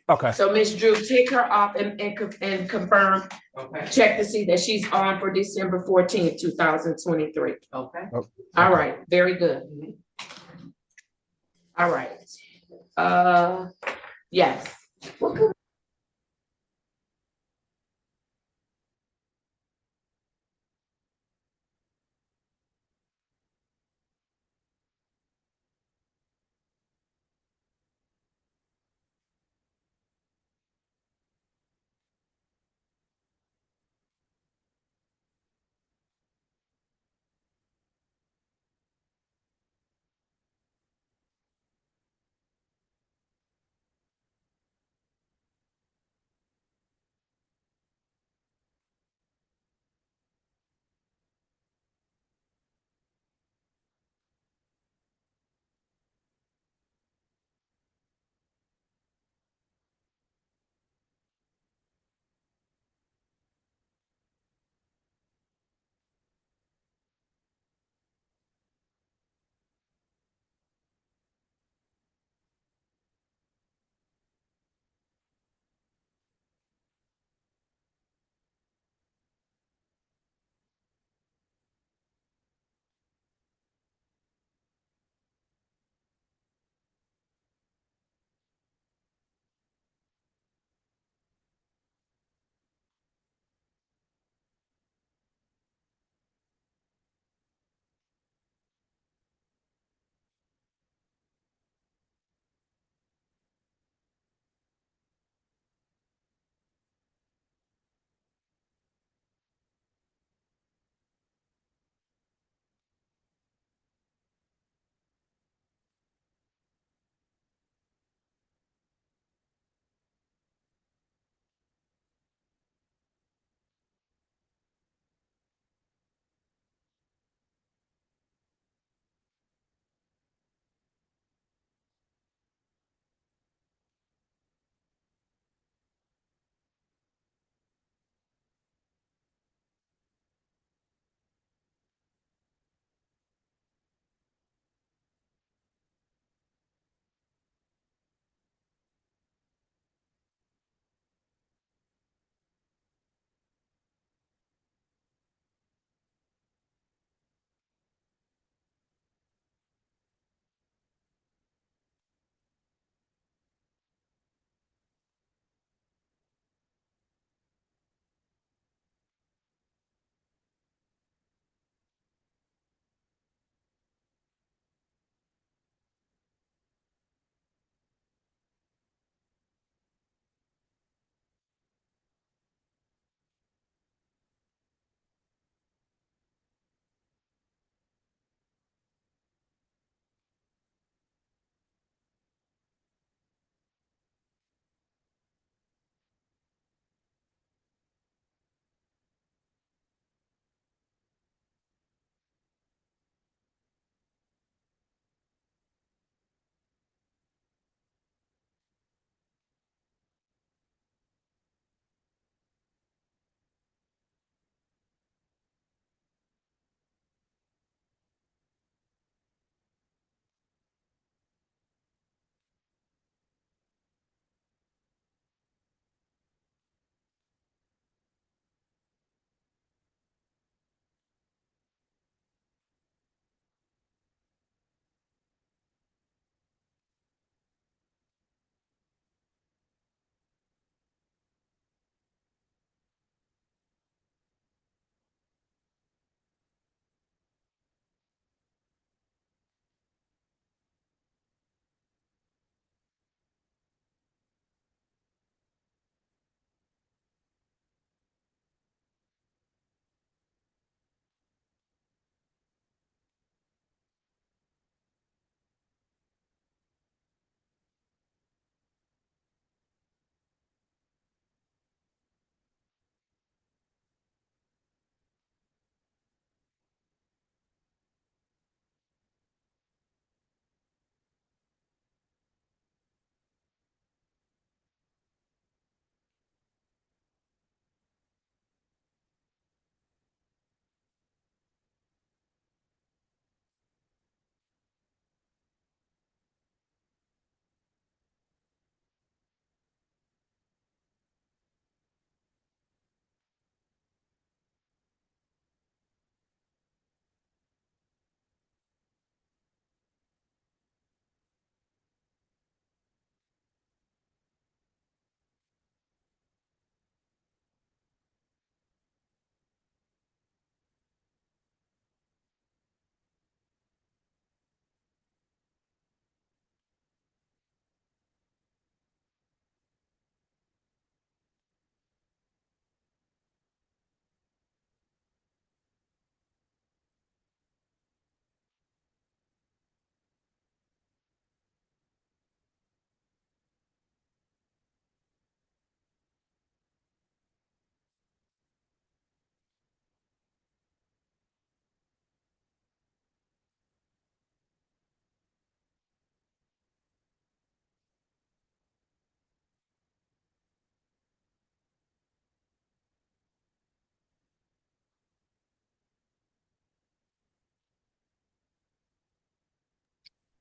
Okay. So Ms. Drew, take her off and confirm, check to see that she's on for December 14th, 2023. Okay. All right, very good. All right. Yes.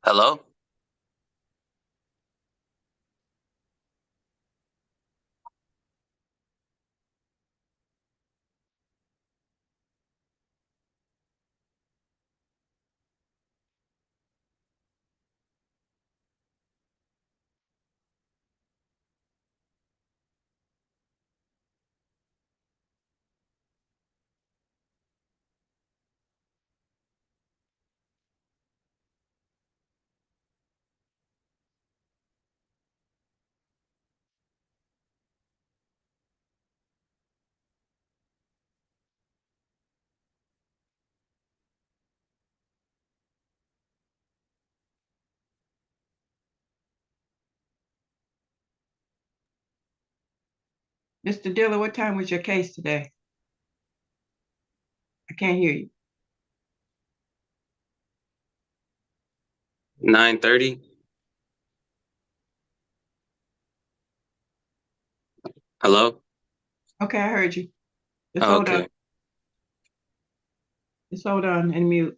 Hello? Mr. Dillon, what time was your case today? I can't hear you. 9:30? Hello? Okay, I heard you. Just hold on. Okay. Just hold on and mute.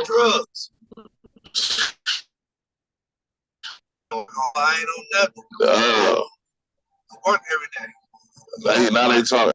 on drugs. I ain't on nothing. I work every day. Now they talking.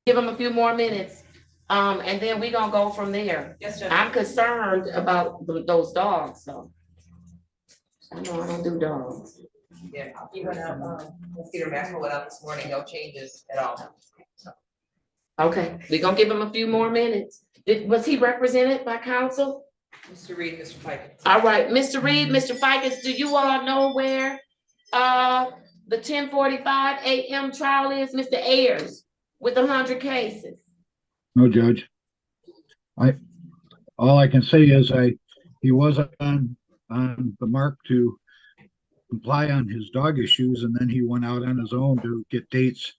Give him a few more minutes. And then we gonna go from there. Yes, Judge. I'm concerned about those dogs, so. I know I don't do dogs. Yeah, he went out, Peter Maxwell went out this morning, no changes at all. Okay, we gonna give him a few more minutes. Was he represented by counsel? Mr. Reed, Mr. Pike. All right, Mr. Reed, Mr. Fikes, do you all know where, the 10:45 a.m. trial is, Mr. Ayers, with 100 cases? No, Judge. All I can say is he was on the mark to comply on his dog issues, and then he went out on his own to get dates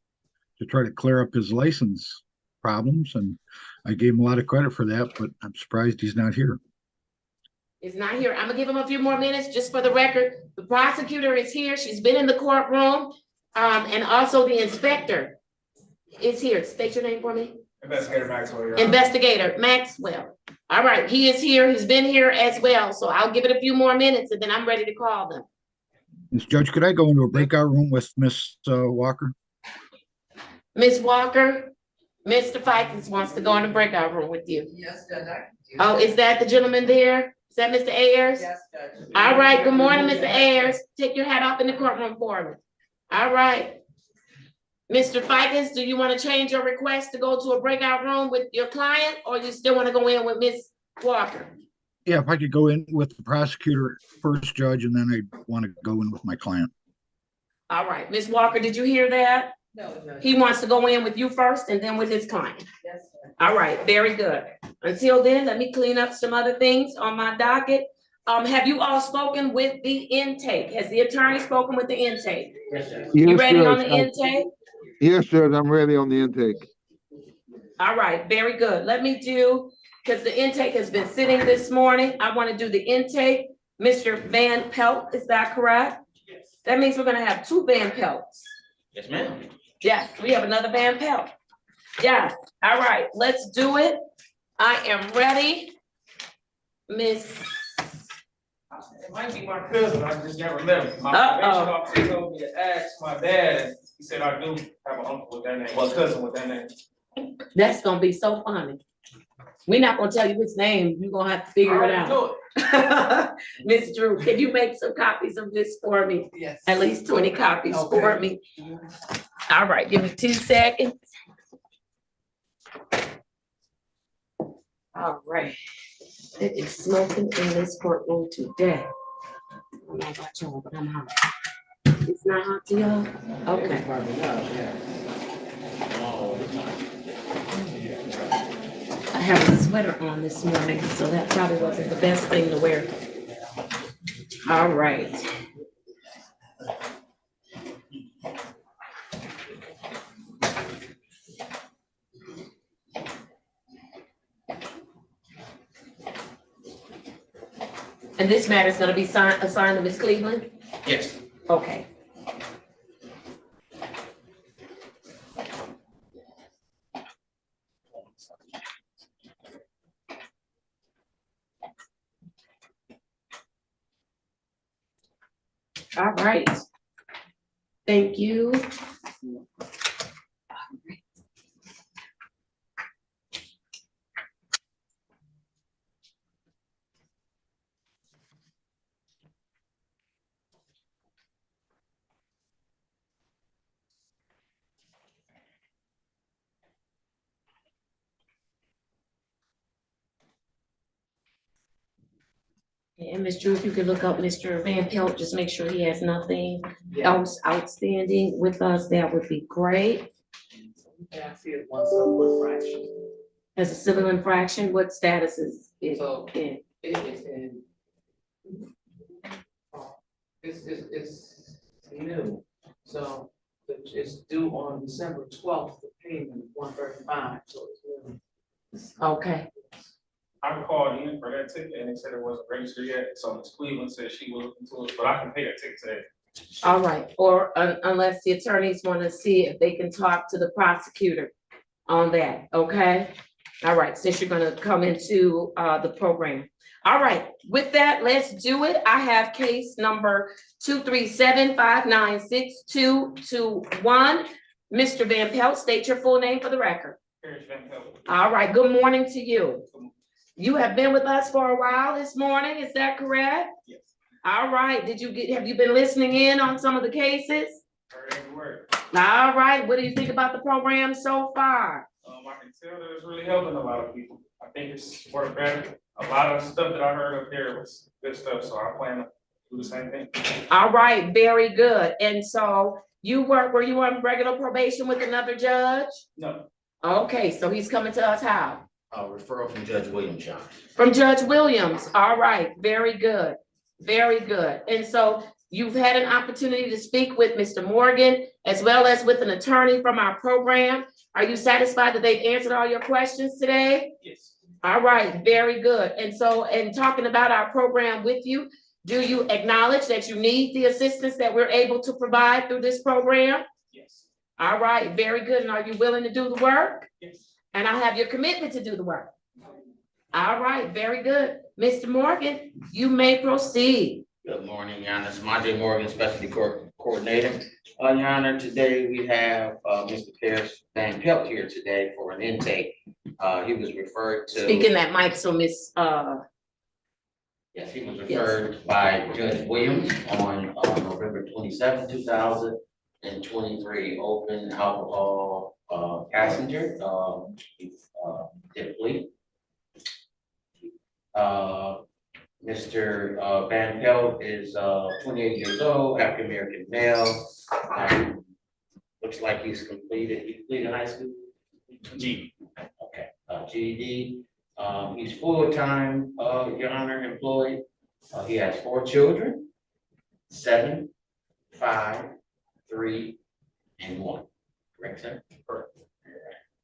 to try to clear up his license problems, and I gave him a lot of credit for that, but I'm surprised he's not here. Is not here. I'm gonna give him a few more minutes, just for the record. The prosecutor is here. She's been in the courtroom. And also the inspector is here. State your name for me. Investigator Maxwell. Your Honor. Investigator Maxwell. All right, he is here. He's been here as well. So I'll give it a few more minutes and then I'm ready to call them. Ms. Judge, could I go into a breakout room with Miss Walker? Ms. Walker, Mr. Fikes wants to go in the breakout room with you. Yes, Judge. Oh, is that the gentleman there? Is that Mr. Ayers? Yes, Judge. All right, good morning, Mr. Ayers. Take your hat off in the courtroom for me. All right. Mr. Fikes, do you want to change your request to go to a breakout room with your client, or you still want to go in with Ms. Walker? Yeah, if I could go in with the prosecutor first, Judge, and then I want to go in with my client. All right, Ms. Walker, did you hear that? No, Judge. He wants to go in with you first and then with his client. Yes, Judge. All right, very good. Until then, let me clean up some other things on my docket. Have you all spoken with the intake? Has the attorney spoken with the intake? Yes, Judge. You ready Judge. on the intake? Yes, Judge, I'm ready on the intake. All right, very good. Let me do, because the intake has been sitting this morning, I want to do the intake. Mr. Van Pelt, is that correct? Yes. That means we're gonna have two Van Pelts. Yes, ma'am. Yes, we have another Van Pelt. Yes, all right, let's do it. I am ready. Miss. It might be my cousin, I just can't remember. My probation officer told me to ask my dad, and he said I do have an uncle with that name, well, cousin with that name. That's gonna be so funny. We're not gonna tell you his name. You're gonna have to figure it out. Miss Drew, can you make some copies of this for me? Yes. At least 20 copies for me. All right, give me 2 seconds. All right. It is smoking in this courtroom today. I don't know about y'all, but I'm hot. It's not hot to y'all? Okay. I have a sweater on this morning, so that probably wasn't the best thing to wear. All right. And this matter is gonna be assigned to Ms. Cleveland? Yes. Okay. All right. Thank you. And Ms. Drew, if you could look up Mr. Van Pelt, just make sure he has nothing else outstanding with us, that would be great. Yeah, I see it one civil infraction. As a civil infraction, what status is it So in? it is in. It's new, so it's due on December 12th, the payment 135, so it's new. Okay, I called in for that ticket and they said it wasn't registered yet, so Ms. Cleveland said she will look into it, but I can pay that ticket today. all right, or unless the attorneys want to see if they can talk to the prosecutor on that, okay? All right, since you're gonna come into the program. All right, with that, let's do it. I have case number 237-596-221. Mr. Van Pelt, state your full name for the record. Parrish Van Pelt. All right, good morning to you. You have been with us for a while this morning, is that correct? Yes. All right, have you been listening in on some of the cases? Heard every word. All right, what do you think about the program so far? I can tell that it's really helping a lot of people. I think it's worked better. A lot of stuff that I heard up there was good stuff, so I plan to do the same thing. All right, very good. And so were you on regular probation with another judge? No. Okay, so he's coming to us how? Referral from Judge Williams, John. From Judge Williams. All right, very good. Very good. And so you've had an opportunity to speak with Mr. Morgan as well as with an attorney from our program. Are you satisfied that they've answered all your questions today? Yes. All right, very good. And so in talking about our program with you, do you acknowledge that you need the assistance that we're able to provide through this program? Yes. All right, very good. And are you willing to do the work? Yes. And I have your commitment to do the work. All right, very good. Mr. Morgan, you may proceed. Good morning, Your Honor. It's Monte Morgan, Specialty Court Coordinator. Your Honor, today we have Mr. Parrish Van Pelt here today for an intake. He was referred to. Speaking that mic, so Miss. Yes, he was referred by Judge Williams on November 27, 2023, open alcohol passenger. Did a plea. Mr. Van Pelt is 28 years old, African American male. Looks like he completed high school. GED. Okay, GED. He's full-time, Your Honor, employed. He has 4 children, 7, 5, 3, and 1. Correct, sir? Correct.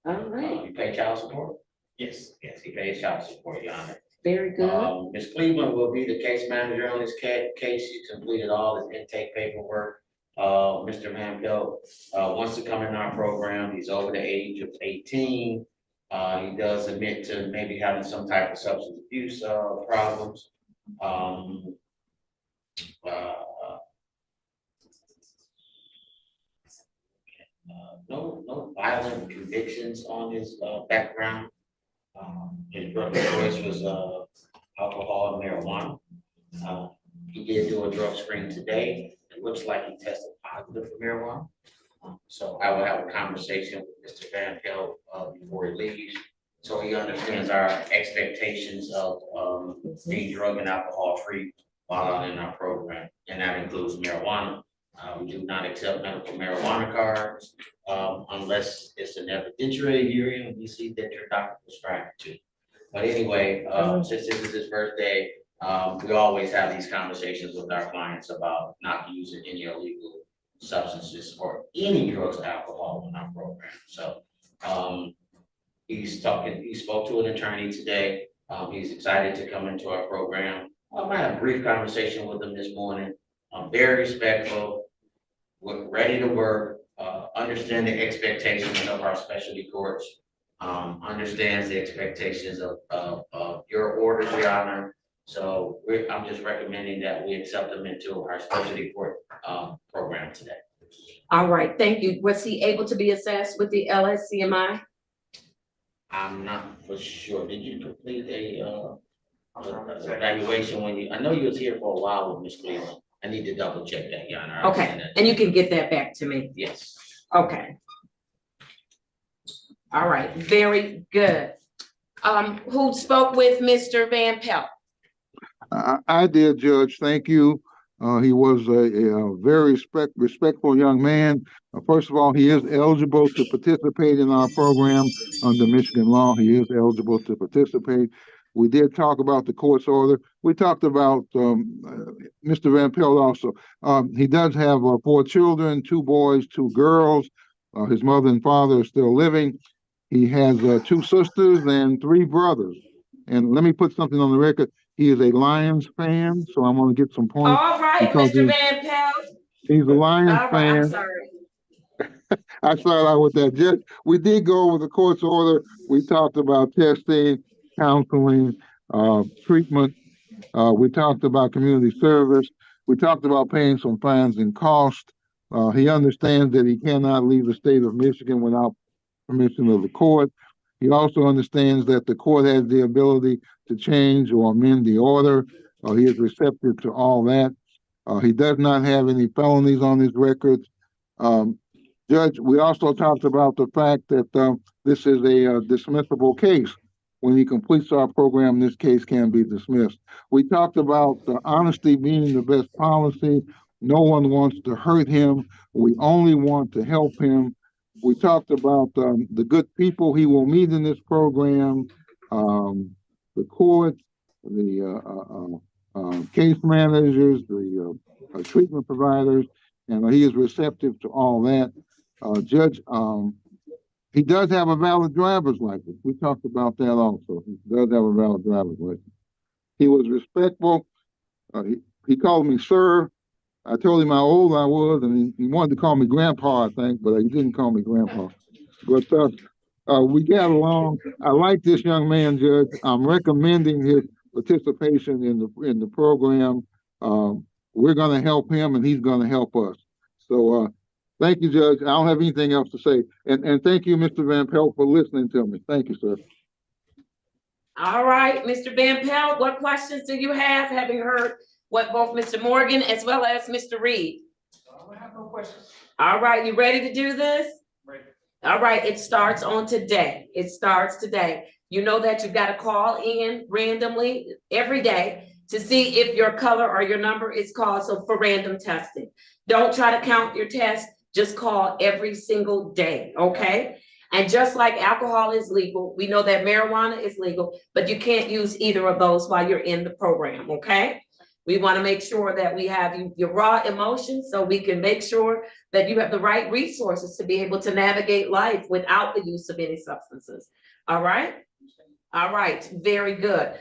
All right. You pay child support? Yes. Yes, he pays child support, Your Honor. Very good. Ms. Cleveland will be the case manager on this case. She completed all his intake paperwork. Mr. Van Pelt wants to come in our program. He's over the age of 18. He does admit to maybe having some type of substance abuse problems. No violent convictions on his background. His drug of choice was alcohol and marijuana. He did do a drug screen today. It looks like he tested positive for marijuana. So I will have a conversation with Mr. Van Pelt before he leaves, so he understands our expectations of being drug and alcohol free while out in our program, and that includes marijuana. We do not accept medical marijuana cards unless it's an evidentiary hearing and we see that your doctor prescribed it to. But anyway, since this is his first day, we always have these conversations with our clients about not using any illegal substances or any drugs or alcohol in our program. So he spoke to an attorney today. He's excited to come into our program. I had a brief conversation with him this morning. I'm very respectful, ready to work, understand the expectations of our specialty courts, understands the expectations of your orders, Your Honor. So I'm just recommending that we accept them into our specialty court program today. All right, thank you. Was he able to be assessed with the LSCMI? I'm not for sure. Did you complete a evaluation when you? I know you was here for a while with Ms. Cleveland. I need to double check that, Your Honor. Okay, and you can get that back to me. Yes. Okay. All right, very good. Who spoke with Mr. Van Pelt? I did, Judge. Thank you. He was a very respectful young man. First of all, he is eligible to participate in our program under Michigan law. He is eligible to participate. We did talk about the court's order. We talked about Mr. Van Pelt also. He does have 4 children, 2 boys, 2 girls. His mother and father are still living. He has 2 sisters and 3 brothers. And let me put something on the record. He is a Lions fan, so I'm going to get some points. All right, Mr. Van Pelt. He's a Lions All right, fan. I'm sorry. I started out with that. Just we did go over the court's order. We talked about testing, counseling, treatment. We talked about community service. We talked about paying some fines and cost. He understands that he cannot leave the state of Michigan without permission of the court. He also understands that the court has the ability to change or amend the order. He is receptive to all that. He does not have any felonies on his record. Judge, we also talked about the fact that this is a dismissible case. When he completes our program, this case can be dismissed. We talked about honesty being the best policy. No one wants to hurt him. We only want to help him. We talked about the good people he will meet in this program, the court, the case managers, the treatment providers, and he is receptive to all that. Judge, he does have a valid driver's license. We talked about that also. He does have a valid driver's license. He was respectful. He called me sir. I told him how old I was, and he wanted to call me grandpa, I think, but he didn't call me grandpa. But we got along. I like this young man, Judge. I'm recommending his participation in the program. We're going to help him, and he's going to help us. So thank you, Judge. I don't have anything else to say. And thank you, Mr. Van Pelt, for listening to me. Thank you, sir. All right, Mr. Van Pelt, what questions do you have, having heard what both Mr. Morgan as well as Mr. Reed? I have no questions. All right, you ready to do this? Ready. All right, it starts on today. It starts today. You know that you've got to call in randomly every day to see if your color or your number is called, so for random testing. Don't try to count your tests, just call every single day, okay? And just like alcohol is legal, we know that marijuana is legal, but you can't use either of those while you're in the program, okay? We want to make sure that we have your raw emotions so we can make sure that you have the right resources to be able to navigate life without the use of any substances. All right? All right, very good.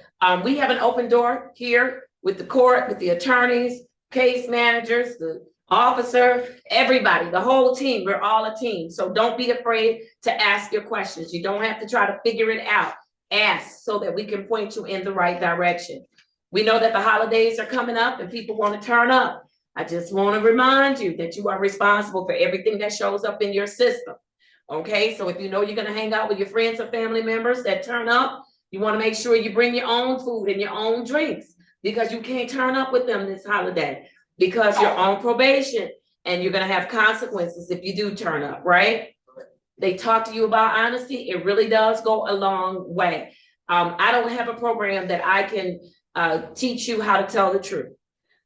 We have an open door here with the court, with the attorneys, case managers, the officer, everybody, the whole team. We're all a team. So don't be afraid to ask your questions. You don't have to try to figure it out. Ask so that we can point you in the right direction. We know that the holidays are coming up and people want to turn up. I just want to remind you that you are responsible for everything that shows up in your system. Okay, so if you know you're going to hang out with your friends or family members that turn up, you want to make sure you bring your own food and your own drinks, because you can't turn up with them this holiday because you're on probation and you're going to have consequences if you do turn up, right? They talk to you about honesty. It really does go a long way. I don't have a program that I can teach you how to tell the truth.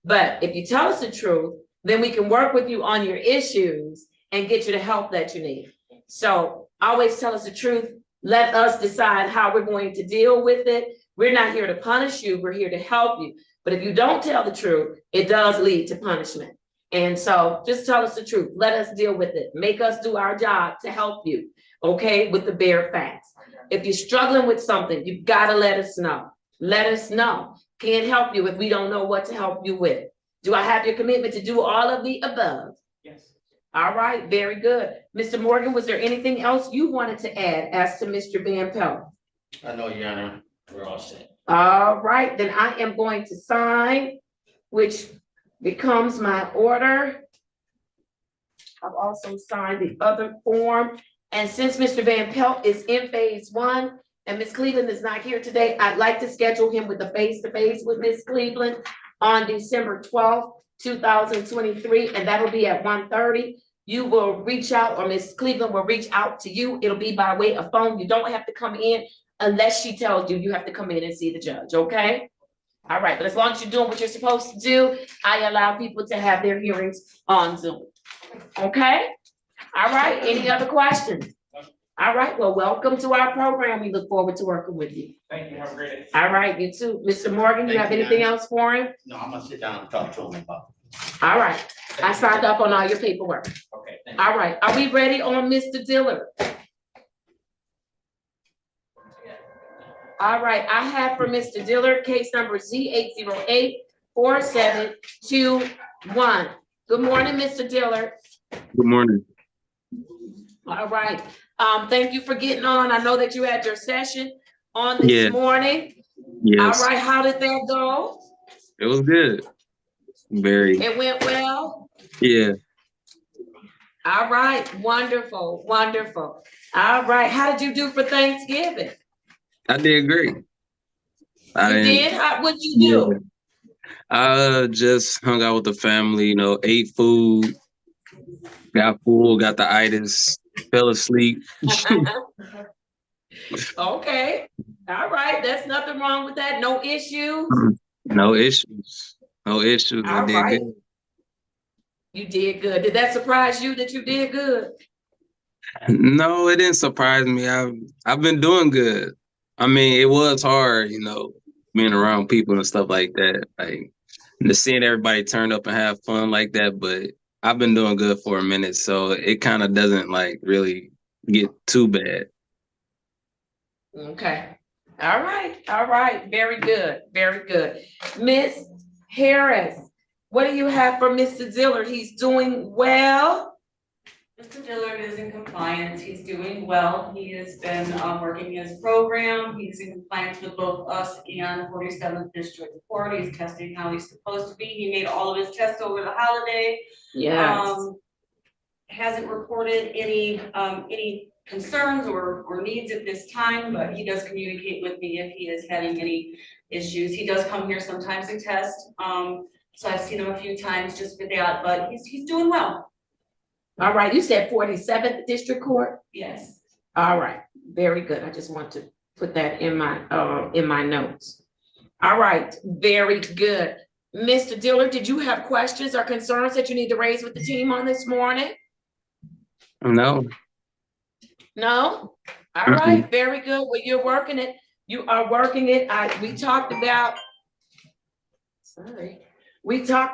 But if you tell us the truth, then we can work with you on your issues and get you the help that you need. So always tell us the truth. Let us decide how we're going to deal with it. We're not here to punish you. We're here to help you. But if you don't tell the truth, it does lead to punishment. And so just tell us the truth. Let us deal with it. Make us do our job to help you, okay, with the bare facts. If you're struggling with something, you've got to let us know. Let us know. Can't help you if we don't know what to help you with. Do I have your commitment to do all of the above? Yes. All right, very good. Mr. Morgan, was there anything else you wanted to add as to Mr. Van Pelt? No, Your Honor, we're all set. All right, then I am going to sign, which becomes my order. I've also signed the other form. And since Mr. Van Pelt is in phase 1 and Ms. Cleveland is not here today, I'd like to schedule him with a face-to-face with Ms. Cleveland on December 12th, 2023, and that'll be at 1:30. You will reach out, or Ms. Cleveland will reach out to you. It'll be by way of phone. You don't have to come in unless she tells you you have to come in and see the judge, okay? All right, but as long as you're doing what you're supposed to do, I allow people to have their hearings on Zoom, okay? All right, any other questions? All right, well, welcome to our program. We look forward to working with you. Thank you. Have a great day. All right, you too. Mr. Morgan, you Thank have you, anything ma'am. else for him? No, I'm gonna sit down and talk to him about it. All right, I signed up on all your paperwork. Okay, thank you. All right, are we ready on Mr. Dillard? All right, I have for Mr. Dillard, case number Z808-4721. Good morning, Mr. Dillard. Good morning. All right, thank you for getting on. I know that you had your session on this morning. Yes. All right, how did that go? It was good. Very. It went well? Yeah. All right, wonderful, wonderful. All right, how did you do for Thanksgiving? I did great. You did? What'd you do? I just hung out with the family, ate food, got full, got the itis, fell asleep. Okay, all right, there's nothing wrong with that, no issues? No issues. No issues. I All did right. good. You did good. Did that surprise you that you did good? No, it didn't surprise me. I've been doing good. I mean, it was hard, being around people and stuff like that. Like to seeing everybody turn up and have fun like that, but I've been doing good for a minute, so it kind of doesn't like really get too bad. Okay. All right, very good, very good. Miss Harris, what do you have for Mr. Dillard? He's doing well? Mr. Dillard is in compliance. He's doing well. He has been working his program. He's in compliance with both us and 47th District Court. He's testing how he's supposed to be. He made all of his tests over the holiday. Yes. Hasn't reported any concerns or needs at this time, but he does communicate with me if he is having any issues. He does come here sometimes to test. So I've seen him a few times just for that, but he's doing well. All right, you said 47th District Court? Yes. All right, very good. I just want to put that in my notes. All right, very good. Mr. Dillard, did you have questions or concerns that you need to raise with the team on this morning? No. No? All right, very good. Well, you're working it. You are working it. We talked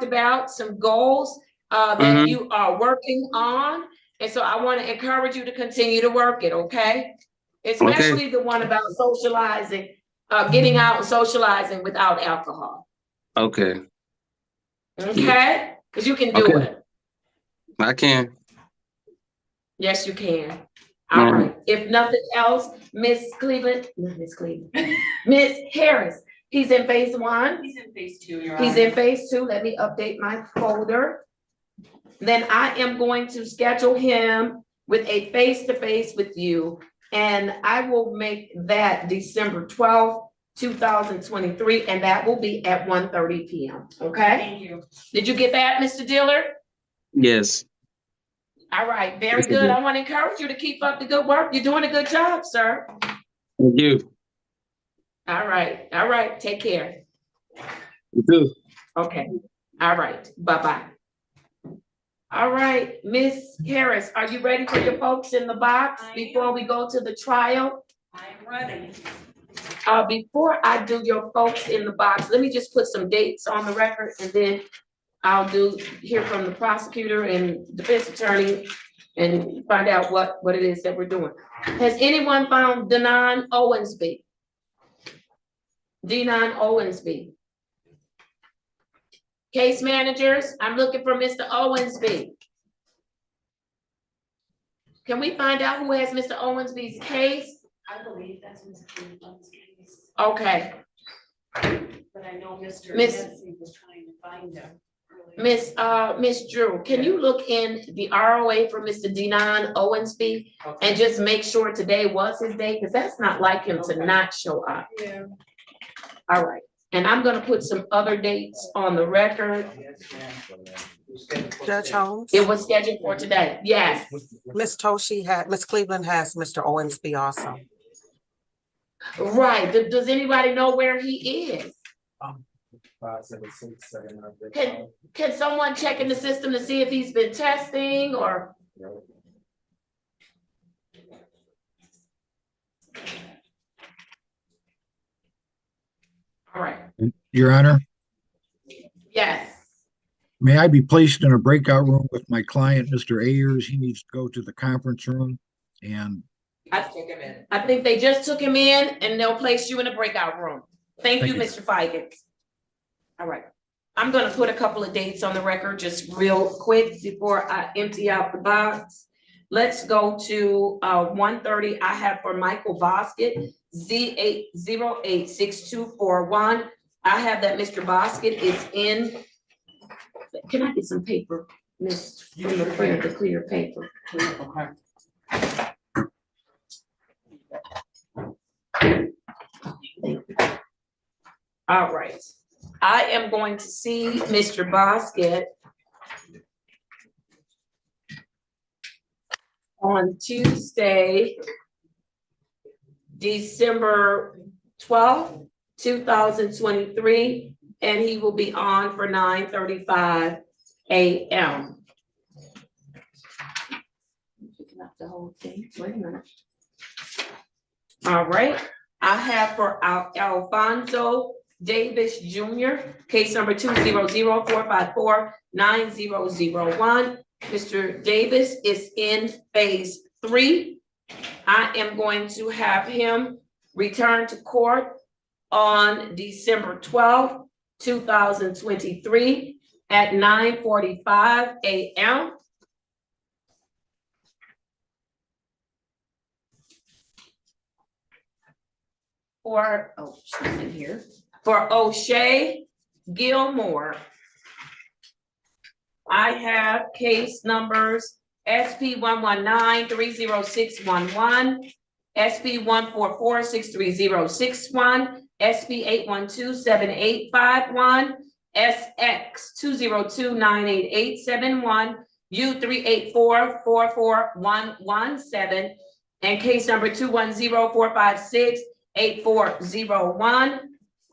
about some goals that you are working on. And so I want to encourage you to continue to work it, okay? Especially the one about socializing, getting out and socializing without alcohol. Okay. Okay? Because you can do it. I can. Yes, you can. All right. If nothing else, Miss Harris, he's in phase 1. He's in phase 2. He's in phase 2. Let me update my folder. Then I am going to schedule him with a face-to-face with you, and I will make that December 12th, 2023, and that will be at 1:30 p.m. Okay? Thank you. Did you get that, Mr. Dillard? Yes. All right, very good. I want to encourage you to keep up the good work. You're doing a good job, sir. Thank you. All right, take care. You too. Okay, all right, bye-bye. All right, Miss Harris, are you ready for your folks in the box before we go to the trial? I am ready. Before I do your folks in the box, let me just put some dates on the record, and then I'll hear from the prosecutor and defense attorney and find out what it is that we're doing. Has anyone found Denon Owensby? Denon Owensby. Case managers, I'm looking for Mr. Owensby. Can we find out who has Mr. Owensby's case? I believe that's Mr. Cleveland's case. Okay. But I know Mr. Nancy was trying to find him. Miss Drew, can you look in the ROA for Mr. Denon Owensby and just make sure today was his day? Because that's not like him to not show up. Yeah. All right. And I'm gonna put some other dates on the record. Judge Holmes? It was scheduled for today. Yes. Miss Cleveland has Mr. Owensby also. Right. Does anybody know where he is? 576 Can someone check in the system to see if he's been testing or? All right. Your Honor, Yes. may I be placed in a breakout room with my client, Mr. Ayers? He needs to go to the conference room, and I think they just took him in and they'll place you in a breakout room. Thank you, Mr. Fikens. All right. I'm gonna put a couple of dates on the record just real quick before I empty out the box. Let's go to 1:30. I have for Michael Bosket, Z8086241. I have that Mr. Bosket is in. Can I get some paper? Miss, the clear paper. Okay. All right. I am going to see Mr. Bosket on Tuesday, December 12th, 2023, and he will be on for 9:35 a.m. Picking up the whole thing. Wait a minute. All right. I have for Alfonso Davis Jr., case number 200-454-9001. Mr. Davis is in phase 3. I am going to have him return to court on December 12th, 2023 at 9:45 a.m. For, oh, she's in here, for O'Shea Gilmore. I have case numbers SP 119-30611, SP 144-63061, SP 812-7851, SX 202-98871, U 384-44117, and case number 210-456-8401.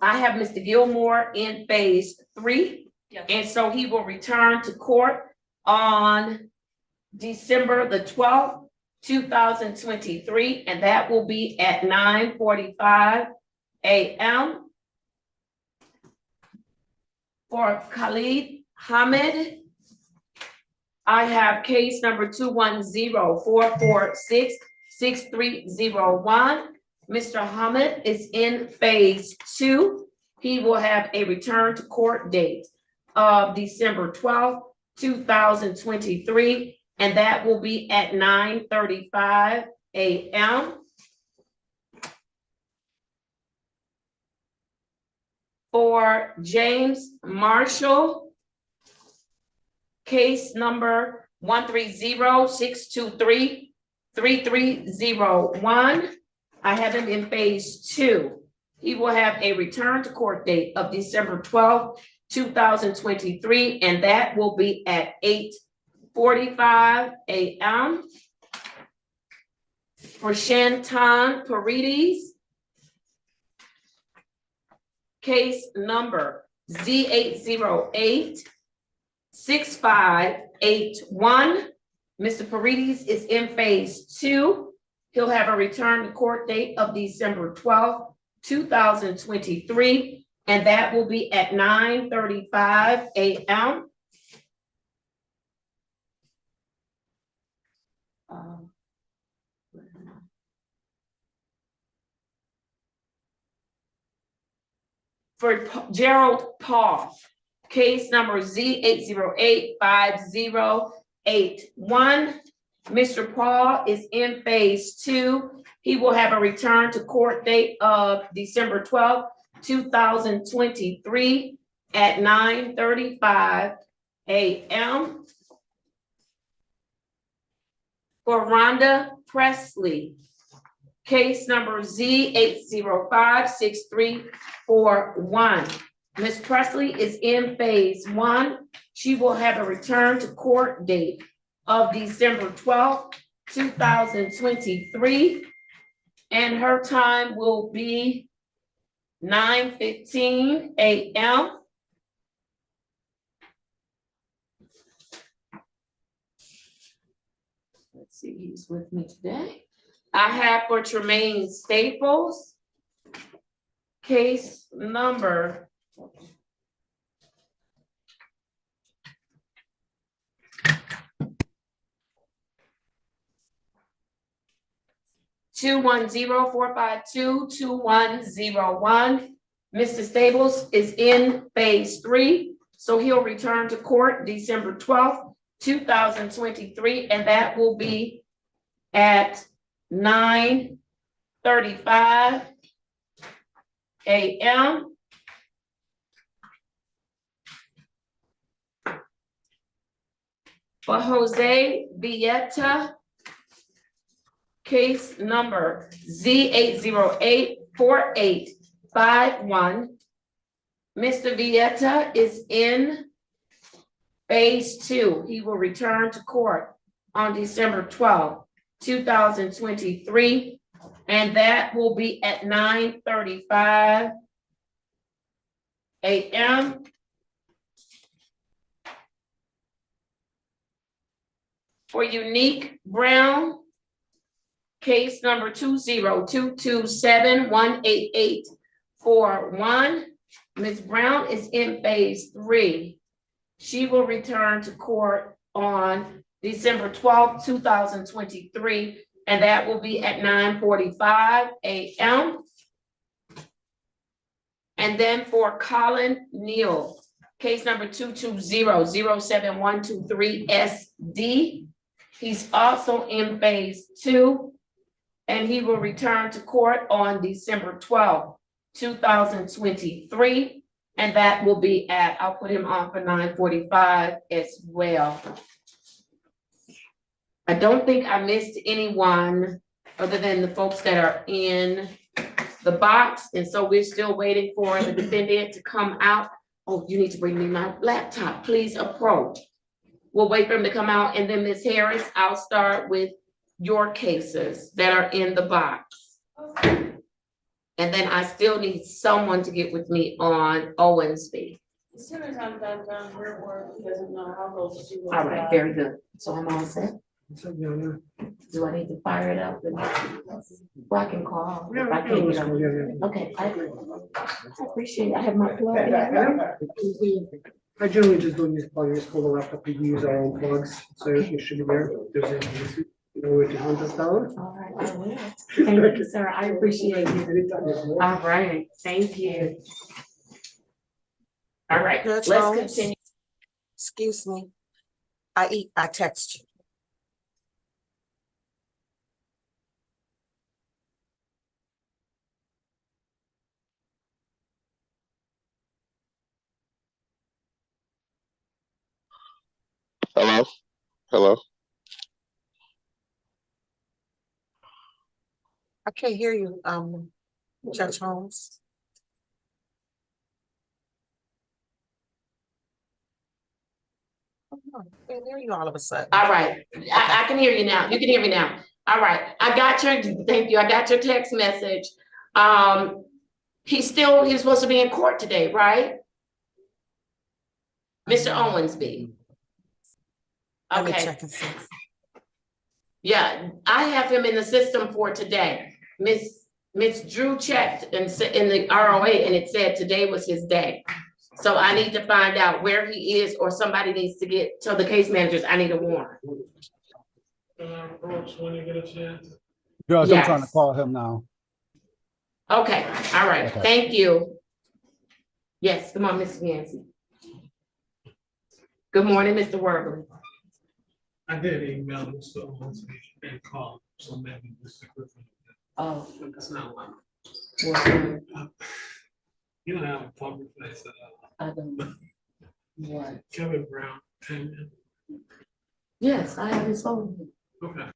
I have Mr. Gilmore in phase 3. Yes. And so he will return to court on December the 12th, 2023, and that will be at 9:45 a.m. For Khalid Hamid, I have case number 210-446-6301. Mr. Hamid is in phase 2. He will have a return to court date of December 12th, 2023, and that will be at 9:35 a.m. For James Marshall, case number 130-623-3301. I have him in phase 2. He will have a return to court date of December 12th, 2023, and that will be at 8:45 a.m. For Shannon Paredes, case number Z808-6581. Mr. Paredes is in phase 2. He'll have a return to court date of December 12th, 2023, and that will be at 9:35 a.m. For Gerald Paul, case number Z808-5081. Mr. Paul is in phase 2. He will have a return to court date of December 12th, 2023 at 9:35 a.m. For Rhonda Presley, case number Z805-6341. Ms. Presley is in phase 1. She will have a return to court date of December 12th, 2023, and her time will be 9:15 a.m. Let's see, he's with me today. I have for Tremaine Staples, case number 210-452-2101. Mr. Staples is in phase 3, so he'll return to court December 12th, 2023, and that will be at 9:35 a.m. For Jose Villeta, case number Z8084851. Mr. Villeta is in phase 2. He will return to court on December 12th, 2023, and that will be at 9:35 a.m. For Unique Brown, case number 20227188841. Ms. Brown is in phase 3. She will return to court on December 12th, 2023, and that will be at 9:45 a.m. And then for Colin Neal, case number 220071223SD. He's also in phase 2, and he will return to court on December 12th, 2023. And that will be at, I'll put him on for 9:45 as well. I don't think I missed anyone other than the folks that are in the box. And so we're still waiting for the defendant to come out. Oh, you need to bring me my laptop. Please approach. We'll wait for him to come out. And then Ms. Harris, I'll start with your cases that are in the box. And then I still need someone to get with me on Owensby. As soon as I'm done her work, he doesn't know how close she was. All right, very good. So I'm all set. Do I need to fire it up? Well, I can call. If I can't get on. Okay, I appreciate it. I have my plug. I generally just don't use plug, just pull the laptop, we use our own plugs, so it should be there. If there's any issue, you know where to hunt us down. All right, I will. Thank you, sir. I appreciate it. All right, thank you. All right, Judge let's Holmes? continue. Excuse me. I text you. Hello? Hello? I can't hear you, Judge Holmes. I can't hear you all of a sudden. All right, I can hear you now. You can hear me now. All right, I got your, thank you. I got your text message. He's supposed to be in court today, right? Mr. Owensby. Let me Okay. check and see. Yeah, I have him in the system for today. Miss Drew checked in the ROA and it said today was his day. So I need to find out where he is, or somebody needs to tell the case managers I need a warrant. Approach when you get a chance. Judge, I'm trying to Yes. call him now. Okay, all right, Okay. thank you. Yes, come on, Mrs. Yancey. Good morning, Mr. Worbley. I did email Mr. Owens and call, so maybe Mr. Griffin. Oh. That's not one. What? You don't have a public place I don't. What? Kevin Brown came in. Yes, I have his phone. Okay.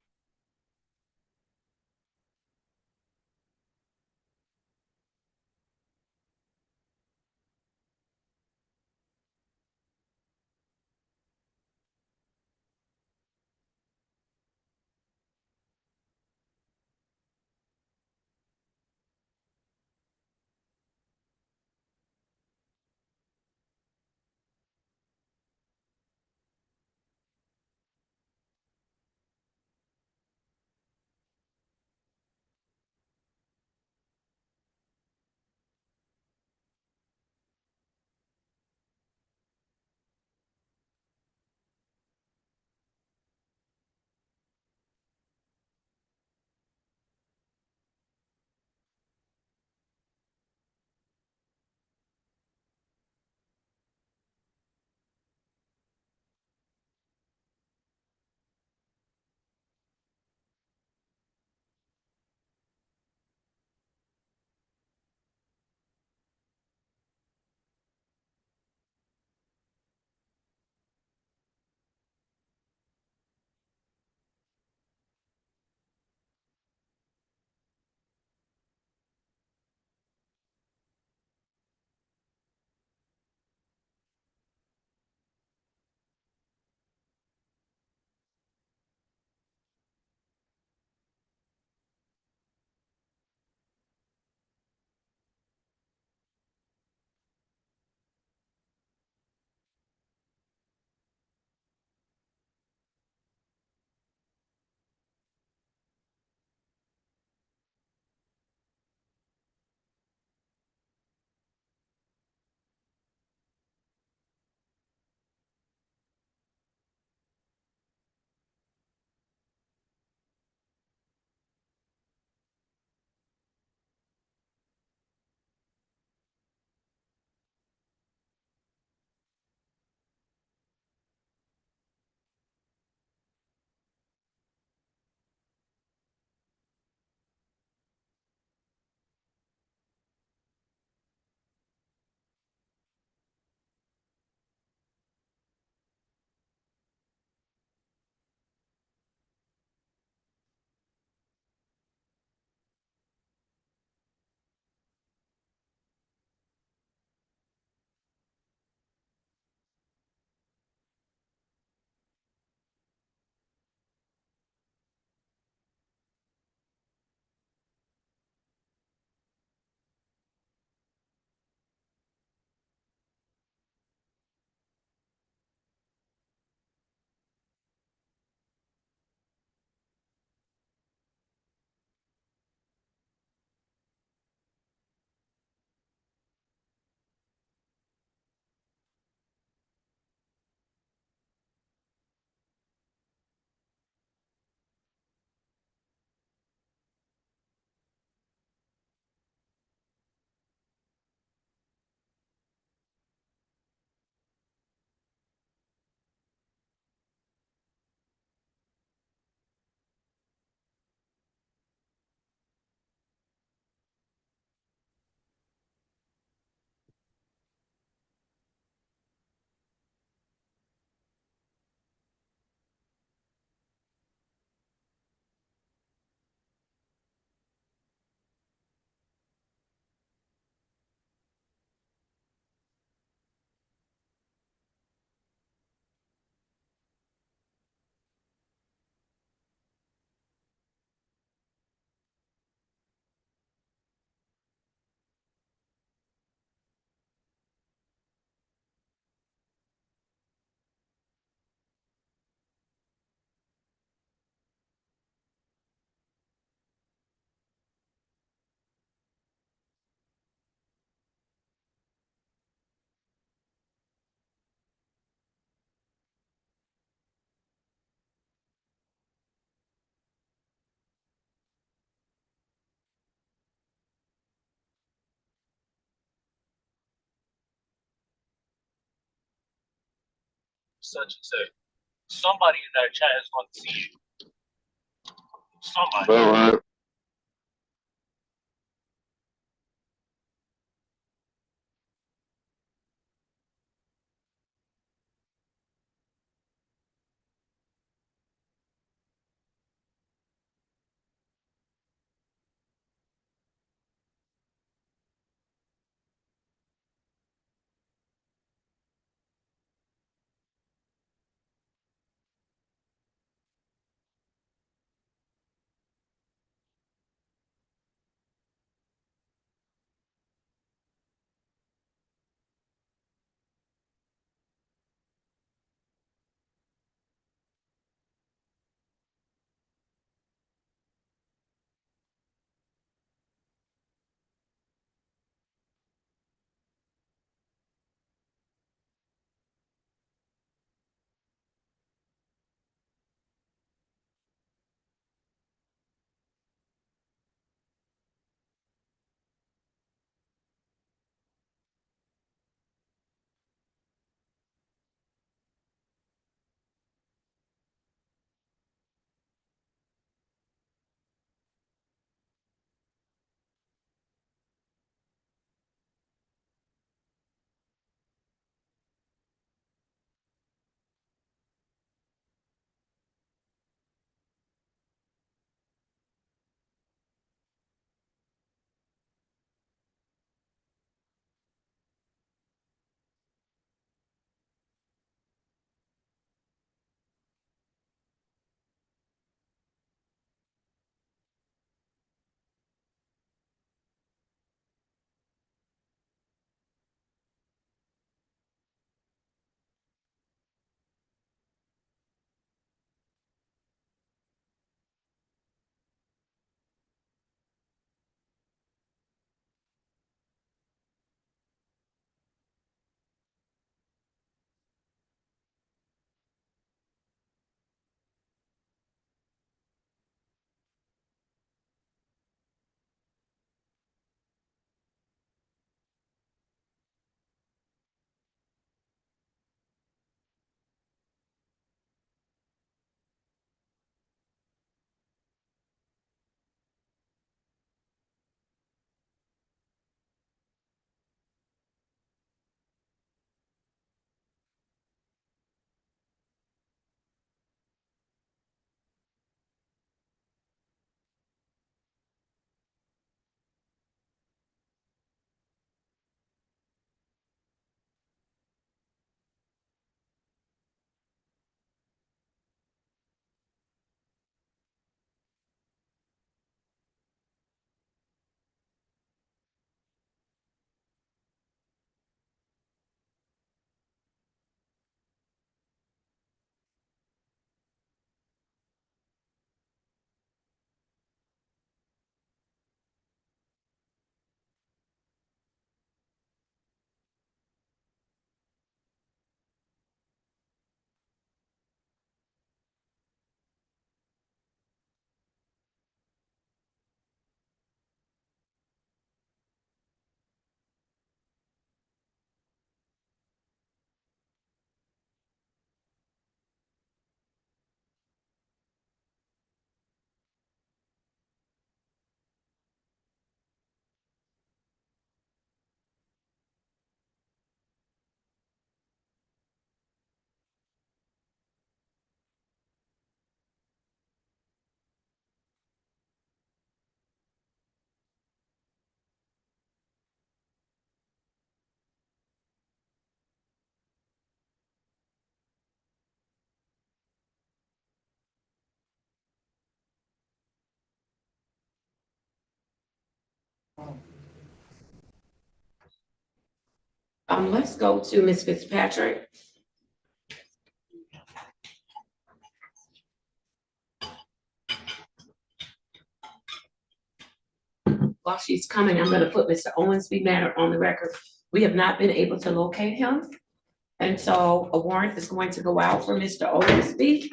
such and such. Somebody in that chat is going to see you. Somebody. All right. Let's go to Ms. Fitzpatrick. While she's coming, I'm gonna put Mr. Owensby matter on the record. We have not been able to locate him. And so a warrant is going to go out for Mr. Owensby.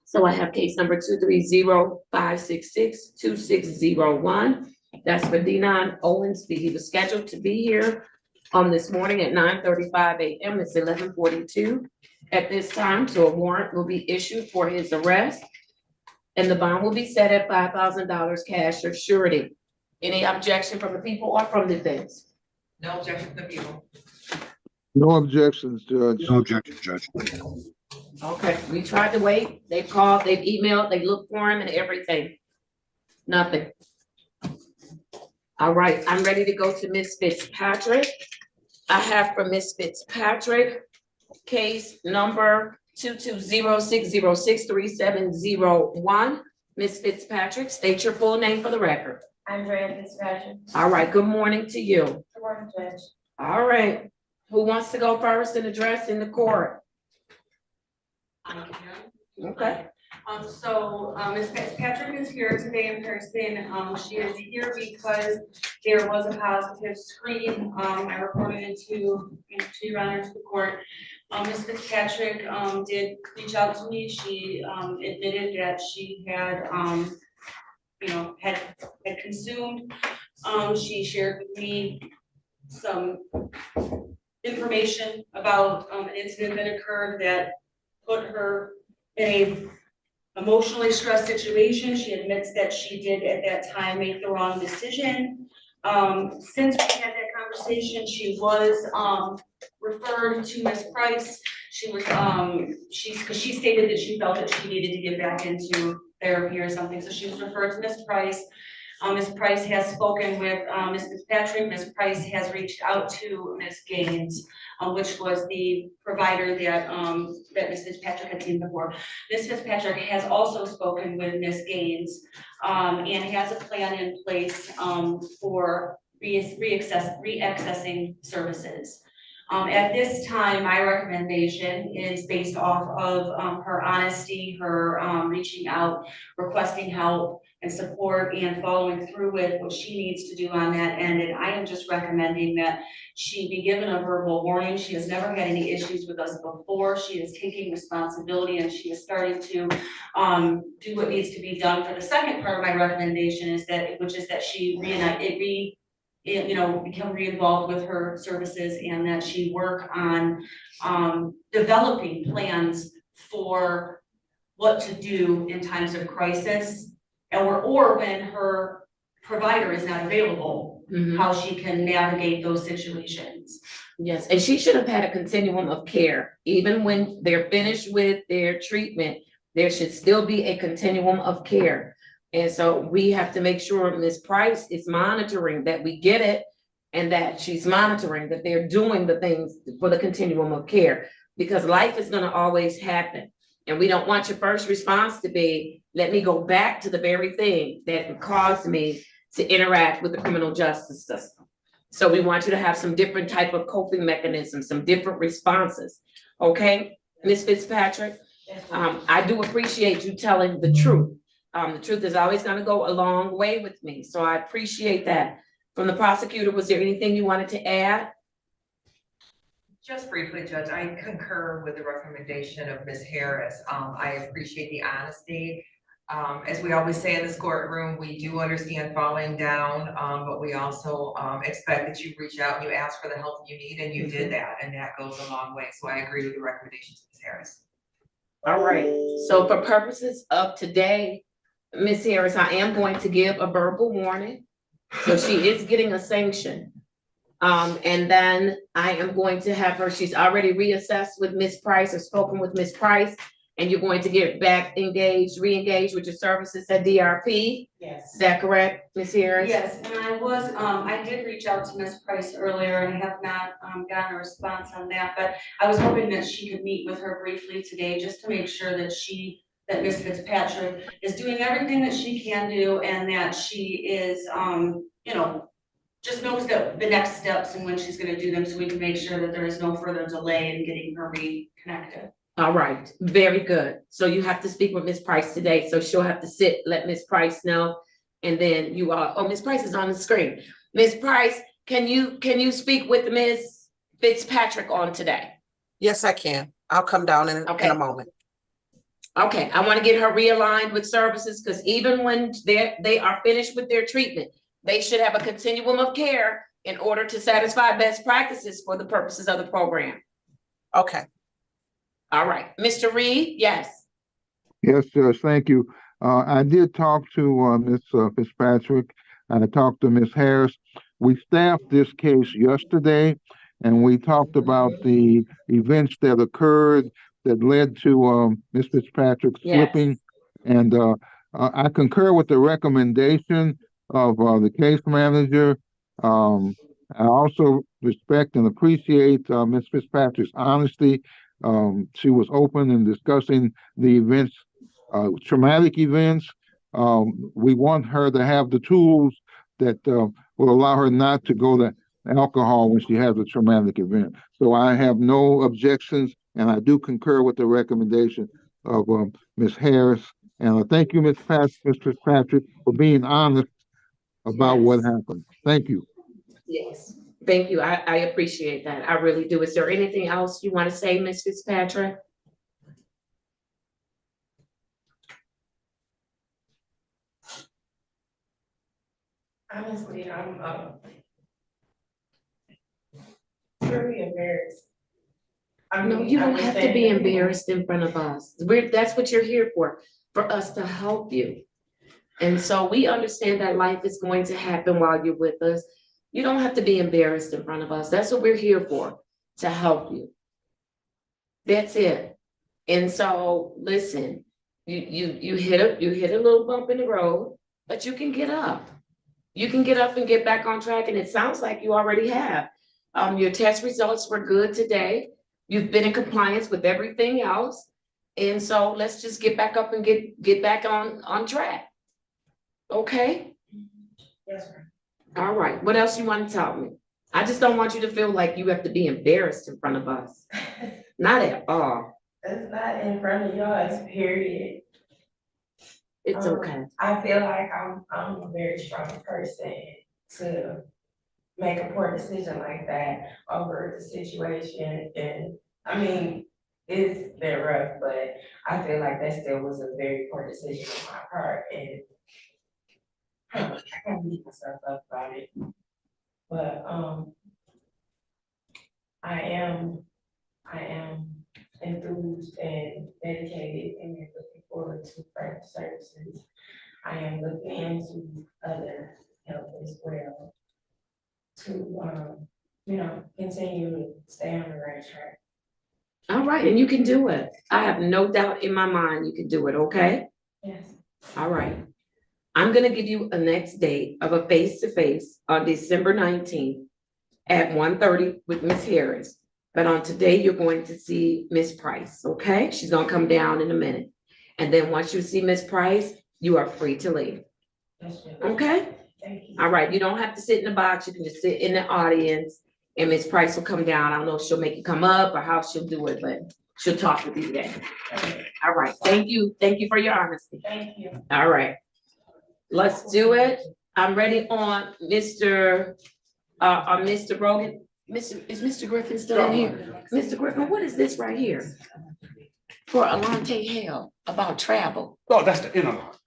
So I have case number 230-566-2601. That's for Denon Owensby. He was scheduled to be here on this morning at 9:35 a.m. It's 11:42 at this time, so a warrant will be issued for his arrest. And the bond will be set at $5,000 cash or surety. Any objection from the people or from the defense? No objection from the people. No objections, Judge. No objection, Judge. Okay, we tried to wait. They've called, they've emailed, they looked for him and everything. Nothing. All right, I'm ready to go to Ms. Fitzpatrick. I have for Ms. Fitzpatrick, case number 22060637001. Ms. Fitzpatrick, state your full name for the record. Andrea Fitzpatrick. All right, good morning to you. Good morning, Judge. All right, who wants to go first and address in the court? I can. Okay. So Ms. Fitzpatrick is here today in person. She is here because there was a positive screen. I reported it to your honor, to the court. Ms. Fitzpatrick did reach out to me. She admitted that she had had consumed. She shared with me some information about an incident that occurred that put her in a emotionally stressed situation. She admits that she did at that time make the wrong decision. Since we had that conversation, she was referred to Ms. Price. She was because she stated that she felt that she needed to get back into therapy or something. So she was referred to Ms. Price. Ms. Price has spoken with Ms. Fitzpatrick. Ms. Price has reached out to Ms. Gaines, which was the provider that Ms. Fitzpatrick had seen before. Ms. Fitzpatrick has also spoken with Ms. Gaines and has a plan in place for reaccessing services. At this time, my recommendation is based off of her honesty, her reaching out, requesting help and support and following through with what she needs to do on that end. And I am just recommending that she be given a verbal warning. She has never had any issues with us before. She is taking responsibility and she is starting to do what needs to be done. For the second part of my recommendation is that, which is that she become re-involved with her services and that she work on developing plans for what to do in times of crisis or when her provider is not available, how she can navigate those situations. Yes, and she should have had a continuum of care. Even when they're finished with their treatment, there should still be a continuum of care. And so we have to make sure Ms. Price is monitoring that we get it and that she's monitoring that they're doing the things for the continuum of care, because life is going to always happen. And we don't want your first response to be, let me go back to the very thing that caused me to interact with the criminal justice system. So we want you to have some different type of coping mechanisms, some different responses. Okay, Ms. Fitzpatrick, I do appreciate you telling the truth. The truth is always going to go a long way with me. So I appreciate that. From the prosecutor, was there anything you wanted to add? Just briefly, Judge, I concur with the recommendation of Ms. Harris. I appreciate the honesty. As we always say in this courtroom, we do understand falling down, but we also expect that you reach out and you ask for the help you need, and you did that, and that goes a long way. So I agree with the recommendations of Ms. Harris. All right. So for purposes of today, Ms. Harris, I am going to give a verbal warning. So she is getting a sanction. And then I am going to have her, she's already reassessed with Ms. Price or spoken with Ms. Price, and you're going to get back engaged, re-engaged with your services at DRP. Yes. Is that correct, Ms. Harris? Yes, and I did reach out to Ms. Price earlier and I have not gotten a response on that, but I was hoping that she could meet with her briefly today just to make sure that Ms. Fitzpatrick is doing everything that she can do and that she is, just knows the next steps and when she's going to do them so we can make sure that there is no further delay in getting her reconnected. All right, very good. So you have to speak with Ms. Price today. So she'll have to let Ms. Price know. And then you all, Ms. Price is on the screen. Ms. Price, can you speak with Ms. Fitzpatrick on today? Yes, I can. I'll come down in a moment. Okay, I want to get her realigned with services because even when they are finished with their treatment, they should have a continuum of care in order to satisfy best practices for the purposes of the program. Okay. All right, Mr. Reed, yes. Yes, Judge, thank you. I did talk to Ms. Fitzpatrick, and I talked to Ms. Harris. We staffed this case yesterday, and we talked about the events that occurred that led to Ms. Fitzpatrick slipping. And I concur with the recommendation of the case manager. I also respect and appreciate Ms. Fitzpatrick's honesty. She was open in discussing the events, traumatic events. We want her to have the tools that will allow her not to go to alcohol when she has a traumatic event. So I have no objections, and I do concur with the recommendation of Ms. Harris. And thank you, Ms. Fitzpatrick, for being honest about what happened. Thank you. Yes. Thank you. I appreciate that. I really do. Is there anything else you want to say, Ms. Fitzpatrick? Honestly, I'm very embarrassed. No, you don't have to be embarrassed in front of us. That's what you're here for us to help you. And so we understand that life is going to happen while you're with us. You don't have to be embarrassed in front of us. That's what we're here for, to help you. That's it. And so listen, you hit a little bump in the road, but you can get up. You can get up and get back on track, and it sounds like you already have. Your test results were good today. You've been in compliance with everything else. And so let's just get back up and get back on track. Okay? Yes, ma'am. All right. What else you want to tell me? I just don't want you to feel like you have to be embarrassed in front of us. Not at all. It's not in front of y'all, it's period. It's okay. I feel like I'm a very strong person to make a poor decision like that over the situation. And I mean, it's been rough, but I feel like that still was a very poor decision on my part. And I can't beat myself up about it. But I am enthused and dedicated and looking forward to further services. I am looking into other help as well to, continue to stay on the right track. All right, and you can do it. I have no doubt in my mind you can do it, okay? Yes. All right. I'm gonna give you a next date of a face-to-face on December 19th at 1:30 with Ms. Harris. But on today, you're going to see Ms. Price, okay? She's gonna come down in a minute. And then once you see Ms. Price, you are free to leave. Yes, ma'am. Okay? Thank you. All right, you don't have to sit in the box. You can just sit in the audience and Ms. Price will come down. I don't know if she'll make you come up or how she'll do it, but she'll talk with you today. All right, thank you. Thank you for your honesty. Thank you. All right. Let's do it. I'm ready on Mr. Rogan. Is Mr. Griffin still in here? Mr. Griffin, what is this right here? For Alante Hale about travel. Oh, that's the interlock.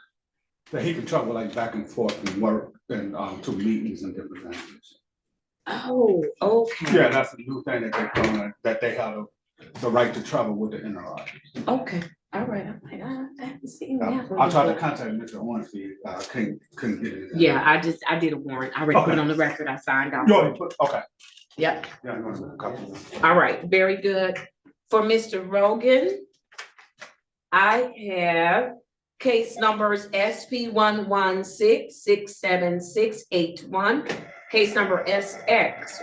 That he can travel like back and forth and work and to meetings and different things. Oh, okay. Yeah, that's a new thing that they're doing, that they have the right to travel with the interlock. Okay, all right. I'm like, I haven't seen that one. I tried to before. contact Mr. Ornstein, couldn't get it. Yeah, I did a warrant. I already put it on the record. I signed off. Okay. Yep. Yeah, I'm gonna copy that. All right, very good. For Mr. Rogan, I have case numbers SP 116-67681, case number SX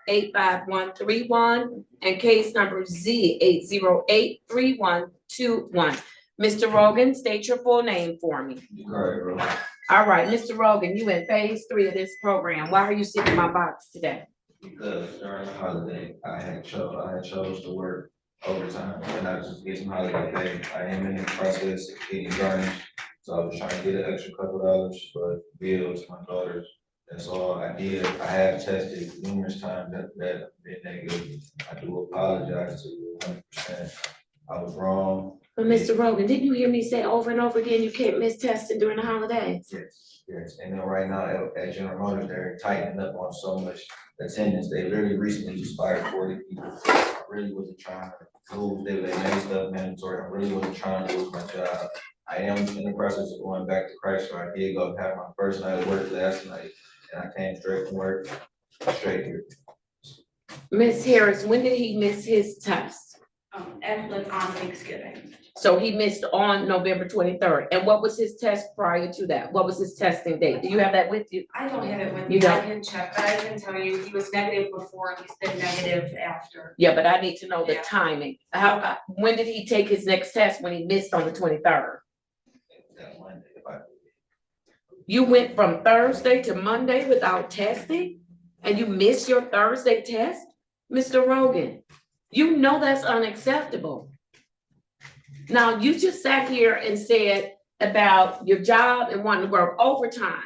414-85131, and case number Z 8083121. Mr. Rogan, state your full name for me. All right, All right, Mr. Rogan, you in phase 3 of this program. Why are you sitting in my box today? because during the holiday, I had chose to work overtime and I just get some holiday pay. I am in the process of getting garnished, so I was trying to get an extra couple dollars for bills, my daughters. That's all I did. I have tested numerous times that been negative. I do apologize to you 100%. I was wrong. But Mr. Rogan, didn't you hear me say over and over again, you can't miss testing during the holidays? Yes, and then right now at General Motors, they're tightening up on so much attendance. They literally recently just fired 40 people. I really wasn't trying to lose, they made stuff mandatory. I really wasn't trying to lose my job. I am in the process of going back to Christ, so I did go have my first night of work last night, and I came straight from work, straight here. Ms. Harris, when did he miss his test? On Thanksgiving. So he missed on November 23rd. And what was his test prior to that? What was his testing date? Do you have that with you? I don't have it with You me, I don't? can check, but I can tell you, he was negative before, he's been negative after. Yeah, but I need to know the Yeah. timing. When did he take his next test when he missed on the 23rd? You went from Thursday to Monday without testing? And you missed your Thursday test? Mr. Rogan, you know that's unacceptable. Now, you just sat here and said about your job and wanting to work overtime.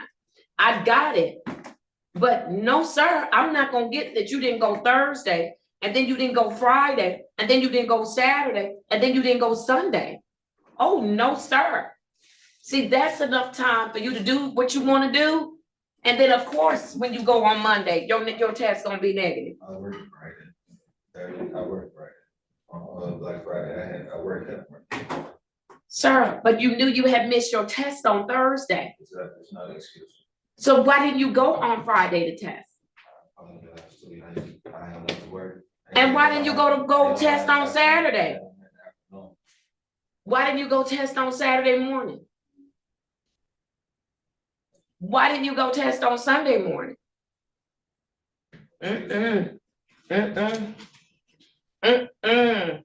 I got it. But no, sir, I'm not gonna get that you didn't go Thursday, and then you didn't go Friday, and then you didn't go Saturday, and then you didn't go Sunday. Oh, no, sir. See, that's enough time for you to do what you wanna do. And then, of course, when you go on Monday, your test's gonna be negative. I worked Friday. I worked Friday. On Black Friday, I worked that morning. Sir, but you knew you had missed your test on Thursday. It's not an excuse. So why didn't you go on Friday to test? I had to work. And why didn't you go test on Saturday? Why didn't you go test on Saturday morning? Why didn't you go test on Sunday morning? Mm-mm. Mm-mm. Mm-mm.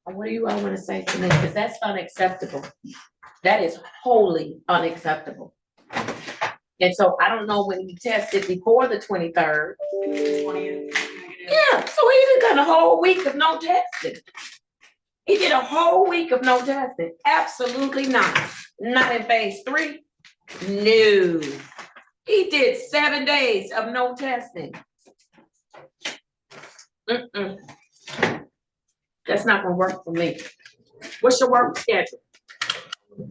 What do you all want to say to me? Because that's unacceptable. That is wholly unacceptable. And so I don't know when he tested before the 23rd. 20th. Yeah, so he done a whole week of no testing. He did a whole week of no testing. Absolutely not. Not in phase 3. No. He did 7 days of no testing. Mm-mm. That's not gonna work for me. What's your work schedule?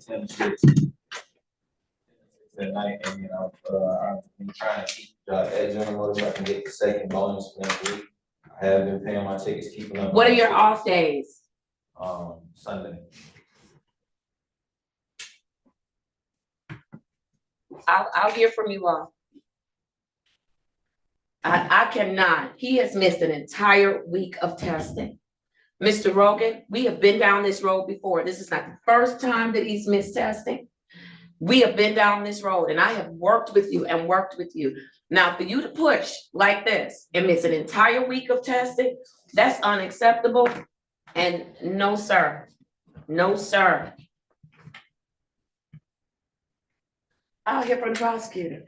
10 to 6 at night, and you know, I've been trying to keep at General Motors so I can get the second bonus for next week. I have been paying my tickets, keeping up. What are your off days? Sunday. I'll hear from you all. I cannot. He has missed an entire week of testing. Mr. Rogan, we have been down this road before. This is not the first time that he's missed testing. We have been down this road, and I have worked with you and worked with you. Now, for you to push like this and miss an entire week of testing, that's unacceptable. And no, sir. No, sir. I'll hear from the prosecutor.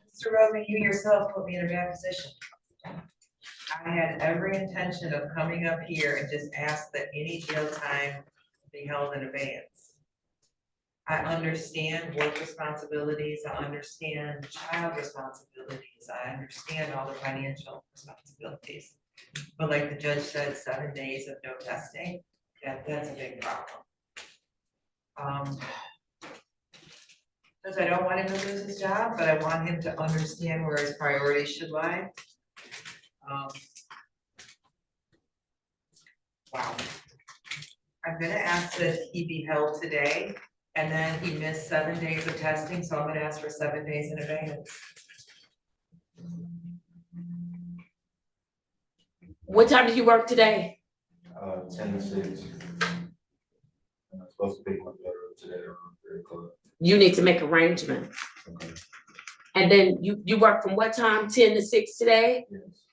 Mr. Rogan, you yourself put me in a bad position. I had every intention of coming up here and just ask that any jail time be held in abeyance. I understand work responsibilities, I understand child responsibilities, I understand all the financial responsibilities. But like the judge said, 7 days of no testing, that's a big problem. Because I don't want him to lose his job, but I want him to understand where his priorities should lie. Wow. I'm gonna ask that he be held today, and then he missed 7 days of testing, so I'm gonna ask for 7 days in advance. What time did you work today? 10 to 6. And I'm supposed to pick my daughter up today around 3 o'clock. You need to make arrangements. Okay. And then you work from what time? 10 to 6 today? Yes.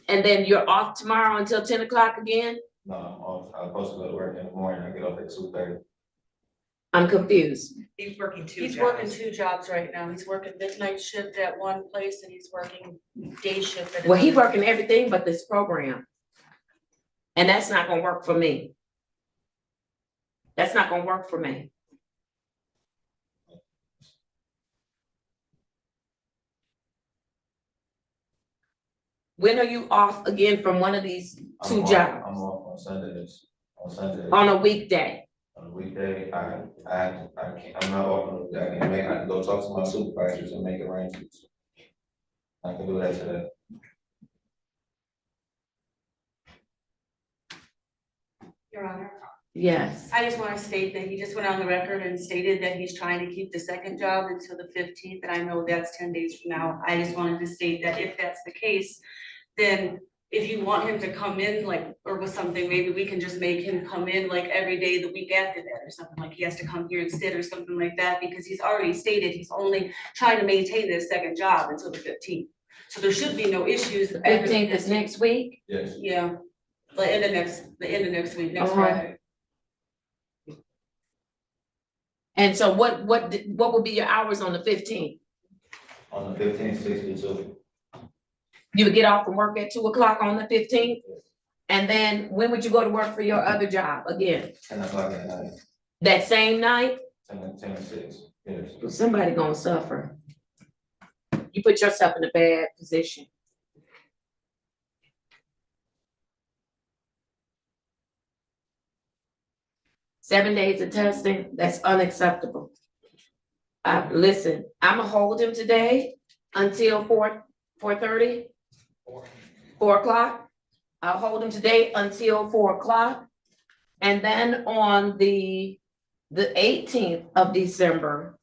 And then you're off tomorrow until 10 o'clock again? No, I'm off. I'm supposed to go to work in the morning. I get off at 2:30. I'm confused. He's working two jobs. He's working 2 jobs right now. He's working midnight shift at one place and he's working day shift at Well, he's another. working everything but this program. And that's not gonna work for me. That's not gonna work for me. When are you off again from one of these 2 jobs? I'm off on Sundays. On Sundays. On a weekday? On a weekday, I can't, I'm not off on a weekday. I can go talk to my supervisors and make arrangements. I can do that today. Your Honor. Yes. I just want to state that he just went on the record and stated that he's trying to keep the second job until the 15th, and I know that's 10 days from now. I just wanted to state that if that's the case, then if you want him to come in like, or with something, maybe we can just make him come in like every day the week after that or something, like he has to come here instead or something like that, because he's already stated he's only trying to maintain this second job until the 15th. So there should be no issues. The 15th is next week? Yes. Yeah, the end of next week, next Uh-huh. Friday. And so what will be your hours on the 15th? On the 15th, 6 to 2. You would get off from work at 2 o'clock on the 15th? And then when would you go to work for your other job again? 10 o'clock at night. That same night? 10 to 6. Yes. Well, somebody gonna suffer. You put yourself in a bad position. Seven days of testing, that's unacceptable. Listen, I'ma hold him today until 4:30. 4 o'clock. I'll hold him today until 4 o'clock. And then on the 18th of December,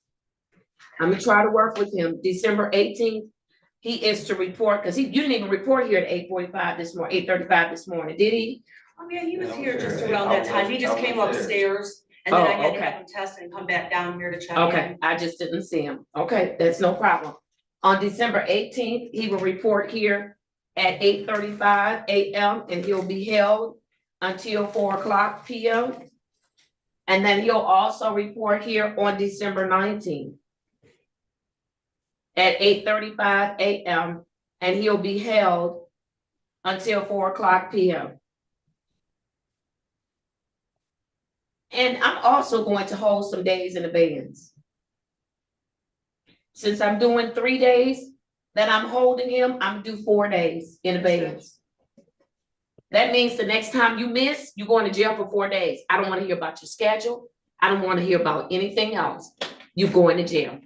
I'm gonna try to work with him. December 18th, he is to report, because you didn't even report here at 8:45 this morning, 8:35 this morning, did he? Oh, yeah, he was here just around that time. He just came upstairs and then I had to have him test and come back down here to check in. Okay, I just didn't see him. Okay, that's no problem. On December 18th, he will report here at 8:35 a.m. and he'll be held until 4 o'clock p.m. And then he'll also report here on December 19th at 8:35 a.m. and he'll be held until 4 o'clock p.m. And I'm also going to hold some days in advance. Since I'm doing 3 days that I'm holding him, I'm due 4 days in advance. That means the next time you miss, you're going to jail for 4 days. I don't want to hear about your schedule. I don't want to hear about anything else. You're going to jail.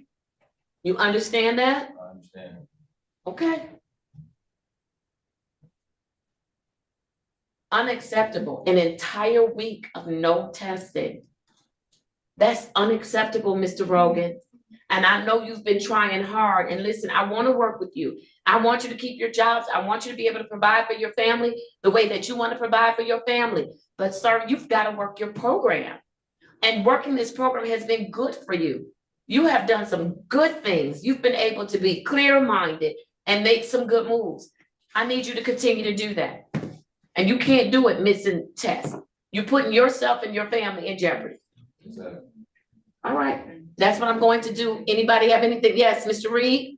You understand that? I understand. Okay. Unacceptable. An entire week of no testing. That's unacceptable, Mr. Rogan. And I know you've been trying hard. And listen, I want to work with you. I want you to keep your jobs. I want you to be able to provide for your family the way that you want to provide for your family. But sir, you've got to work your program. And working this program has been good for you. You have done some good things. You've been able to be clear-minded and make some good moves. I need you to continue to do that. And you can't do it missing tests. You're putting yourself and your family in jeopardy. Exactly. All right, that's what I'm going to do. Anybody have anything? Yes, Mr. Reed?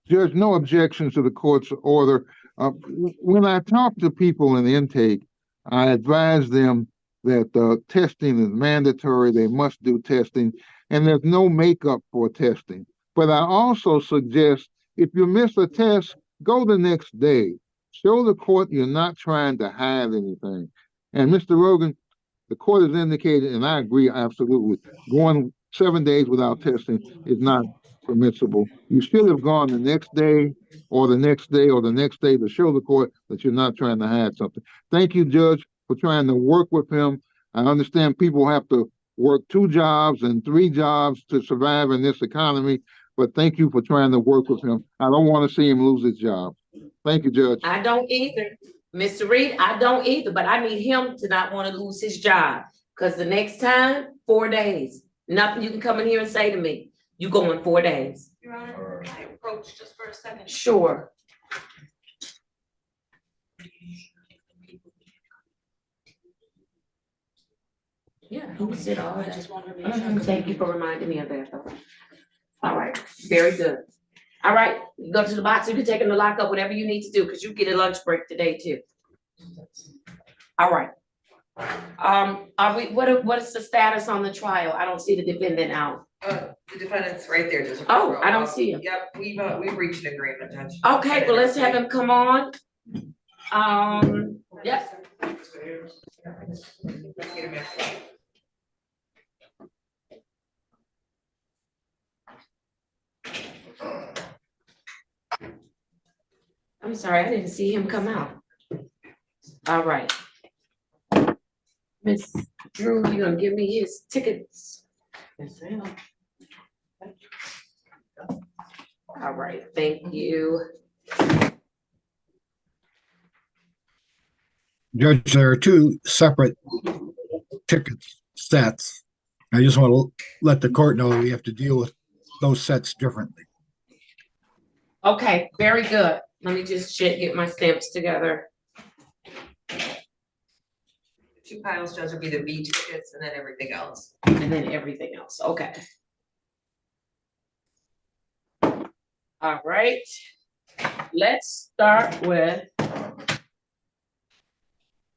Judge, no objections to the court's order. When I talk to people in intake, I advise them that testing is mandatory. They must do testing, and there's no makeup for testing. But I also suggest if you miss a test, go the next day. Show the court you're not trying to hide anything. And Mr. Rogan, the court has indicated, and I agree absolutely, going 7 days without testing is not permissible. You should have gone the next day or the next day or the next day to show the court that you're not trying to hide something. Thank you, Judge, for trying to work with him. I understand people have to work 2 jobs and 3 jobs to survive in this economy, but thank you for trying to work with him. I don't want to see him lose his job. Thank you, Judge. I don't either. Mr. Reed, I don't either, but I need him to not want to lose his job. Because the next time, 4 days. Nothing you can come in here and say to me. You go in 4 days. Your Honor, can I approach just for a second? Sure. Yeah, he was it all day. Thank you for reminding me of that, though. All right, very good. All right, you go to the box, you can take him to lock up, whatever you need to do, because you get a lunch break today too. All right. What is the status on the trial? I don't see the defendant out. The defendant's right there, Judge. Oh, I don't see him. Yep, we've reached an agreement, Judge. Okay, well, let's have him come on. Yep. Let's get him in. I'm sorry, I didn't see him come out. All right. Miss Drew, you gonna give me his tickets? Yes, ma'am. All right, thank you. Judge, there are two separate ticket sets. I just want to let the court know we have to deal with those sets differently. Okay, very good. Let me just get my stamps together. Two piles, Judge, will be the B tickets and then everything else. And then everything else, okay. All right, let's start with,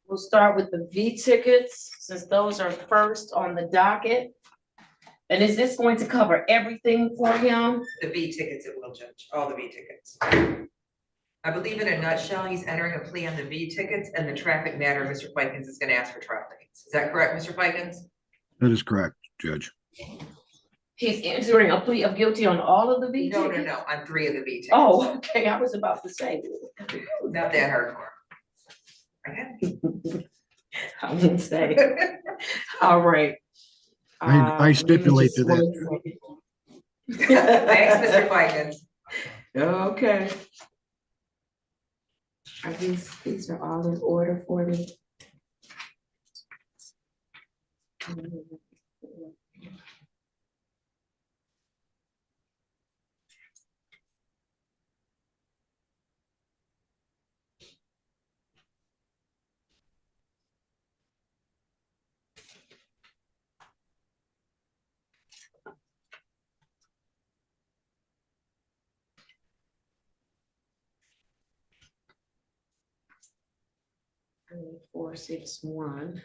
we'll start with the V tickets, since those are first on the docket. And is this going to cover everything for him? The B tickets it will, Judge, all the B tickets. I believe in a nutshell, he's entering a plea on the V tickets and the traffic matter, Mr. Fikens is gonna ask for trial dates. Is that correct, Mr. Fikens? That is correct, Judge. He's entering a plea of guilty on all of the V No, tickets? no, no, on 3 of the V tickets. Oh, okay, I was about to say. Not that hardcore. Okay. I won't say. All right. I stipulate to that. Thanks, Mr. Fikens. Okay. Are these are all in order for me? I need 461.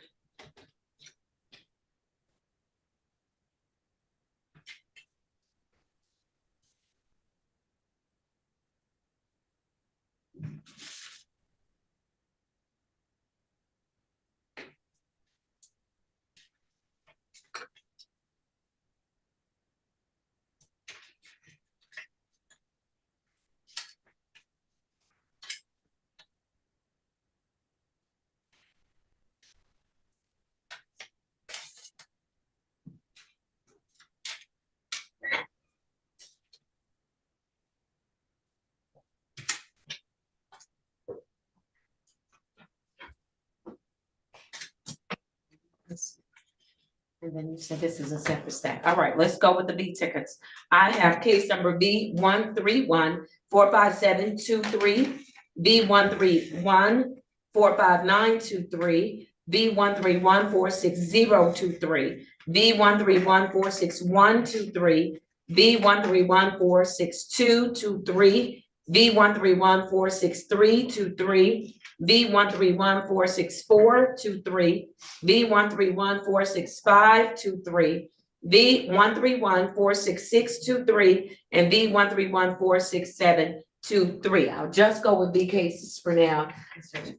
And then you said this is a separate stack. All right, let's go with the B tickets. I have case number B131-45723, B131-45923, B131-46023, B131-46123, B131-46223, B131-46323, B131-46423, B131-46523, B131-46623, and B131-46723. I'll just go with B cases for now.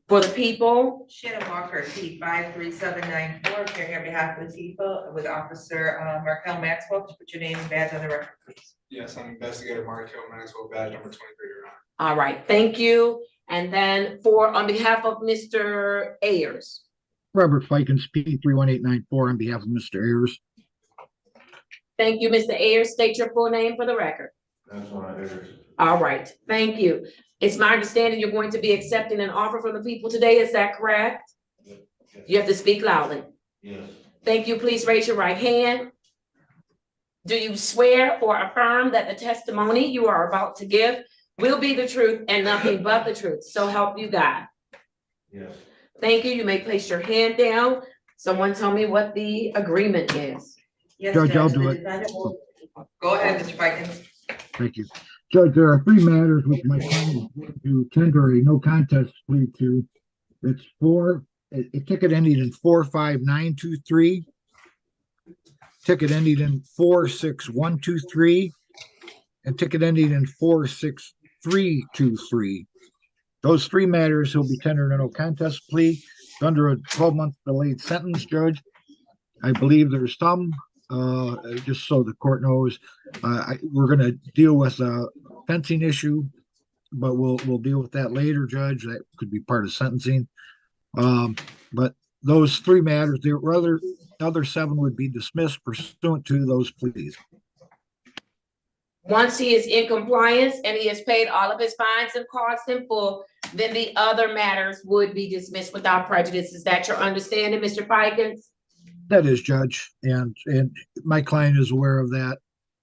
For the people, Shannon Walker, T 53794, appearing on behalf of the people with Officer Markel Maxwell. Could you put your name and badge on the record, please? Yes, I'm Investigator Markel Maxwell, badge number 23, Your Honor. all right, thank you. And then on behalf of Mr. Ayers. Robert Fikens, P31894, on behalf of Mr. Ayers. Thank you, Mr. Ayers. State your full name for the record. That's one of Ayers. All right, thank you. It's my understanding you're going to be accepting an offer from the people today, is that correct? Yes. You have to speak loudly. Yes. Thank you. Please raise your right hand. Do you swear or affirm that the testimony you are about to give will be the truth and nothing but the truth? So help you God. Yes. Thank you. You may place your hand down. Someone tell me what the agreement is. Yes, Judge, I'll Judge, do the it. defendant will, go ahead, Mr. Fikens. Thank you. Judge, there are three matters which my client is going to tender a no contest plea to. It's a ticket ending in 45923, ticket ending in 46123, and ticket ending in 46323. Those three matters he'll be tendering a no contest plea under a 12-month delayed sentence, Judge. I believe there's some, just so the court knows, we're going to deal with a fencing issue, but we'll deal with that later, Judge. That could be part of sentencing. But those three matters, the other seven would be dismissed pursuant to those pleas. Once he is in compliance and he has paid all of his fines and costs in full, then the other matters would be dismissed without prejudice. Is that your understanding, Mr. Fikens? That is, Judge, and my client is aware of that.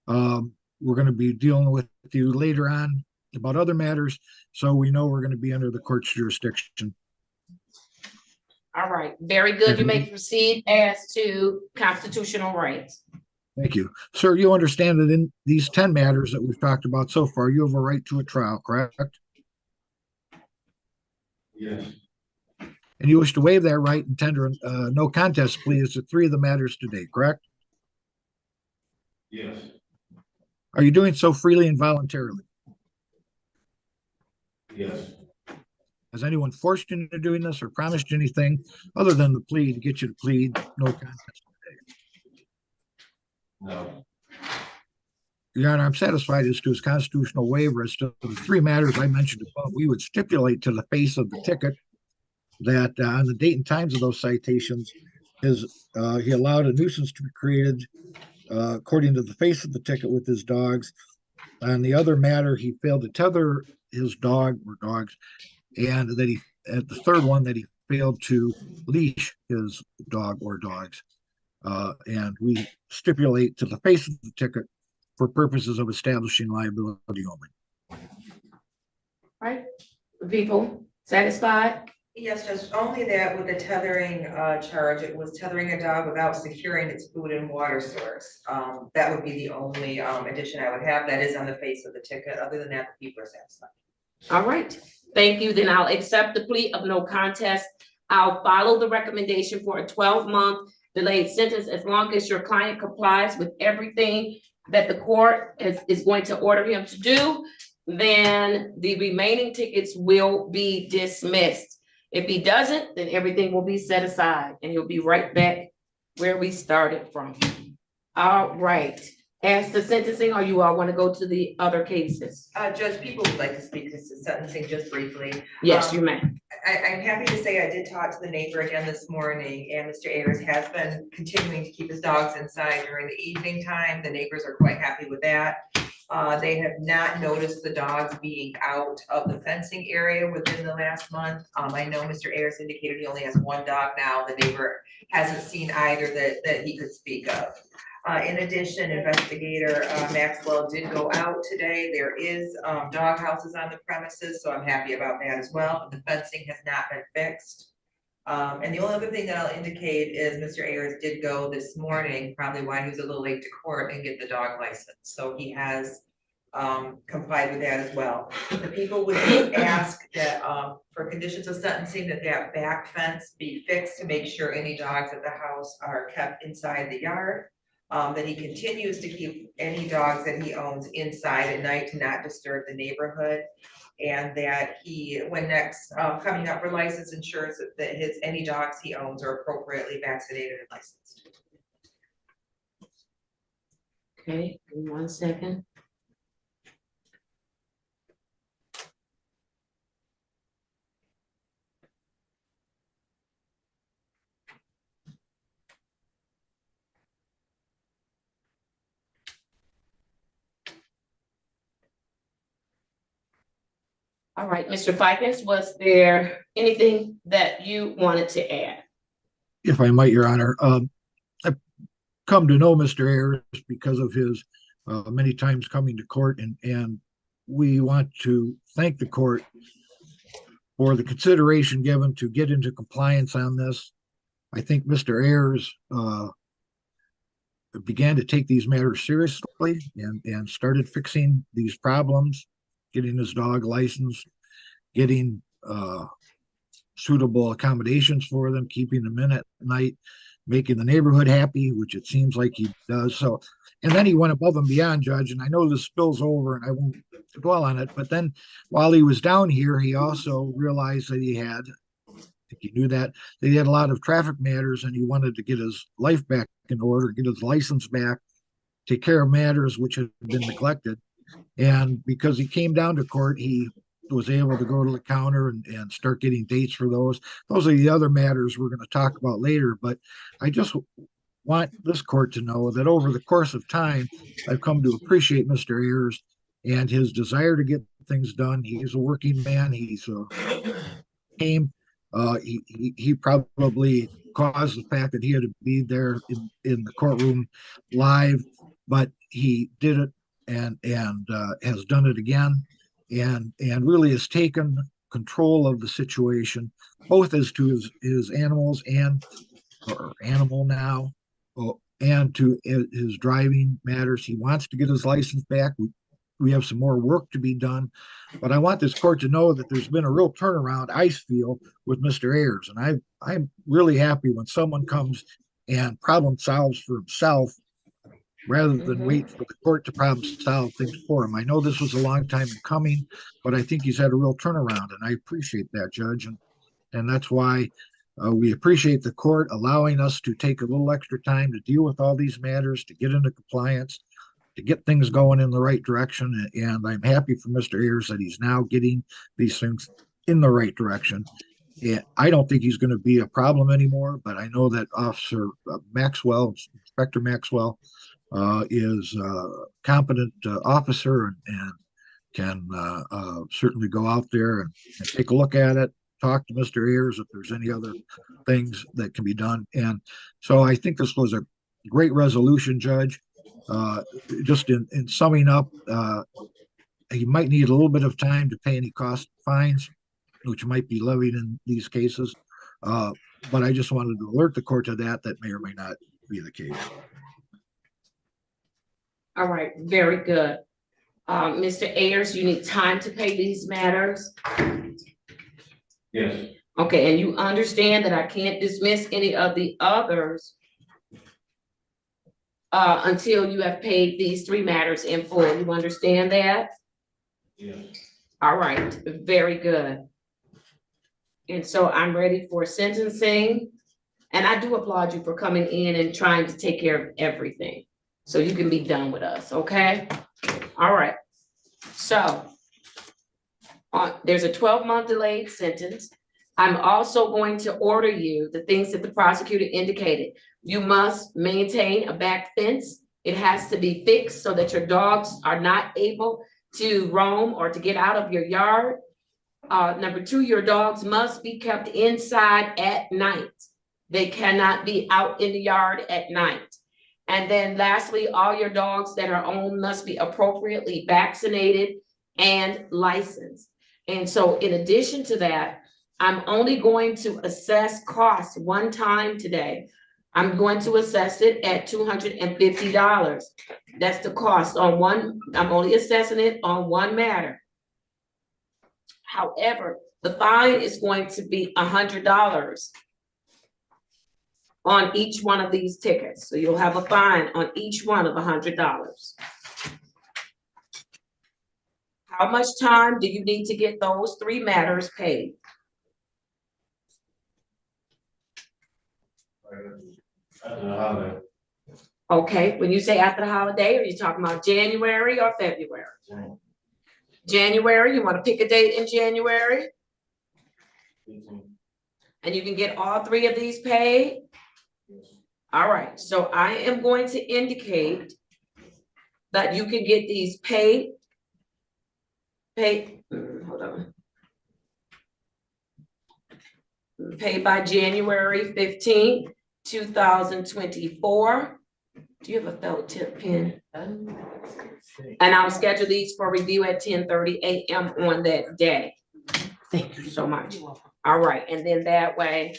We're going to be dealing with you later on about other matters, so we know we're going to be under the court's jurisdiction. All right, very good. You may proceed as to constitutional rights. Thank you. Sir, you understand that in these 10 matters that we've talked about so far, you have a right to a trial, correct? Yes. And you wish to waive that right and tender a no contest plea as to three of the matters today, correct? Yes. Are you doing so freely and voluntarily? Yes. Has anyone forced you into doing this or promised you anything other than the plea to get you to plead no contest today? No. Your Honor, I'm satisfied as to his constitutional waiver as to the three matters I mentioned above. We would stipulate to the face of the ticket that on the date and times of those citations, he allowed a nuisance to be created according to the face of the ticket with his dogs. On the other matter, he failed to tether his dog or dogs, and that at the third one, that he failed to leash his dog or dogs. And we stipulate to the face of the ticket for purposes of establishing liability only. All right, people satisfied? Yes, Judge, only that with the tethering charge, it was tethering a dog without securing its food and water source. That would be the only addition I would have. That is on the face of the ticket. Other than that, the people are satisfied. All right, thank you. Then I'll accept the plea of no contest. I'll follow the recommendation for a 12-month delayed sentence as long as your client complies with everything that the court is going to order him to do. Then the remaining tickets will be dismissed. If he doesn't, then everything will be set aside and he'll be right back where we started from. All right. As to sentencing, or you all want to go to the other cases? Judge, people would like to speak to sentencing just briefly. Yes, you may. I'm happy to say I did talk to the neighbor again this morning, and Mr. Ayers has been continuing to keep his dogs inside during the evening time. The neighbors are quite happy with that. They have not noticed the dogs being out of the fencing area within the last month. I know Mr. Ayers indicated he only has one dog now. The neighbor hasn't seen either that he could speak of. In addition, investigator Maxwell did go out today. There is dog houses on the premises, so I'm happy about that as well. But the fencing has not been fixed. And the only other thing that I'll indicate is Mr. Ayers did go this morning, probably why he was a little late to court, and get the dog license. So he has complied with that as well. The people would ask that for conditions of sentencing that back fence be fixed to make sure any dogs at the house are kept inside the yard. That he continues to keep any dogs that he owns inside at night to not disturb the neighborhood. And that he, when next coming up for license, ensures that any dogs he owns are appropriately vaccinated and licensed. Okay, give me 1 second. All right, Mr. Fikens, was there anything that you wanted to add? If I might, Your Honor, I've come to know Mr. Ayers because of his many times coming to court, and we want to thank the court for the consideration given to get into compliance on this. I think Mr. Ayers began to take these matters seriously and started fixing these problems, getting his dog licensed, getting suitable accommodations for them, keeping them in at night, making the neighborhood happy, which it seems like he does. So, and then he went above and beyond, Judge, and I know this spills over and I won't dwell on it, but then while he was down here, he also realized that he had, I think he knew that he had a lot of traffic matters and he wanted to get his life back in order, get his license back, take care of matters which had been neglected. And because he came down to court, he was able to go to the counter and start getting dates for those. Those are the other matters we're going to talk about later. But I just want this court to know that over the course of time, I've come to appreciate Mr. Ayers and his desire to get things done. He's a working man. He's came. He probably caused the fact that he had to be there in the courtroom live, but he did it and has done it again, and really has taken control of the situation, both as to his animals and or animal now, and to his driving matters. He wants to get his license back. We have some more work to be done, but I want this court to know that there's been a real turnaround, I feel, with Mr. Ayers, and I'm really happy when someone comes and problem solves for himself rather than wait for the court to problem solve things for him. I know this was a long time in coming, but I think he's had a real turnaround, and I appreciate that, Judge, and that's why we appreciate the court allowing us to take a little extra time to deal with all these matters, to get into compliance, to get things going in the right direction. And I'm happy for Mr. Ayers that he's now getting these things in the right direction. And I don't think he's going to be a problem anymore, but I know that Officer Maxwell, Inspector Maxwell, is a competent officer and can certainly go out there and take a look at it, talk to Mr. Ayers if there's any other things that can be done. And so I think this was a great resolution, Judge. Just in summing up, he might need a little bit of time to pay any cost fines, which might be levied in these cases. But I just wanted to alert the court to that. That may or may not be the case. All right, very good. Mr. Ayers, you need time to pay these matters? Yes. Okay, and you understand that I can't dismiss any of the others until you have paid these 3 matters in full. You understand that? Yes. All right, very good. And so I'm ready for sentencing. And I do applaud you for coming in and trying to take care of everything, so you can be done with us, okay? All right. So there's a 12-month delayed sentence. I'm also going to order you the things that the prosecutor indicated. You must maintain a back fence. It has to be fixed so that your dogs are not able to roam or to get out of your yard. Number 2, your dogs must be kept inside at night. They cannot be out in the yard at night. And then lastly, all your dogs that are owned must be appropriately vaccinated and licensed. And so in addition to that, I'm only going to assess costs one time today. I'm going to assess it at $250. That's the cost on one. I'm only assessing it on one matter. However, the fine is going to be $100 on each one of these tickets. So you'll have a fine on each one of $100. How much time do you need to get those 3 matters paid? After the holiday. Okay, when you say after the holiday, are you talking about January or February? January, you want to pick a date in January? And you can get all 3 of these paid? All right, so I am going to indicate that you can get these paid, hold on. Paid by January 15th, 2024. Do you have a felt tip pen? And I'll schedule these for review at 10:30 a.m. on that day. Thank you so much. All right, and then that way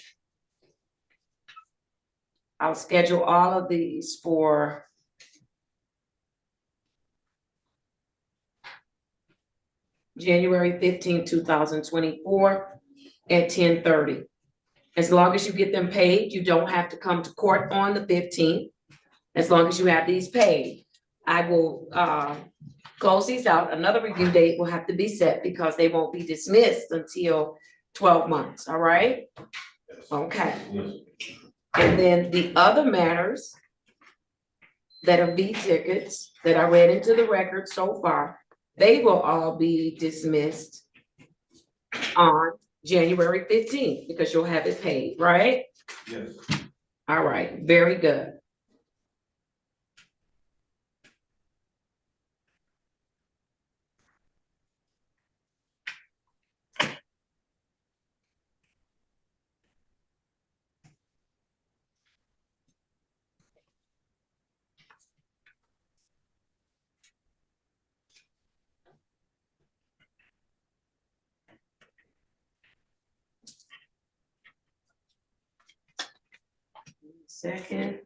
I'll schedule all of these for January 15, 2024 at 10:30. As long as you get them paid, you don't have to come to court on the 15th. As long as you have these paid, I will close these out. Another review date will have to be set because they won't be dismissed until 12 months, all right? Okay. And then the other matters that are B tickets that I read into the record so far, they will all be dismissed on January 15th because you'll have it paid, right? Yes. All right, very good. Second.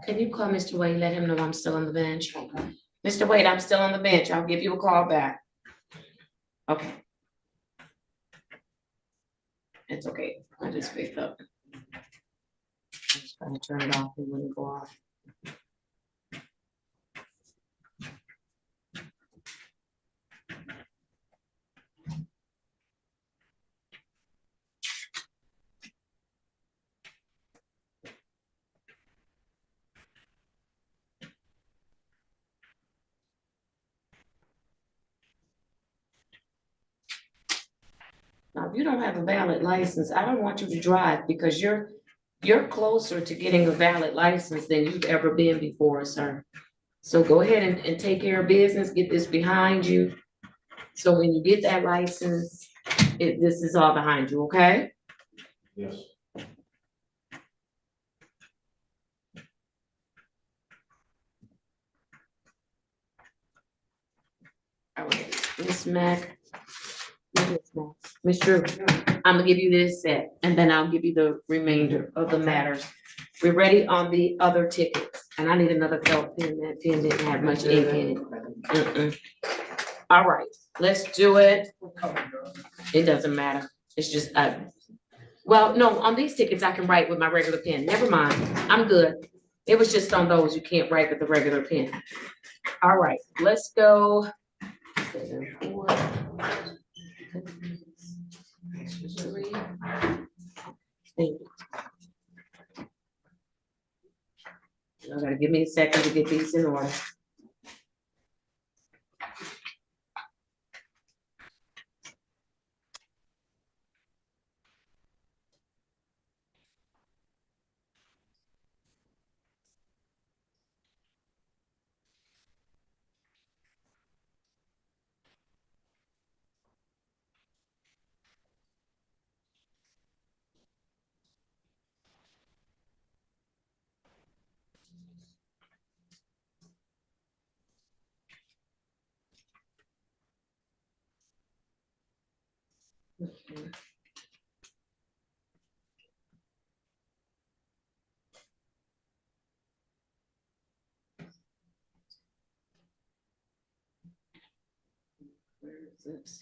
Can you call Mr. Wade, let him know I'm still on the bench? Mr. Wade, I'm still on the bench. I'll give you a call back. Okay. It's okay. I just picked up. I'm just gonna turn it off and when it go off. Now, if you don't have a valid license, I don't want you to drive because you're closer to getting a valid license than you've ever been before, sir. So go ahead and take care of business, get this behind you. So when you get that license, this is all behind you, okay? Yes. All right, Ms. Mac. Ms. Drew, I'm gonna give you this set and then I'll give you the remainder of the matters. We're ready on the other tickets and I need another felt pen. That pen didn't have much ink in it. All right, let's do it. It doesn't matter. It's just, well, no, on these tickets I can write with my regular pen. Never mind, I'm good. It was just on those you can't write with the regular pen. All right, let's go. 7, 4. Three. Thank you. You gotta give me a second to get these in order. Okay. Where is this?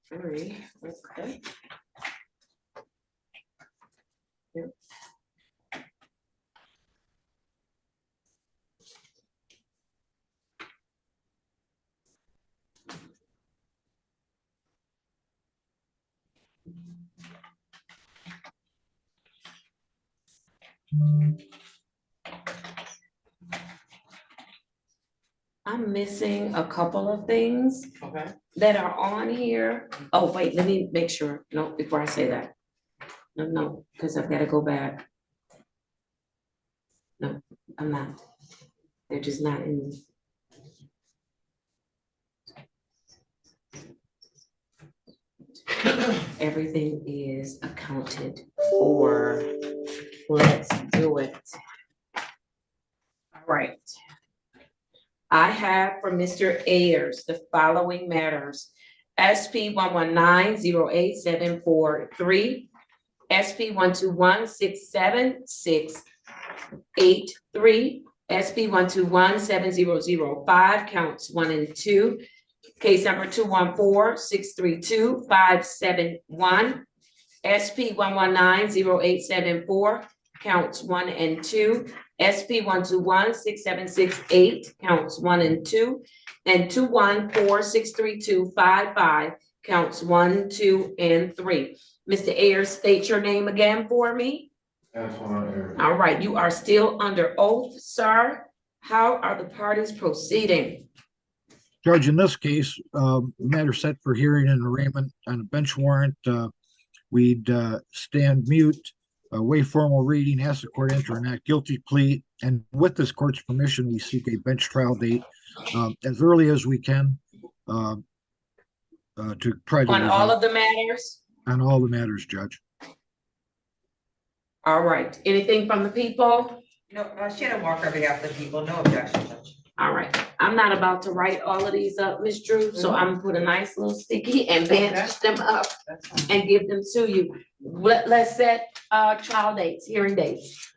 Three, okay. Yep. I'm missing a couple of things Okay. that are on here. Oh, wait, let me make sure. No, before I say that. No, because I've got to go back. No, I'm not. They're just not in. Everything is accounted for. Let's do it. All right. I have for Mr. Ayers the following matters. SP 119-08743, SP 121-67683, SP 121-7005, counts 1 and 2. Case number 214-632-571, SP 119-0874, counts 1 and 2. SP 121-6768, counts 1 and 2, and 214-632-55, counts 1, 2, and 3. Mr. Ayers, state your name again for me. Antoine Ayers. All right, you are still under oath, sir. How are the parties proceeding? Judge, in this case, matter set for hearing and arraignment on a bench warrant. We'd stand mute, waive formal reading, ask the court enter a not guilty plea, and with this court's permission, we seek a bench trial date as early as we can to try to On all resolve of the matters? on all the matters, Judge. All right, anything from the people? No, Shannon Walker on behalf of the people, no objection, Judge. All right, I'm not about to write all of these up, Ms. Drew, so I'm gonna put a nice little sticky and bandage them up and give them to you. Let's set trial dates, hearing dates.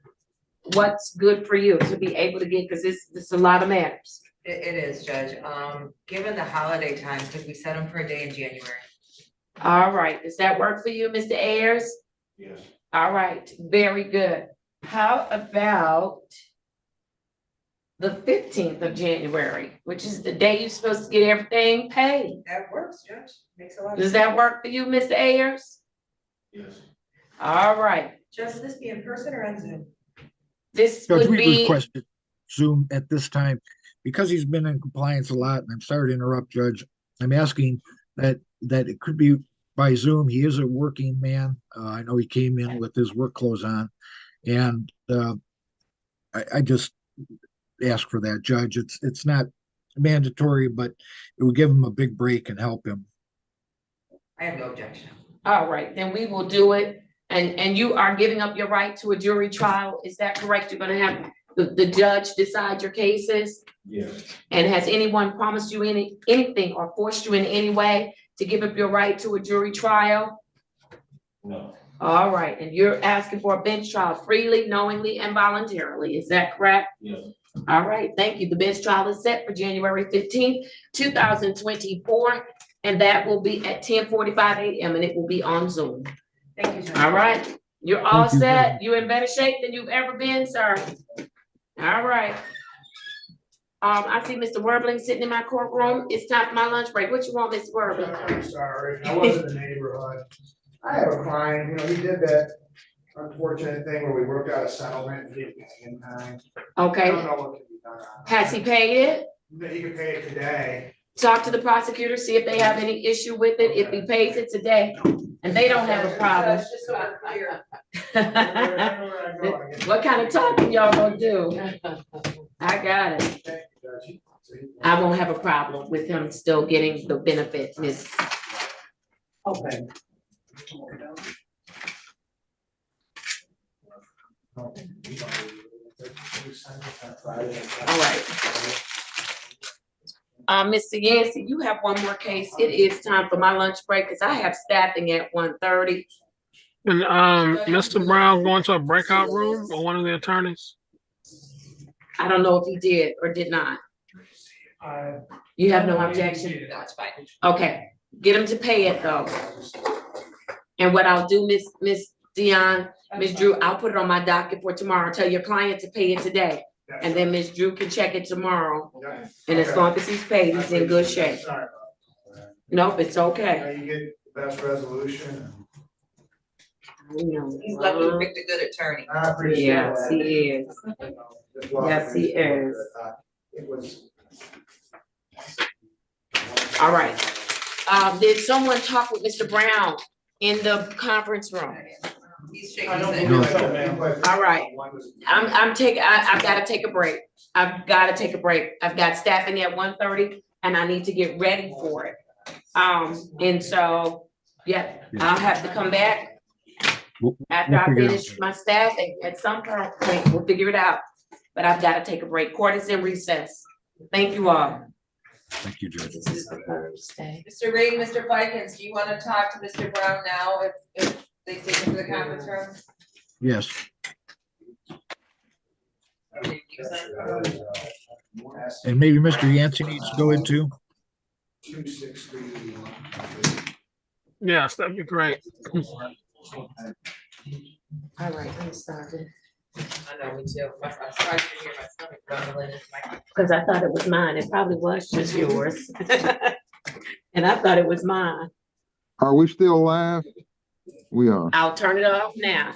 What's good for you to be able to get, because this a lot of matters. It is, Judge. Given the holiday times, could we set them for a day in January? All right, does that work for you, Mr. Ayers? Yes. All right, very good. How about the 15th of January, which is the day you're supposed to get everything paid? That works, Judge. Makes a lot of Does sense. that work for you, Mr. Ayers? Yes. All right, Judge, will this be in person or on Zoom? this Judge, would we be, requested Zoom at this time because he's been in compliance a lot, and I'm sorry to interrupt, Judge. I'm asking that it could be by Zoom. He is a working man. I know he came in with his work clothes on, and I just ask for that, Judge. It's not mandatory, but it will give him a big break and help him. I have no objection. all right, then we will do it. And you are giving up your right to a jury trial, is that correct? You're gonna have the judge decide your cases? Yes. And has anyone promised you anything or forced you in any way to give up your right to a jury trial? No. All right, and you're asking for a bench trial freely, knowingly, and voluntarily, is that correct? Yes. All right, thank you. The bench trial is set for January 15th, 2024, and that will be at 10:45 a.m. and it will be on Zoom. Thank you, Judge. All right, you're all Thank you, set. Judge. You in better shape than you've ever been, sir. All right. I see Mr. Werbling sitting in my courtroom. It's time for my lunch break. What you want, Mr. Werbling? I'm sorry, I was in the neighborhood. I have a client, you know, he did that unfortunate thing where we worked out a settlement and didn't pay in time. I Okay, don't know what can be done on it. has he paid it? He could pay it today. Talk to the prosecutor, see if they have any issue with it. If he pays it today, and they don't have a problem. Judge, just so I'm clear. Everywhere I go, I get- What kind of talking y'all gonna do? I got it. Thank you, Judge. I won't have a problem with him still getting the benefit, Miss. Okay. All right. Mr. Yancey, you have one more case. It is time for my lunch break because I have staffing at 1:30. And Mr. Brown going to a breakout room or one of the attorneys? I don't know if he did or did not. You have no objection? That's fine. Okay, get him to pay it though. And what I'll do, Miss Dion, Miss Drew, I'll put it on my docket for tomorrow. Tell your client to pay it today. And then Miss Drew can check it tomorrow. And as long as he's paid, he's in good shape. Sorry about that. Nope, it's okay. Now you get the best resolution. He's lucky to pick a good attorney. I appreciate Yes, that. he is. Just walking Yes, he through it, is. It was All right. Did someone talk with Mr. Brown in the conference room? He's shaking I his don't head. believe so, ma'am. All right. I've got to take a break. I've got to take a break. I've got staffing at 1:30 and I need to get ready for it. And so, yeah, I'll have to come back after I figure it finish my staffing. At some point, we'll figure it out. But I've got to take a break. Court is in recess. Thank you all. Thank you, Judge. Mr. Reed, Mr. Fikens, do you want to talk to Mr. Brown now if they take him to the conference room? Yes. And maybe Mr. Yancey needs to go into. 260. Yes, that'd be great. All right, I'm sorry. I know, me too. I started to hear my stomach rumbling. Because I thought it was mine. It probably was just yours. And I thought it was mine. Are we still live? We are. I'll turn it off now.